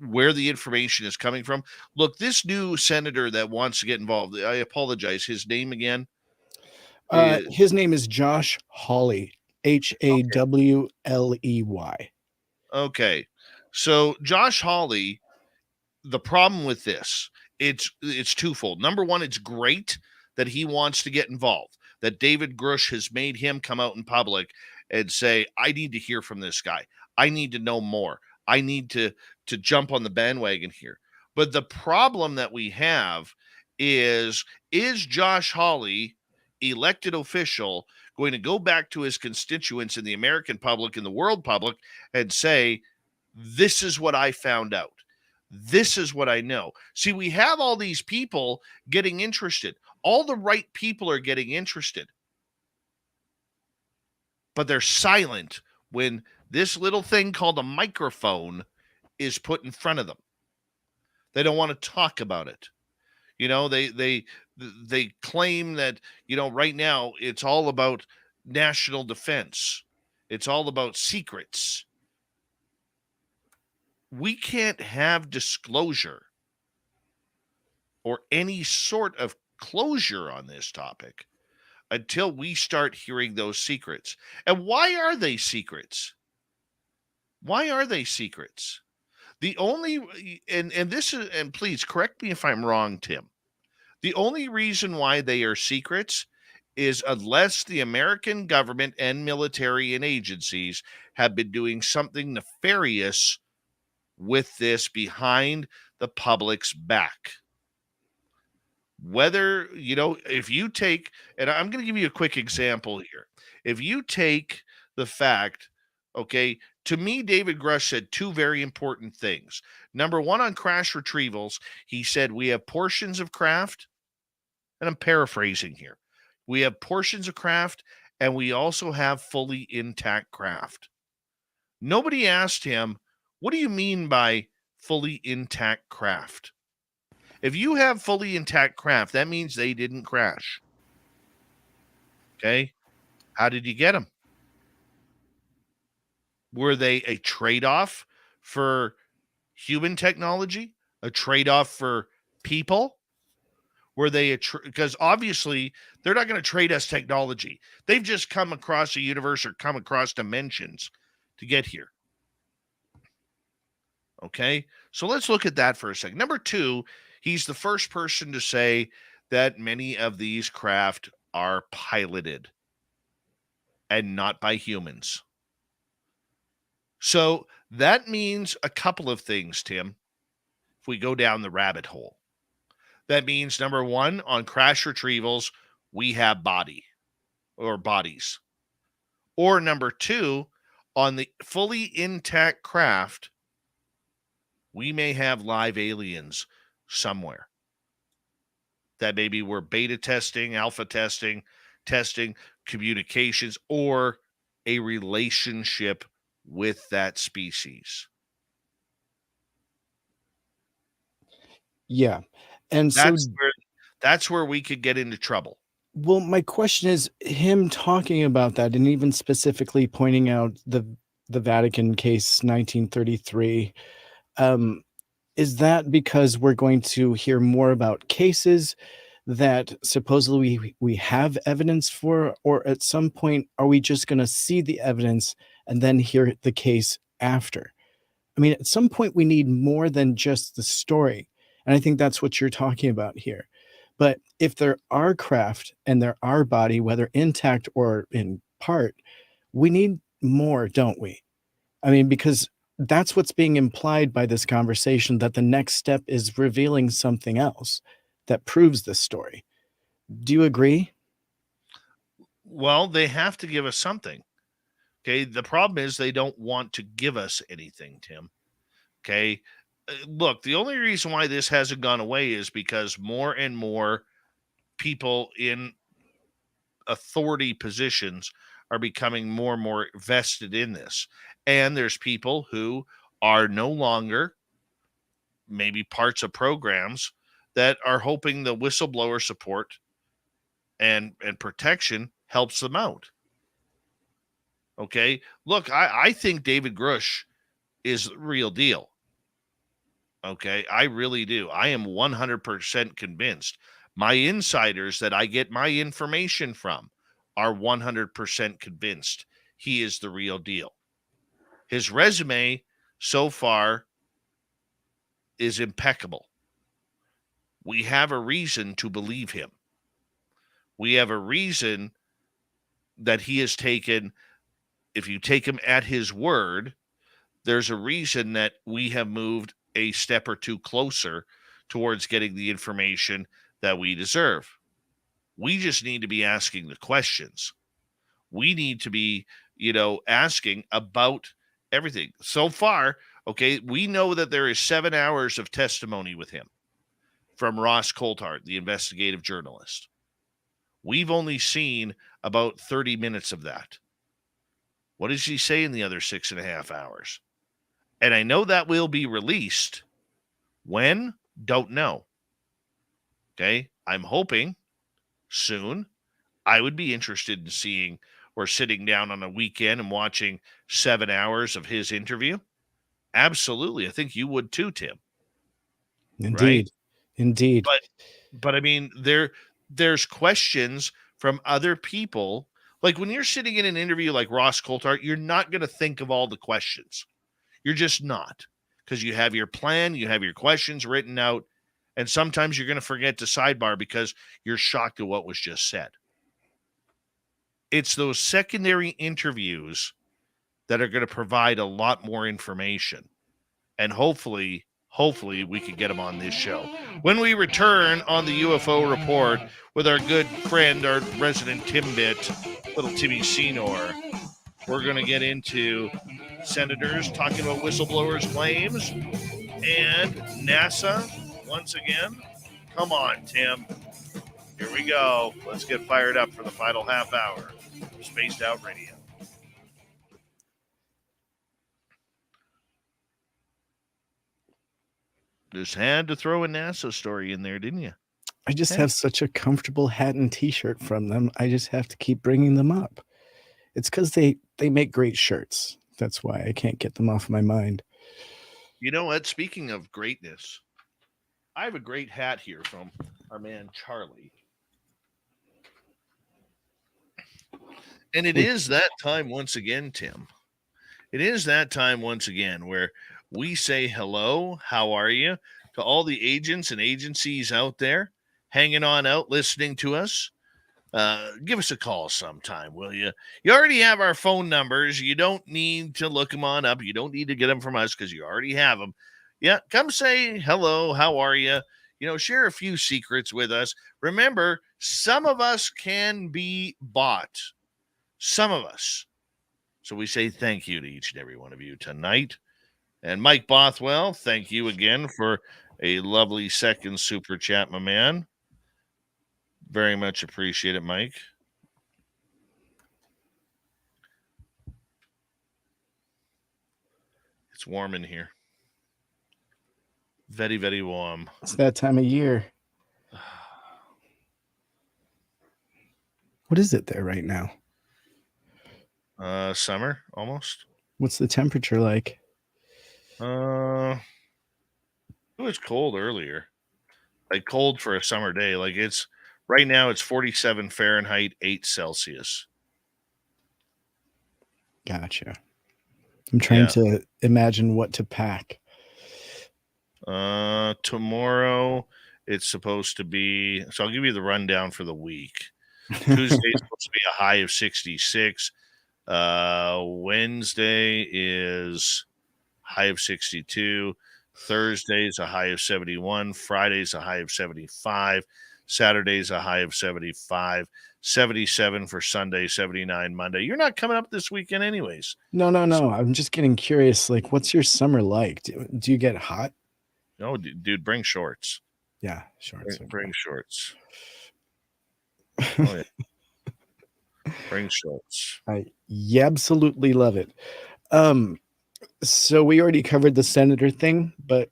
Where the information is coming from. Look, this new senator that wants to get involved, I apologize. His name again? His name is Josh Hawley, Hawley. Okay. So Josh Hawley, the problem with this, it's twofold. Number one, it's great that he wants to get involved, that David Grush has made him come out in public and say, I need to hear from this guy. I need to know more. I need to jump on the bandwagon here. But the problem that we have is Josh Hawley, elected official, going to go back to his constituents in the American public, in the world public, and say, this is what I found out. This is what I know. See, we have all these people getting interested. All the right people are getting interested. But they're silent when this little thing called a microphone is put in front of them. They don't want to talk about it. They claim that, right now it's all about national defense. It's all about secrets. We can't have disclosure or any sort of closure on this topic until we start hearing those secrets. And why are they secrets? Why are they secrets? The only, and this is, and please correct me if I'm wrong, Tim. The only reason why they are secrets is unless the American government and military and agencies have been doing something nefarious with this behind the public's back. Whether, if you take, and I'm going to give you a quick example here. If you take the fact, okay, to me, David Grush said two very important things. Number one, on crash retrievals, he said, we have portions of craft, and I'm paraphrasing here. We have portions of craft, and we also have fully intact craft. Nobody asked him, what do you mean by fully intact craft? If you have fully intact craft, that means they didn't crash. Okay? How did you get them? Were they a trade-off for human technology? A trade-off for people? Were they because obviously they're not going to trade us technology. They've just come across a universe or come across dimensions to get here. Okay, so let's look at that for a second. Number 2, he's the first person to say that many of these craft are piloted and not by humans. So that means a couple of things, Tim, if we go down the rabbit hole. That means, number 1, on crash retrievals, we have bodies. Or number 2, on the fully intact craft, we may have live aliens somewhere that maybe we're beta testing, alpha testing, communications, or a relationship with that species. Yeah. And so that's where we could get into trouble. Well, my question is him talking about that and even specifically pointing out the Vatican case 1933. Is that because we're going to hear more about cases that supposedly we have evidence for, or at some point are we just going to see the evidence and then hear the case after? I mean, at some point we need more than just the story. And I think that's what you're talking about here. But if there are craft and there are body, whether intact or in part, we need more, don't we? I mean, because that's what's being implied by this conversation, that the next step is revealing something else that proves this story. Do you agree? Well, they have to give us something. Okay. The problem is they don't want to give us anything, Tim. Okay. Look, the only reason why this hasn't gone away is because more and more people in authority positions are becoming more and more vested in this. And there's people who are no longer maybe parts of programs that are hoping the whistleblower support and protection helps them out. Okay. Look, I think David Grush is the real deal. Okay. I really do. I am 100% convinced. My insiders that I get my information from are 100% convinced he is the real deal. His resume so far is impeccable. We have a reason to believe him. We have a reason that he has taken, if you take him at his word, there's a reason that we have moved a step or two closer towards getting the information that we deserve. We just need to be asking the questions. We need to be, asking about everything. So far, okay, we know that there is 7 hours of testimony with him from Ross Coulthard, the investigative journalist. We've only seen about 30 minutes of that. What does he say in the other 6.5 hours? And I know that will be released. When? Don't know. Okay, I'm hoping soon. I would be interested in seeing or sitting down on a weekend and watching 7 hours of his interview. Absolutely. I think you would too, Tim. Indeed. Right? Indeed. But I mean, there's questions from other people. Like when you're sitting in an interview like Ross Coulthard, you're not going to think of all the questions. You're just not, because you have your plan, you have your questions written out, and sometimes you're going to forget to sidebar because you're shocked at what was just said. It's those secondary interviews that are going to provide a lot more information. And hopefully we can get them on this show. When we return on the UFO Report with our good friend, our resident Timbit, little Timmy Senor, we're going to get into senators talking about whistleblowers' claims and NASA once again. Come on, Tim. Here we go. Let's get fired up for the final half hour. Spaced Out Radio. Just had to throw a NASA story in there, didn't you? I just have such a comfortable hat and t-shirt from them. I just have to keep bringing them up. It's because they make great shirts. That's why I can't get them off my mind. You know what? Speaking of greatness, I have a great hat here from our man Charlie. And it is that time once again, Tim. It is that time once again where we say hello, how are you, to all the agents and agencies out there hanging on out, listening to us. Give us a call sometime, will you? You already have our phone numbers. You don't need to look them on up. You don't need to get them from us because you already have them. Yeah, come say hello, how are you? You know, share a few secrets with us. Remember, some of us can be bought. Some of us. So we say thank you to each and every one of you tonight. And Mike Bothwell, thank you again for a lovely second super chat, my man. Very much appreciate it, Mike. It's warm in here. Very, very warm. It's that time of year. What is it there right now? Summer, almost. What's the temperature like? It was cold earlier. Like cold for a summer day. Like it's right now it's 47 Fahrenheit, 8 Celsius. Gotcha. I'm trying to imagine what to pack. Tomorrow it's supposed to be, so I'll give you the rundown for the week. Tuesday is supposed to be a high of 66. Wednesday is high of 62. Thursday's a high of 71. Friday's a high of 75. Saturday's a high of 75. 77 for Sunday, 79 Monday. You're not coming up this weekend anyways. No. I'm just getting curious. Like, what's your summer like? Do you get hot? No, dude, bring shorts. Yeah, shorts. Bring shorts. Oh, yeah. Bring shorts. I absolutely love it. So we already covered the senator thing, but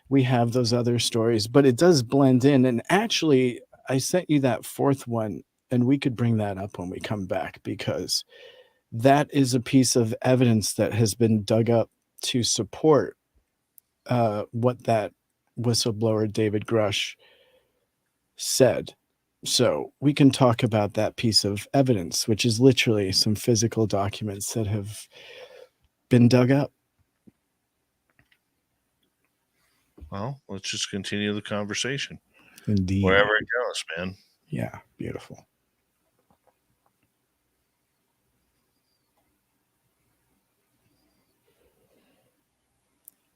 we have those other stories, but it does blend in. And actually, I sent you that fourth one, and we could bring that up when we come back, because that is a piece of evidence that has been dug up to support what that whistleblower David Grush said. So we can talk about that piece of evidence, which is literally some physical documents that have been dug up. Well, let's just continue the conversation. Indeed. Wherever it goes, man. Yeah, beautiful.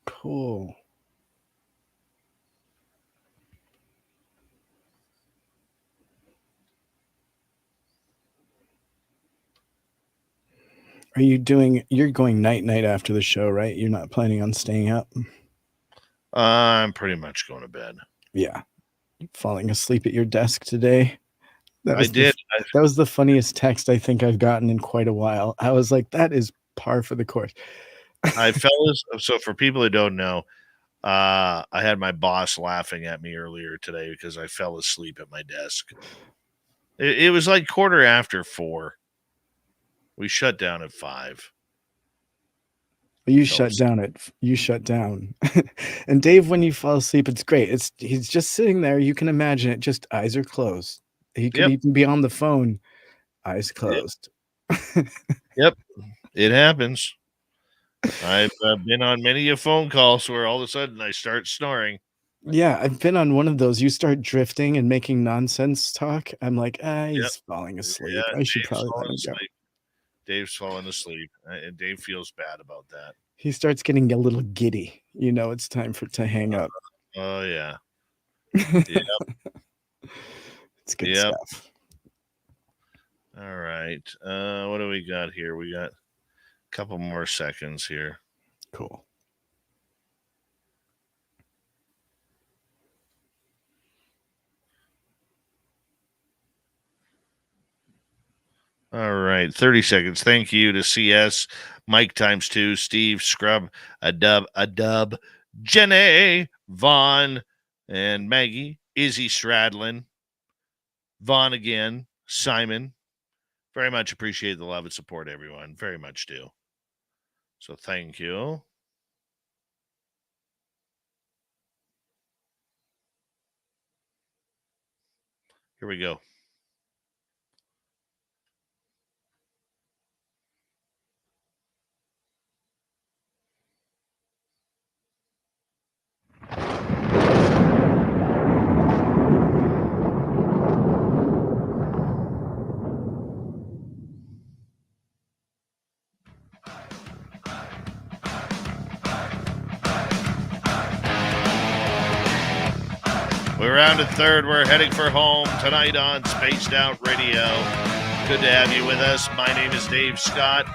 Cool. You're going night after the show, right? You're not planning on staying up? I'm pretty much going to bed. Yeah. Falling asleep at your desk today. I did. That was the funniest text I think I've gotten in quite a while. I was like, that is par for the course. So for people who don't know, I had my boss laughing at me earlier today because I fell asleep at my desk. It was like 4:15. We shut down at 5. You shut down. And Dave, when you fall asleep, it's great. He's just sitting there. You can imagine it. Just eyes are closed. He could even be on the phone, eyes closed. Yep. It happens. I've been on many a phone calls where all of a sudden I start snoring. Yeah, I've been on one of those. You start drifting and making nonsense talk. I'm like, he's falling asleep. Yeah, I should Dave's probably let falling him go. asleep. Dave's falling asleep, and Dave feels bad about that. He starts getting a little giddy. You know, it's time to hang up. Oh, yeah. Yep. It's good stuff. All right. What do we got here? We got a couple more seconds here. Cool. All right, 30 seconds. Thank you to CS, Mike times 2, Steve, Scrub, a dub, Jenny, Vaughn, and Maggie, Izzy Stradlin, Vaughn again, Simon. Very much appreciate the love and support, everyone. Very much do. So thank you. Here we go. We're rounded third. We're heading for home tonight on Spaced Out Radio. Good to have you with us. My name is Dave Scott.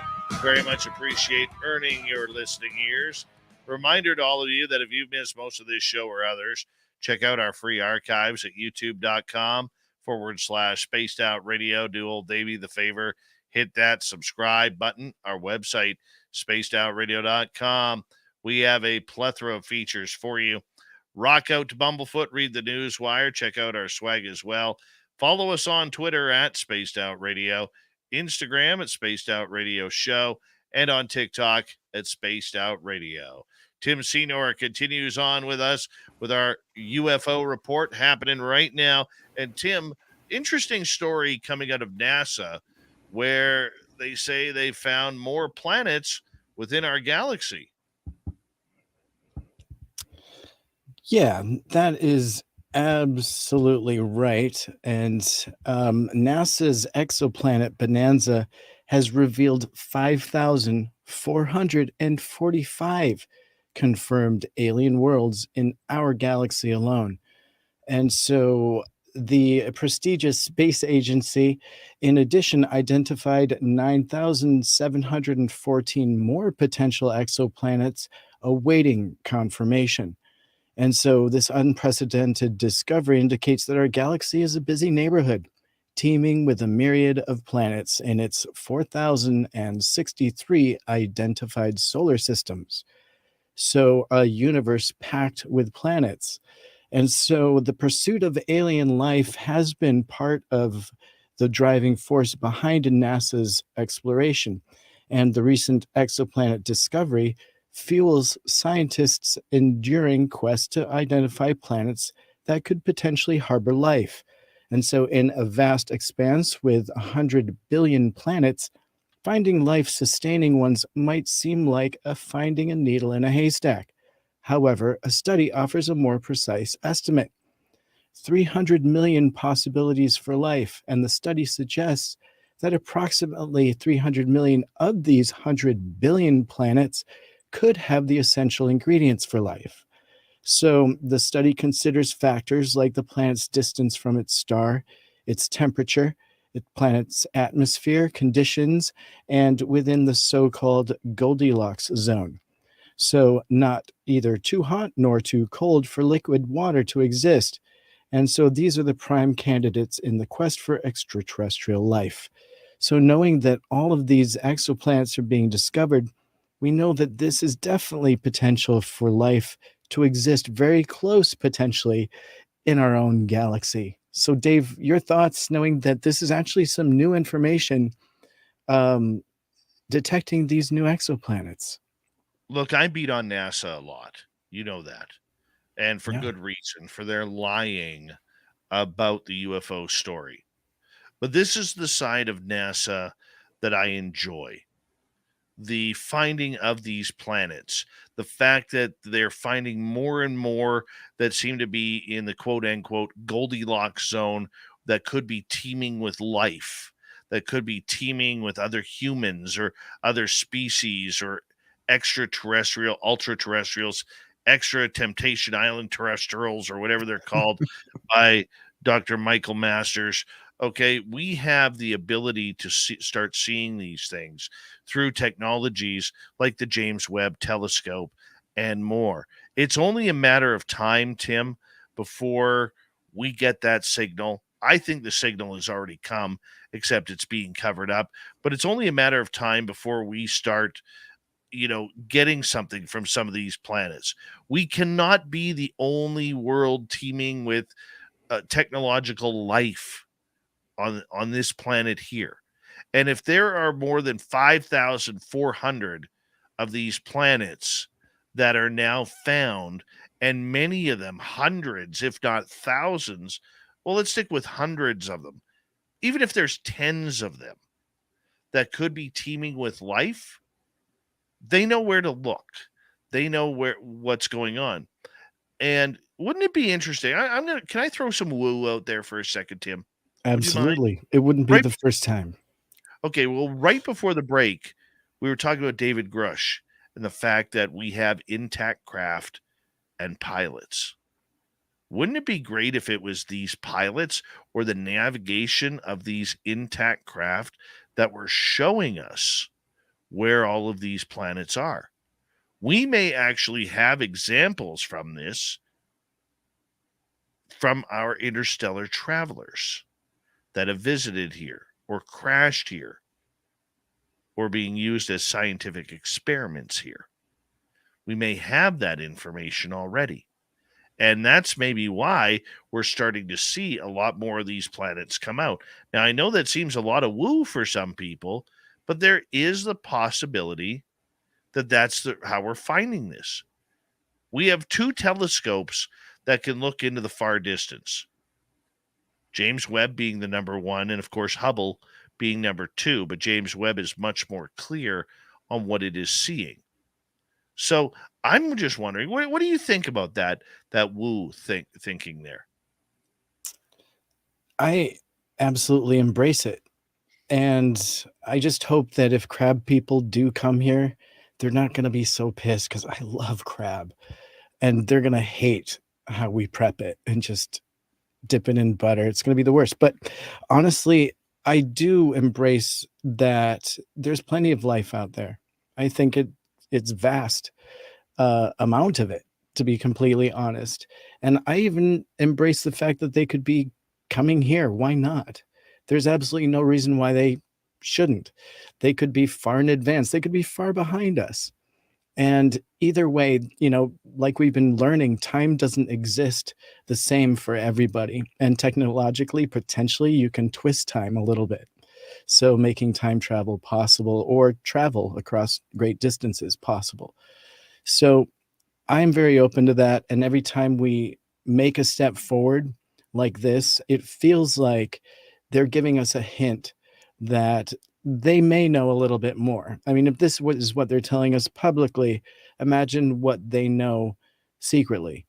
Very much appreciate earning your listening ears. Reminder to all of you that if you've missed most of this show or others, check out our free archives at youtube.com/Spaced Out Radio. Do old Davey the favor. Hit that subscribe button. Our website, spacedoutradio.com. We have a plethora of features for you. Rock out to Bumblefoot, read the news wire, check out our swag as well. Follow us on Twitter at Spaced Out Radio, Instagram at Spaced Out Radio Show, and on TikTok at Spaced Out Radio. Tim Senor continues on with us with our UFO report happening right now. And Tim, interesting story coming out of NASA where they say they found more planets within our galaxy. Yeah, that is absolutely right. And NASA's exoplanet Bonanza has revealed 5,445 confirmed alien worlds in our galaxy alone. And so the prestigious space agency, in addition, identified 9,714 more potential exoplanets awaiting confirmation. And so this unprecedented discovery indicates that our galaxy is a busy neighborhood, teeming with a myriad of planets in its 4,063 identified solar systems. So a universe packed with planets. And so the pursuit of alien life has been part of the driving force behind NASA's exploration. And the recent exoplanet discovery fuels scientists' enduring quest to identify planets that could potentially harbor life. And so in a vast expanse with 100 billion planets, finding life-sustaining ones might seem like finding a needle in a haystack. However, a study offers a more precise estimate. 300 million possibilities for life, and the study suggests that approximately 300 million of these 100 billion planets could have the essential ingredients for life. So the study considers factors like the planet's distance from its star, its temperature, the planet's atmosphere, conditions, and within the so-called Goldilocks zone. So not either too hot nor too cold for liquid water to exist. And so these are the prime candidates in the quest for extraterrestrial life. So knowing that all of these exoplanets are being discovered, we know that this is definitely potential for life to exist very close, potentially, in our own galaxy. So, Dave, your thoughts, knowing that this is actually some new information detecting these new exoplanets? Look, I beat on NASA a lot. You know that. And for good reason, for their lying about the UFO story. But this is the side of NASA that I enjoy. The finding of these planets, the fact that they're finding more and more that seem to be in the quote unquote Goldilocks zone that could be teeming with life, that could be teeming with other humans or other species or extraterrestrial, ultra-terrestrials, extra Temptation Island terrestrials, or whatever they're called by Dr. Michael Masters. Okay, we have the ability to start seeing these things through technologies like the James Webb Telescope and more. It's only a matter of time, Tim, before we get that signal I think the signal has already come, except it's being covered up. But it's only a matter of time before we start, getting something from some of these planets. We cannot be the only world teeming with technological life on this planet here. And if there are more than 5,400 of these planets that are now found, and many of them hundreds, if not thousands, well, let's stick with hundreds of them. Even if there's tens of them that could be teeming with life, they know where to look. They know what's going on. And wouldn't it be interesting? Can I throw some woo out there for a second, Tim? Absolutely. It wouldn't be Right. the first time. Okay, well, right before the break, we were talking about David Grush and the fact that we have intact craft and pilots. Wouldn't it be great if it was these pilots or the navigation of these intact craft that were showing us where all of these planets are? We may actually have examples from this from our interstellar travelers that have visited here or crashed here or being used as scientific experiments here. We may have that information already. And that's maybe why we're starting to see a lot more of these planets come out. Now, I know that seems a lot of woo for some people, but there is the possibility that that's how we're finding this. We have 2 telescopes that can look into the far distance. James Webb being the number 1, and of course Hubble being number 2, but James Webb is much more clear on what it is seeing. So I'm just wondering, what do you think about that woo thinking there? I absolutely embrace it. And I just hope that if crab people do come here, they're not going to be so pissed because I love crab. And they're going to hate how we prep it and just dip it in butter. It's going to be the worst. But honestly, I do embrace that there's plenty of life out there. I think it's vast amount of it, to be completely honest. And I even embrace the fact that they could be coming here. Why not? There's absolutely no reason why they shouldn't. They could be far in advance. They could be far behind us. And either way, like we've been learning, time doesn't exist the same for everybody. And technologically, potentially, you can twist time a little bit. So making time travel possible or travel across great distances possible. So I'm very open to that. And every time we make a step forward like this, it feels like they're giving us a hint that they may know a little bit more. I mean, if this is what they're telling us publicly, imagine what they know secretly.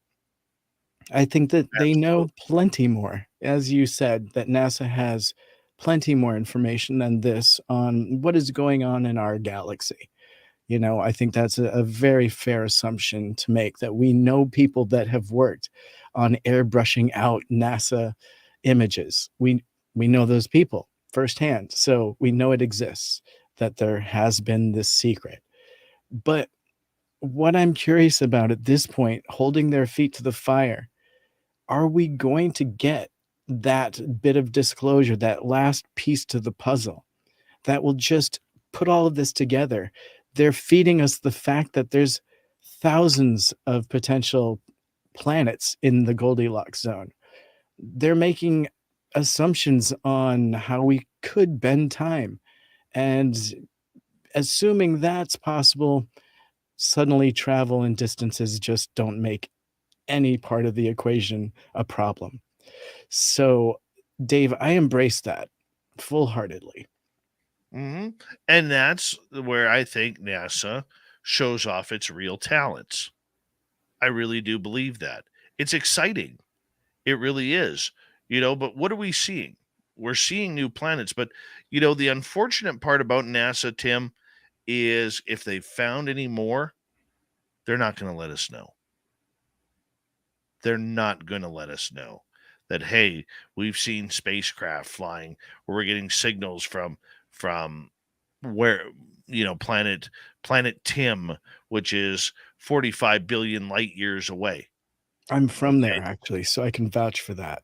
I think that they know plenty more. As you said, that NASA has plenty more information than this on what is going on in our galaxy. I think that's a very fair assumption to make, that we know people that have worked on airbrushing out NASA images. We know those people firsthand. So we know it exists, that there has been this secret. But what I'm curious about at this point, holding their feet to the fire, are we going to get that bit of disclosure, that last piece to the puzzle that will just put all of this together? They're feeding us the fact that there's thousands of potential planets in the Goldilocks zone. They're making assumptions on how we could bend time. And assuming that's possible, suddenly travel and distances just don't make any part of the equation a problem. So, Dave, I embrace that full-heartedly. Mm-hmm. And that's where I think NASA shows off its real talents. I really do believe that. It's exciting. It really is. But what are we seeing? We're seeing new planets. But, the unfortunate part about NASA, Tim, is if they found any more, they're not going to let us know. They're not going to let us know that, hey, we've seen spacecraft flying, or we're getting signals from where, planet Tim, which is 45 billion light years away. I'm from there, actually, so I can vouch for that.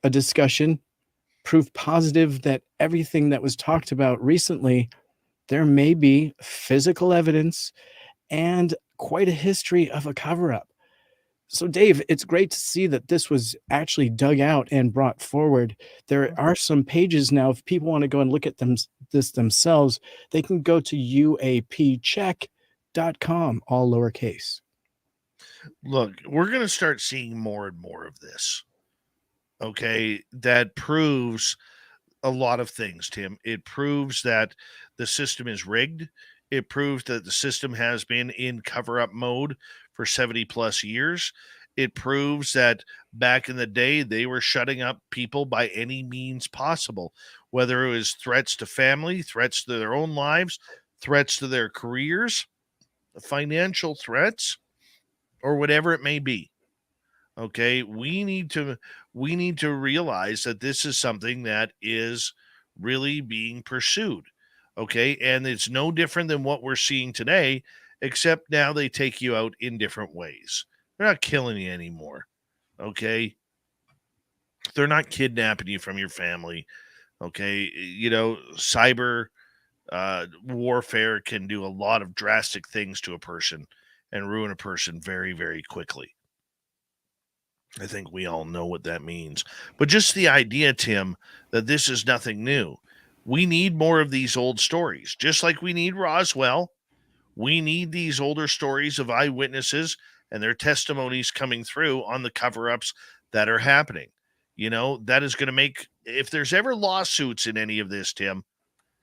a discussion proof positive that everything that was talked about recently, there may be physical evidence and quite a history of a cover-up. So, Dave, it's great to see that this was actually dug out and brought forward. There are some pages now. If people want to go and look at this themselves, they can go to uapcheck.com, all lowercase. Look, we're going to start seeing more and more of this. Okay, that proves a lot of things, Tim. It proves that the system is rigged. It proves that the system has been in cover-up mode for 70 plus years. It proves that back in the day, they were shutting up people by any means possible, whether it was threats to family, threats to their own lives, threats to their careers, financial threats, or whatever it may be. Okay, we need to realize that this is something that is really being pursued. Okay, and it's no different than what we're seeing today, except now they take you out in different ways. They're not killing you anymore. Okay, they're not kidnapping you from your family. Okay, cyber warfare can do a lot of drastic things to a person and ruin a person very, very quickly. I think we all know what that means. But just the idea, Tim, that this is nothing new. We need more of these old stories. Just like we need Roswell, we need these older stories of eyewitnesses and their testimonies coming through on the cover-ups that are happening. That is going to make, if there's ever lawsuits in any of this, Tim,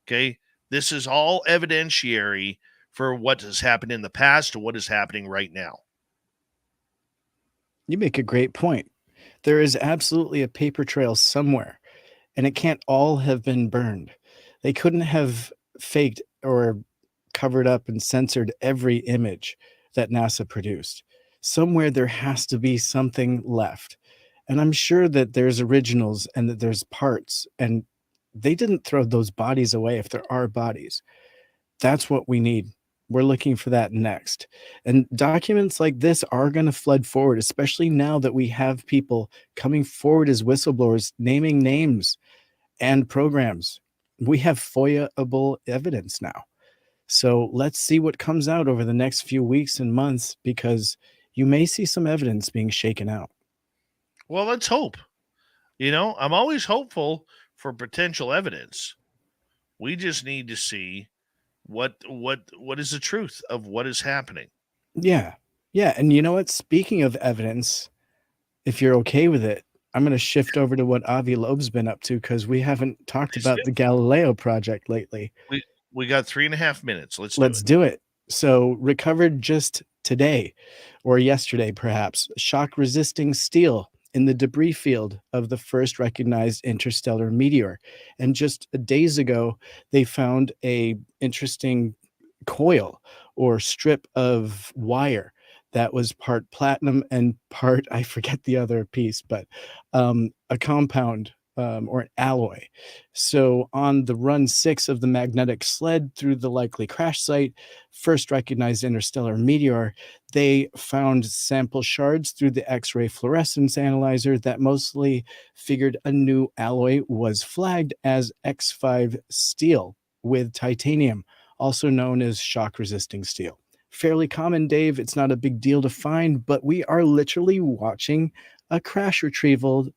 okay, this is all evidentiary for what has happened in the past to what is happening right now. You make a great point. There is absolutely a paper trail somewhere, and it can't all have been burned. They couldn't have faked or covered up and censored every image that NASA produced. Somewhere there has to be something left. And I'm sure that there's originals and that there's parts, and they didn't throw those bodies away if there are bodies. That's what we need. We're looking for that next. And documents like this are going to flood forward, especially now that we have people coming forward as whistleblowers, naming names and programs. We have FOIA-able evidence now. So let's see what comes out over the next few weeks and months, because you may see some evidence being shaken out. Well, let's hope. I'm always hopeful for potential evidence. We just need to see what is the truth of what is happening. Yeah. And you know what? Speaking of evidence, if you're okay with it, I'm going to shift over to what Avi Loeb's been up to, because we haven't talked about the Galileo project lately. We got 3.5 minutes. Let's do it. So, recovered just today or yesterday, perhaps, shock-resisting steel in the debris field of the first recognized interstellar meteor. And just days ago, they found a interesting coil or strip of wire that was part platinum and part, I forget the other piece, but a compound or an alloy. So on the run 6 of the magnetic sled through the likely crash site, first recognized interstellar meteor, they found sample shards through the X-ray fluorescence analyzer that mostly figured a new alloy was flagged as X5 steel with titanium, also known as shock-resisting steel. Fairly common, Dave. It's not a big deal to find, but we are literally watching a crash retrieval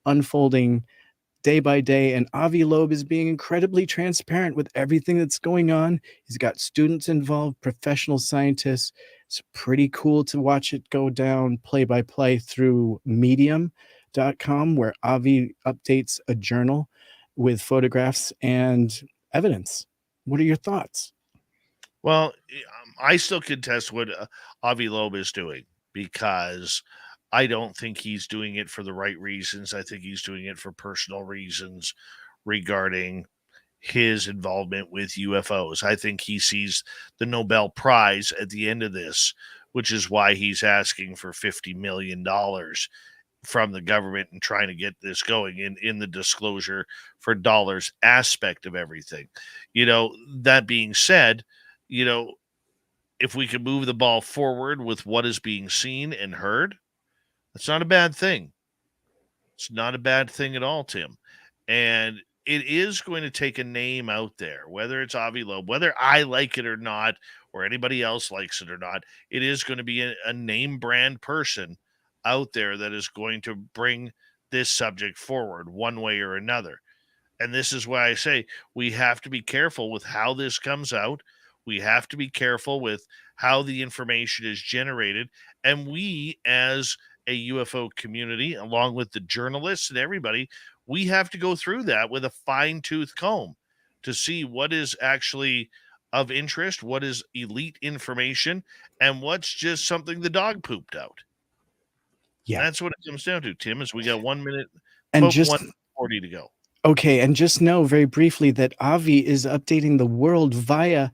unfolding day by day, and Avi Loeb is being incredibly transparent with everything that's going on. He's got students involved, professional scientists. It's pretty cool to watch it go down play by play through medium.com, where Avi updates a journal with photographs and evidence. What are your thoughts? Well, I still contest what Avi Loeb is doing, because I don't think he's doing it for the right reasons. I think he's doing it for personal reasons regarding his involvement with UFOs. I think he sees the Nobel Prize at the end of this, which is why he's asking for $50 million from the government and trying to get this going in the disclosure for dollars aspect of everything. That being said, if we can move the ball forward with what is being seen and heard, that's not a bad thing. It's not a bad thing at all, Tim. And it is going to take a name out there, whether it's Avi Loeb, whether I like it or not, or anybody else likes it or not. It is going to be a name brand person out there that is going to bring this subject forward one way or another. And this is why I say we have to be careful with how this comes out. We have to be careful with how the information is generated. And we, as a UFO community, along with the journalists and everybody, we have to go through that with a fine-tooth comb to see what is actually of interest, what is elite information, and what's just something the dog pooped out. Yeah. That's what it comes down to, Tim, is we got 1 minute, And about just 1:40 to go. okay, and just know very briefly that Avi is updating the world via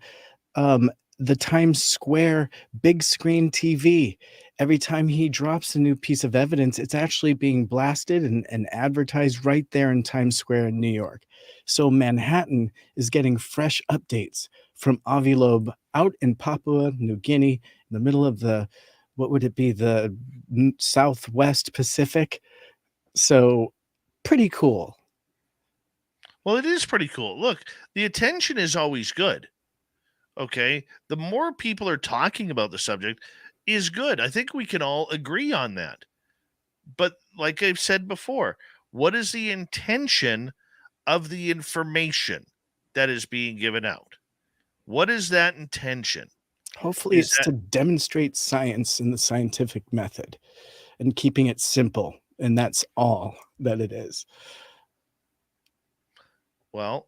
the Times Square big screen TV. Every time he drops a new piece of evidence, it's actually being blasted and advertised right there in Times Square in New York. So Manhattan is getting fresh updates from Avi Loeb out in Papua New Guinea, in the middle of the, what would it be, the Southwest Pacific. So pretty cool. Well, it is pretty cool. Look, the attention is always good. Okay. The more people are talking about the subject is good. I think we can all agree on that. But like I've said before, what is the intention of the information that is being given out? What is that intention? Hopefully Is it's that, to demonstrate science and the scientific method and keeping it simple. And that's all that it is. well,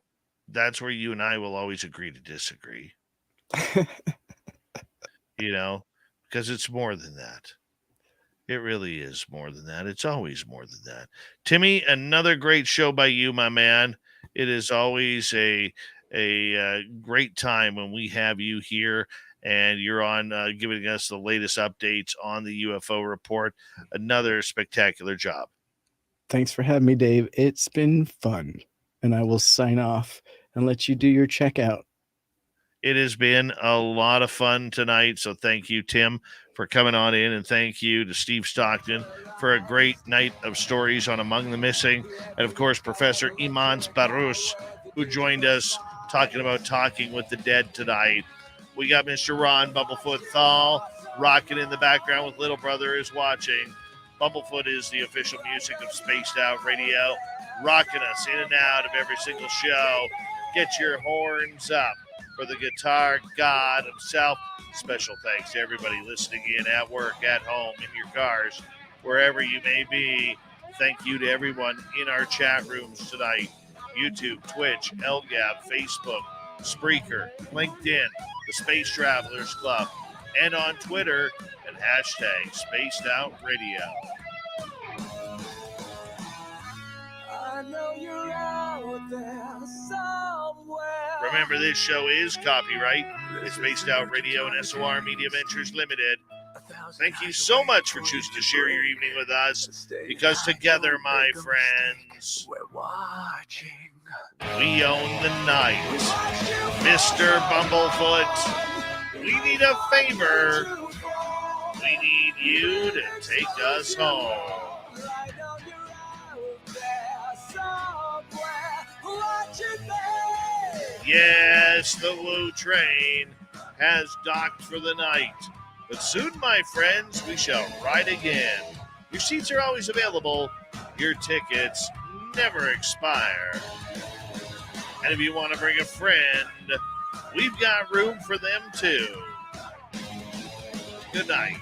that's where you and I will always agree to disagree, because it's more than that. It really is more than that. It's always more than that. Timmy, another great show by you, my man. It is always a great time when we have you here and you're on giving us the latest updates on the UFO report. Another spectacular job. Thanks for having me, Dave. It's been fun. And I will sign off and let you do your checkout. It has been a lot of fun tonight. So thank you, Tim, for coming on in. And thank you to Steve Stockton for a great night of stories on Among the Missing. And, of course, Professor Imants Baruss, who joined us talking about Talking with the Dead tonight. We got Mr. Ron Bumblefoot Thal rocking in the background with Little Brother is Watching. Bumblefoot is the official music of Spaced Out Radio, rocking us in and out of every single show. Get your horns up for the guitar god himself. Special thanks to everybody listening in at work, at home, in your cars, wherever you may be. Thank you to everyone in our chat rooms tonight. YouTube, Twitch, LGAB, Facebook, Spreaker, LinkedIn, the Space Travelers Club, and on Twitter and hashtag Spaced Out Radio. I know you're out there somewhere. Remember, this show is copyright. It's Spaced Out Radio and SOR Media Ventures Limited. Thank you so much for choosing to share your evening with us, because together, my friends, We're watching. we own the night. Mr. Bumblefoot, we need a favor. We need you to take us home. I know you're out there somewhere watching me. Yes, the Woo train has docked for the night. But soon, my friends, we shall ride again. Your seats are always available. Your tickets never expire. And if you want to bring a friend, we've got room for them too. Good night.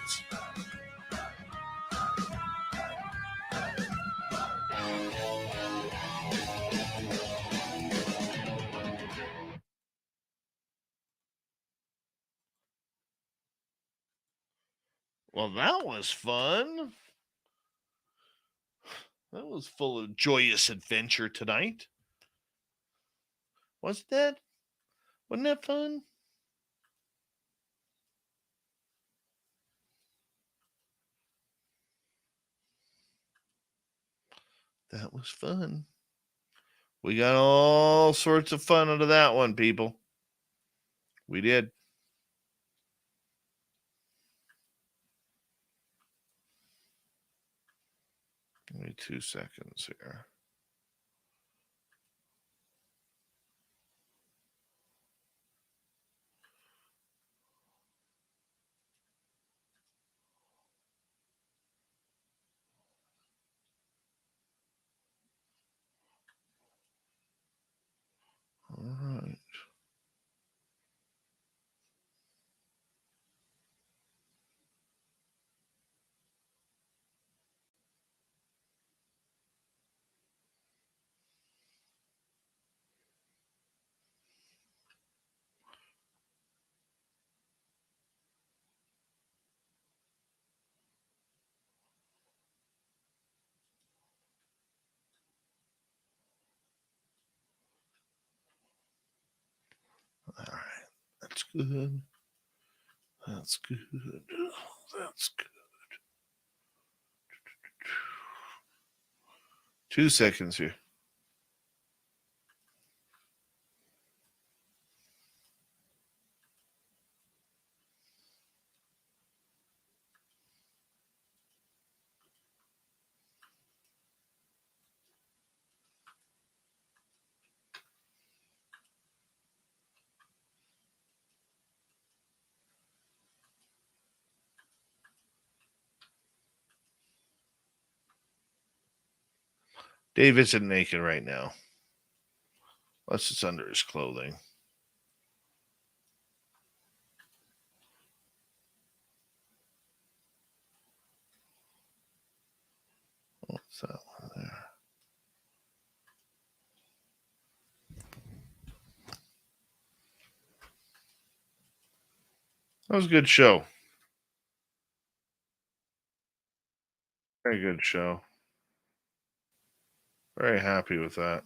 Well, that was fun. That was full of joyous adventure tonight. Wasn't that? Wasn't that fun? That was fun. We got all sorts of fun out of that one, people. We did. Give me 2 seconds here. good. That's good. That's good. 2 seconds here. Dave isn't naked right now. Unless it's under his clothing. What's that one there? That was a good show. Very good show. Very happy with that.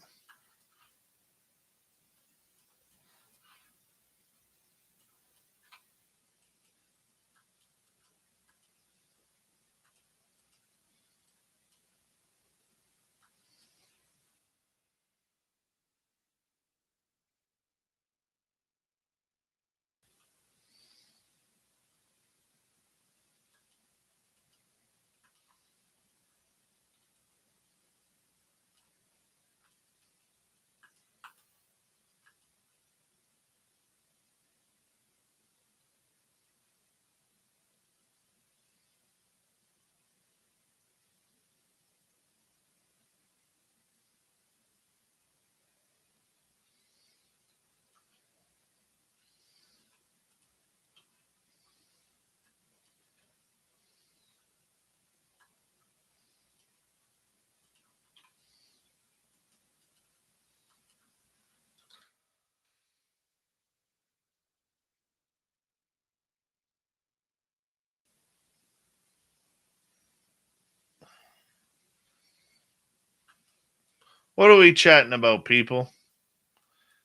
What are we chatting about, people?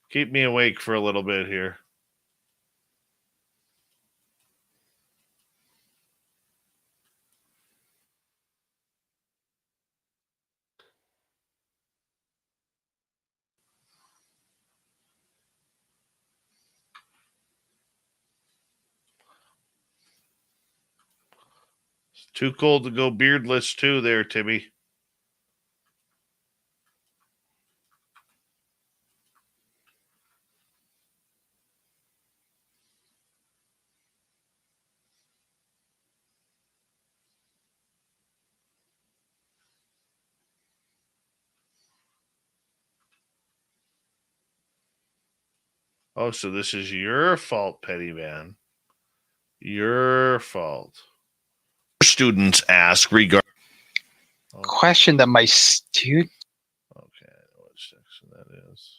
Keep me awake for a little bit here. It's too cold to go beardless too there, Timmy. Oh, so this is your fault, Petty Van. Your fault. Students ask regarding. Question that my student. Okay, I know what section that is.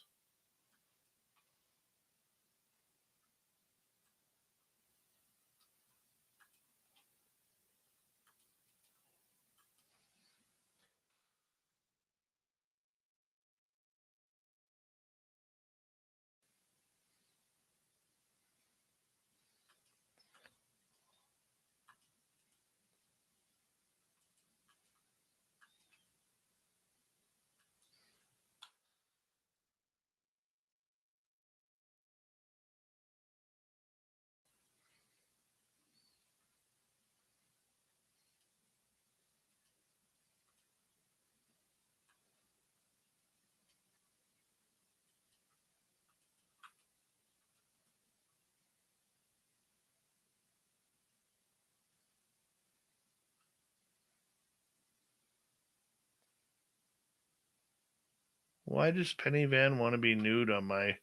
Why does Penny Van want to be nude on my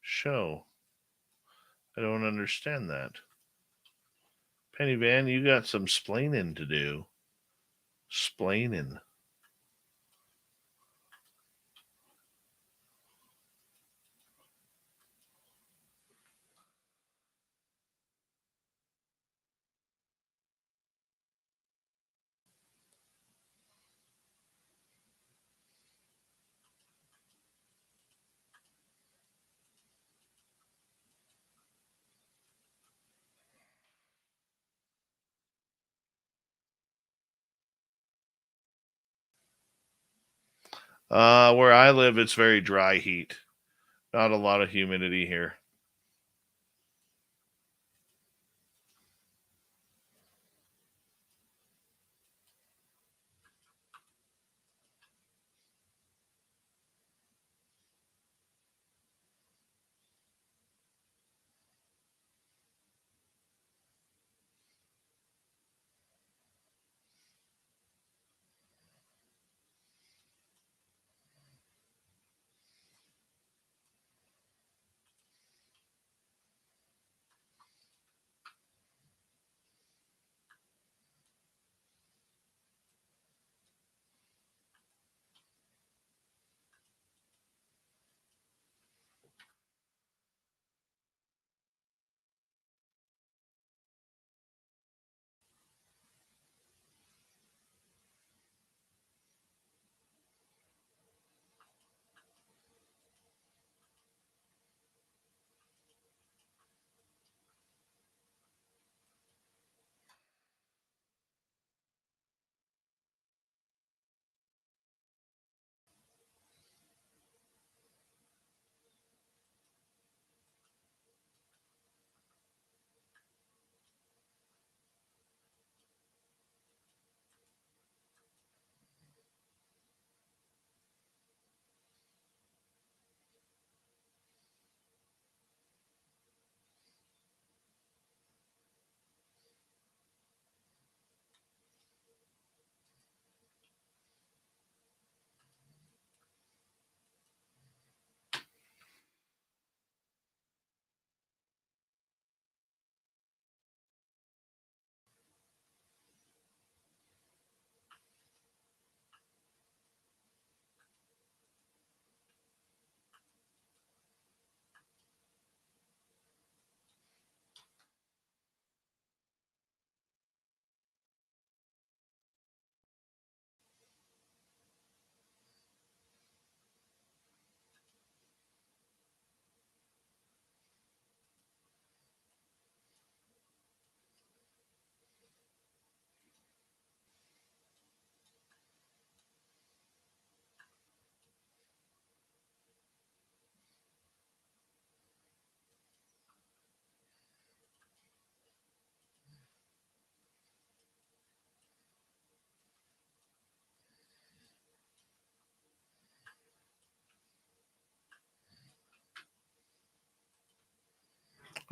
show? I don't understand that. Penny Van, you got some splaining to do. Splaining. Where I live, it's very dry heat. Not a lot of humidity here.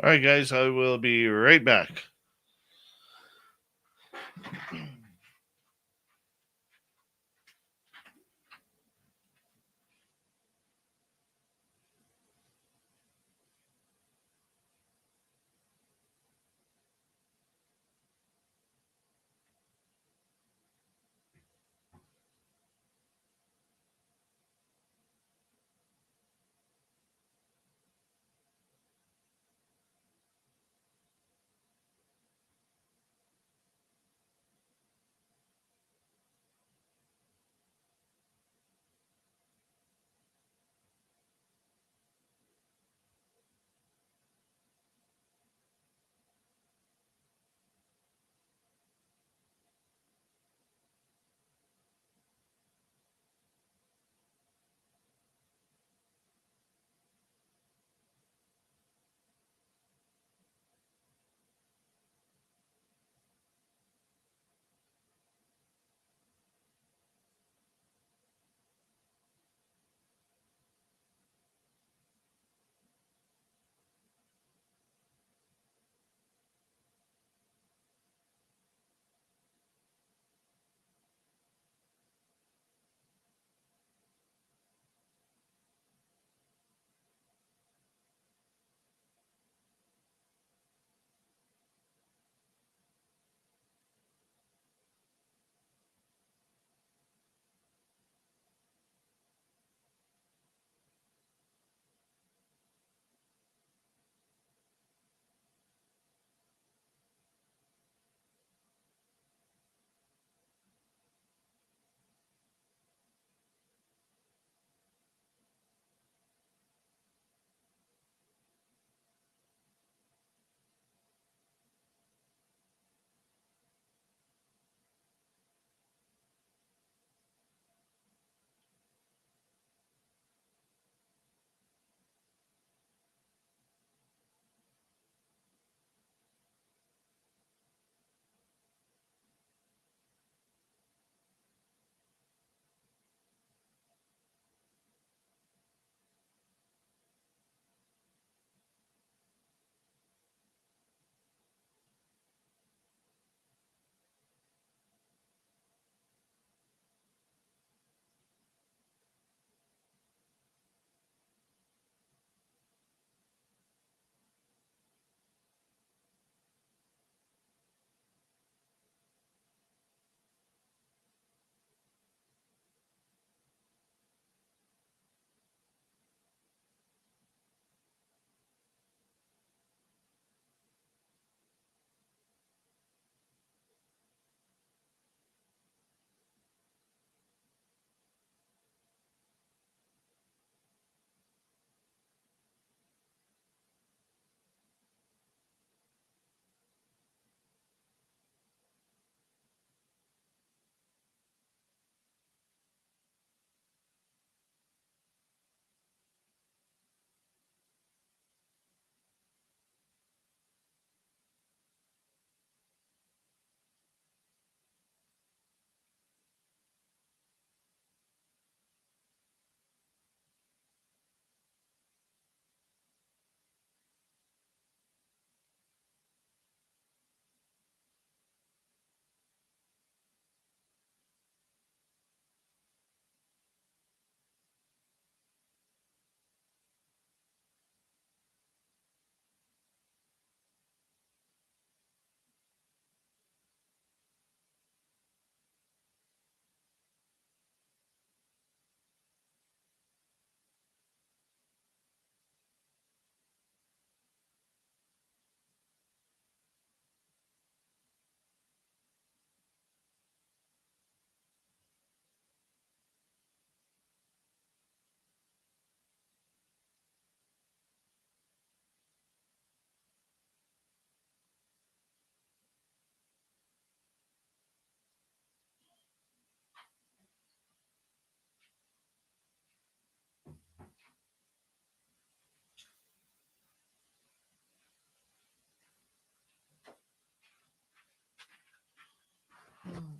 All right, guys, I will be right back.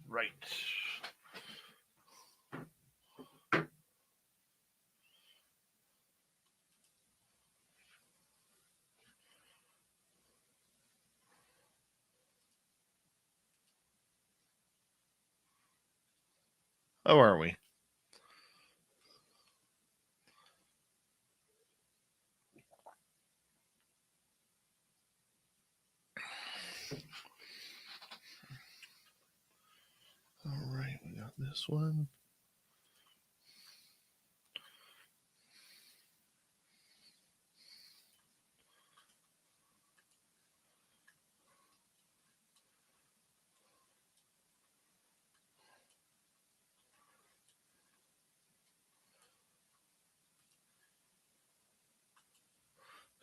Right. How are we? All right, we got this one.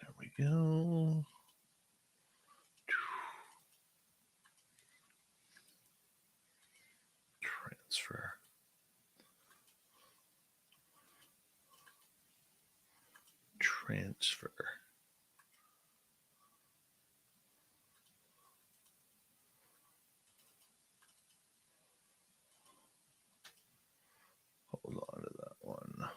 There we go. Transfer. Transfer. Hold on to that one.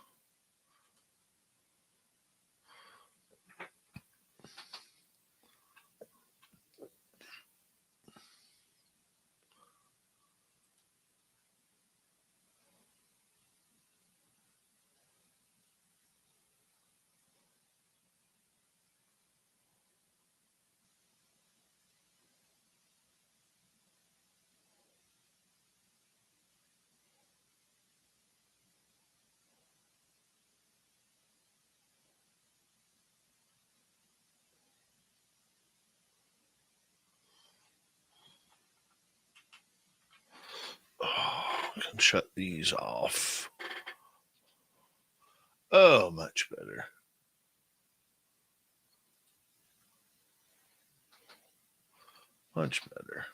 Oh, I can shut these off. Oh, much better. Much better.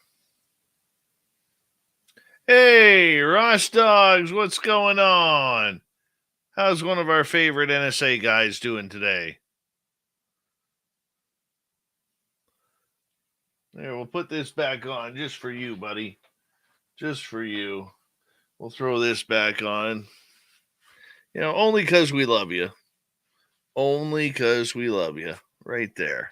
Hey, Ross Dogs, what's going on? How's one of our favorite NSA guys doing today? There, we'll put this back on just for you, buddy. Just for you. We'll throw this back on. You know, only because we love you. Only because we love you. Right there.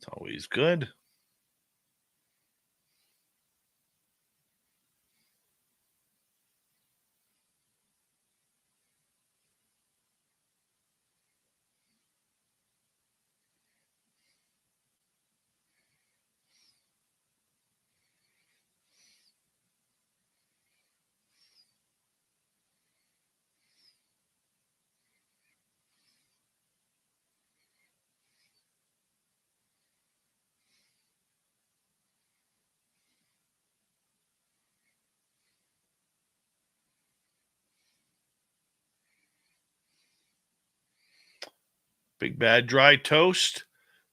It's always good. Big Bad Dry Toast.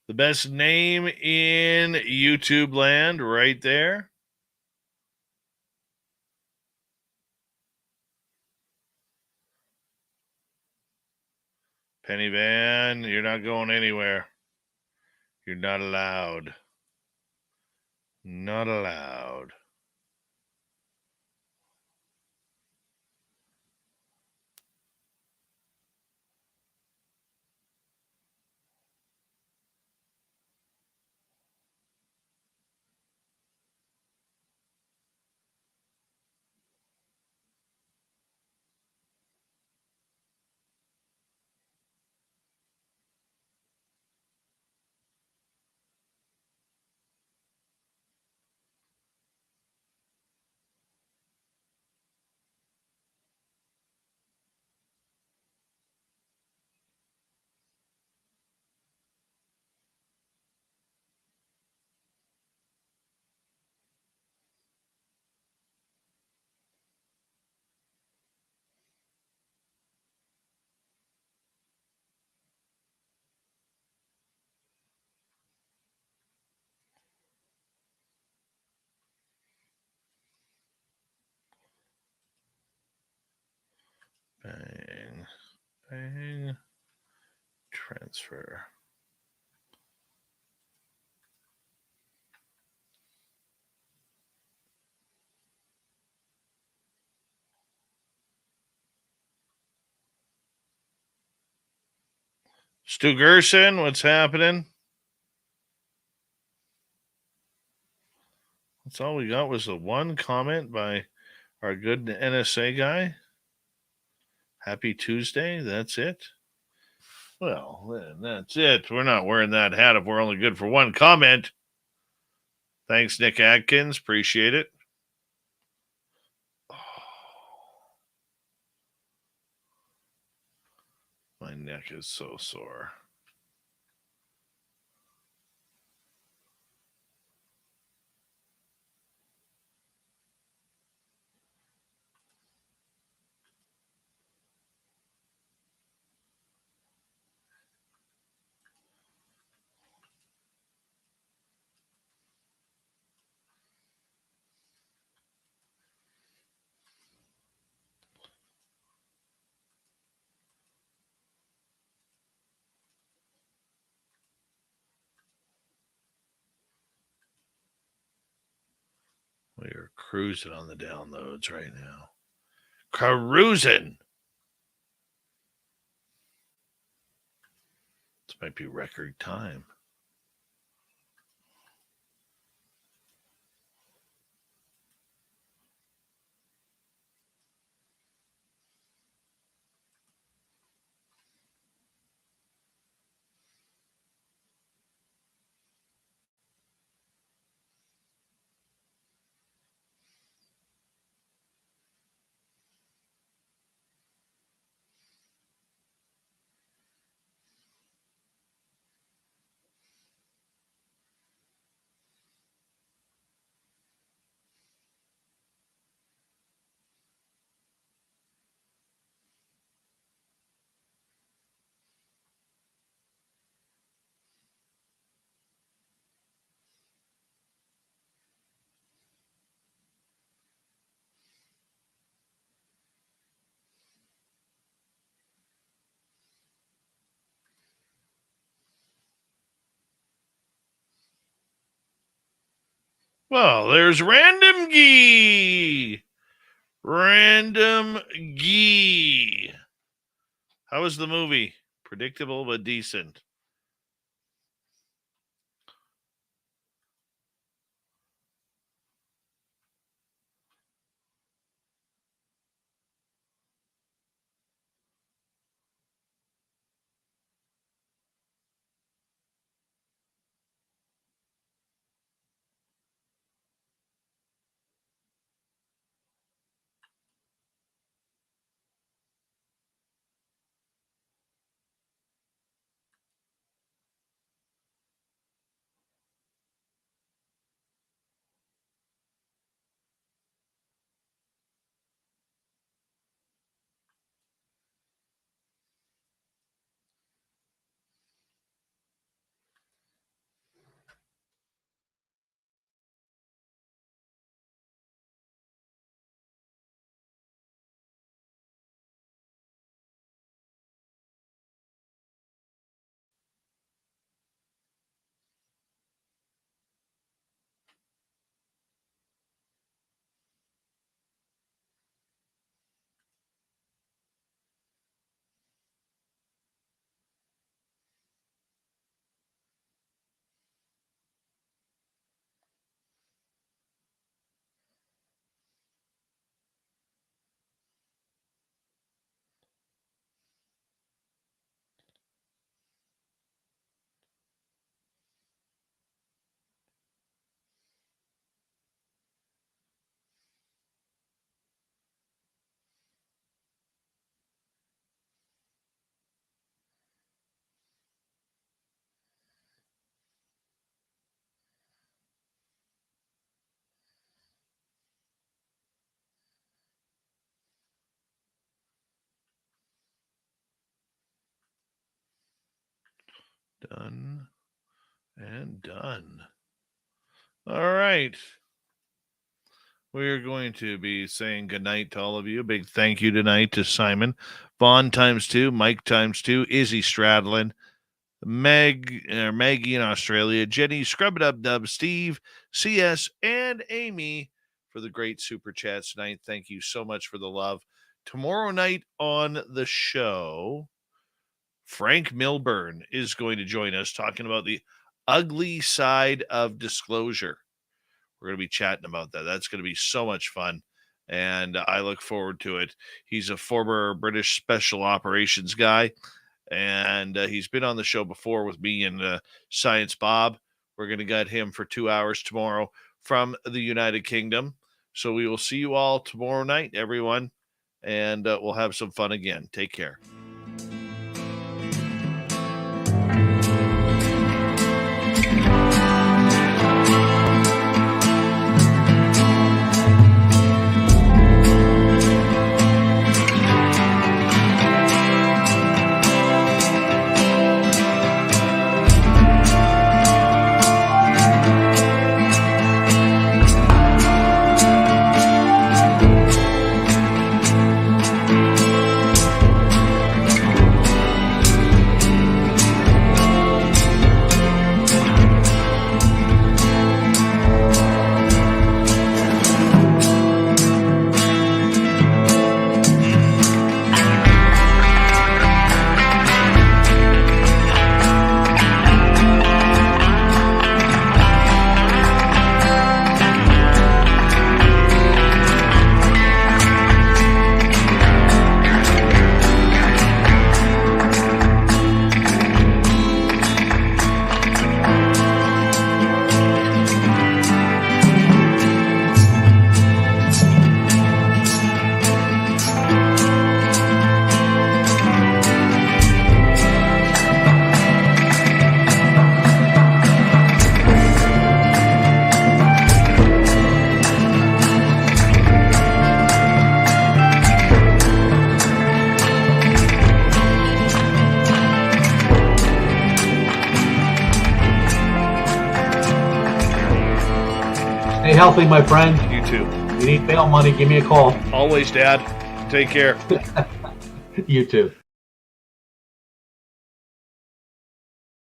The best name in YouTube land right there. Penny Van, you're not going anywhere. You're not allowed. Not allowed. Bang. Transfer. Stu Gerson, what's happening? That's all we got was the one comment by our good NSA guy. Happy Tuesday. That's it. Well, then that's it. We're not wearing that hat if we're only good for one comment. Thanks, Nick Adkins. Appreciate it. Oh, my neck is so sore. We are cruising on the downloads right now. Cruising. This might be record time. Well, there's Random Gee. Random Gee. How was the movie? Predictable but decent. Done and done. All right. We're going to be saying goodnight to all of you. A big thank you tonight to Simon, Vaughn ×2, Mike ×2, Izzy Stradlin, Maggie in Australia, Jenny, Scrub It Up Dub, Steve, CS, and Amy for the great super chats tonight. Thank you so much for the love. Tomorrow night on the show, Frank Milburn is going to join us talking about the ugly side of disclosure. We're going to be chatting about that. That's going to be so much fun, and I look forward to it. He's a former British special operations guy, and he's been on the show before with me and Science Bob. We're going to get him for 2 hours tomorrow from the United Kingdom. So we will see you all tomorrow night, everyone, and we'll have some fun again. Take care. Stay healthy, my friend. You too. If you need bail money, give me a call. Always, Dad. Take care. You too.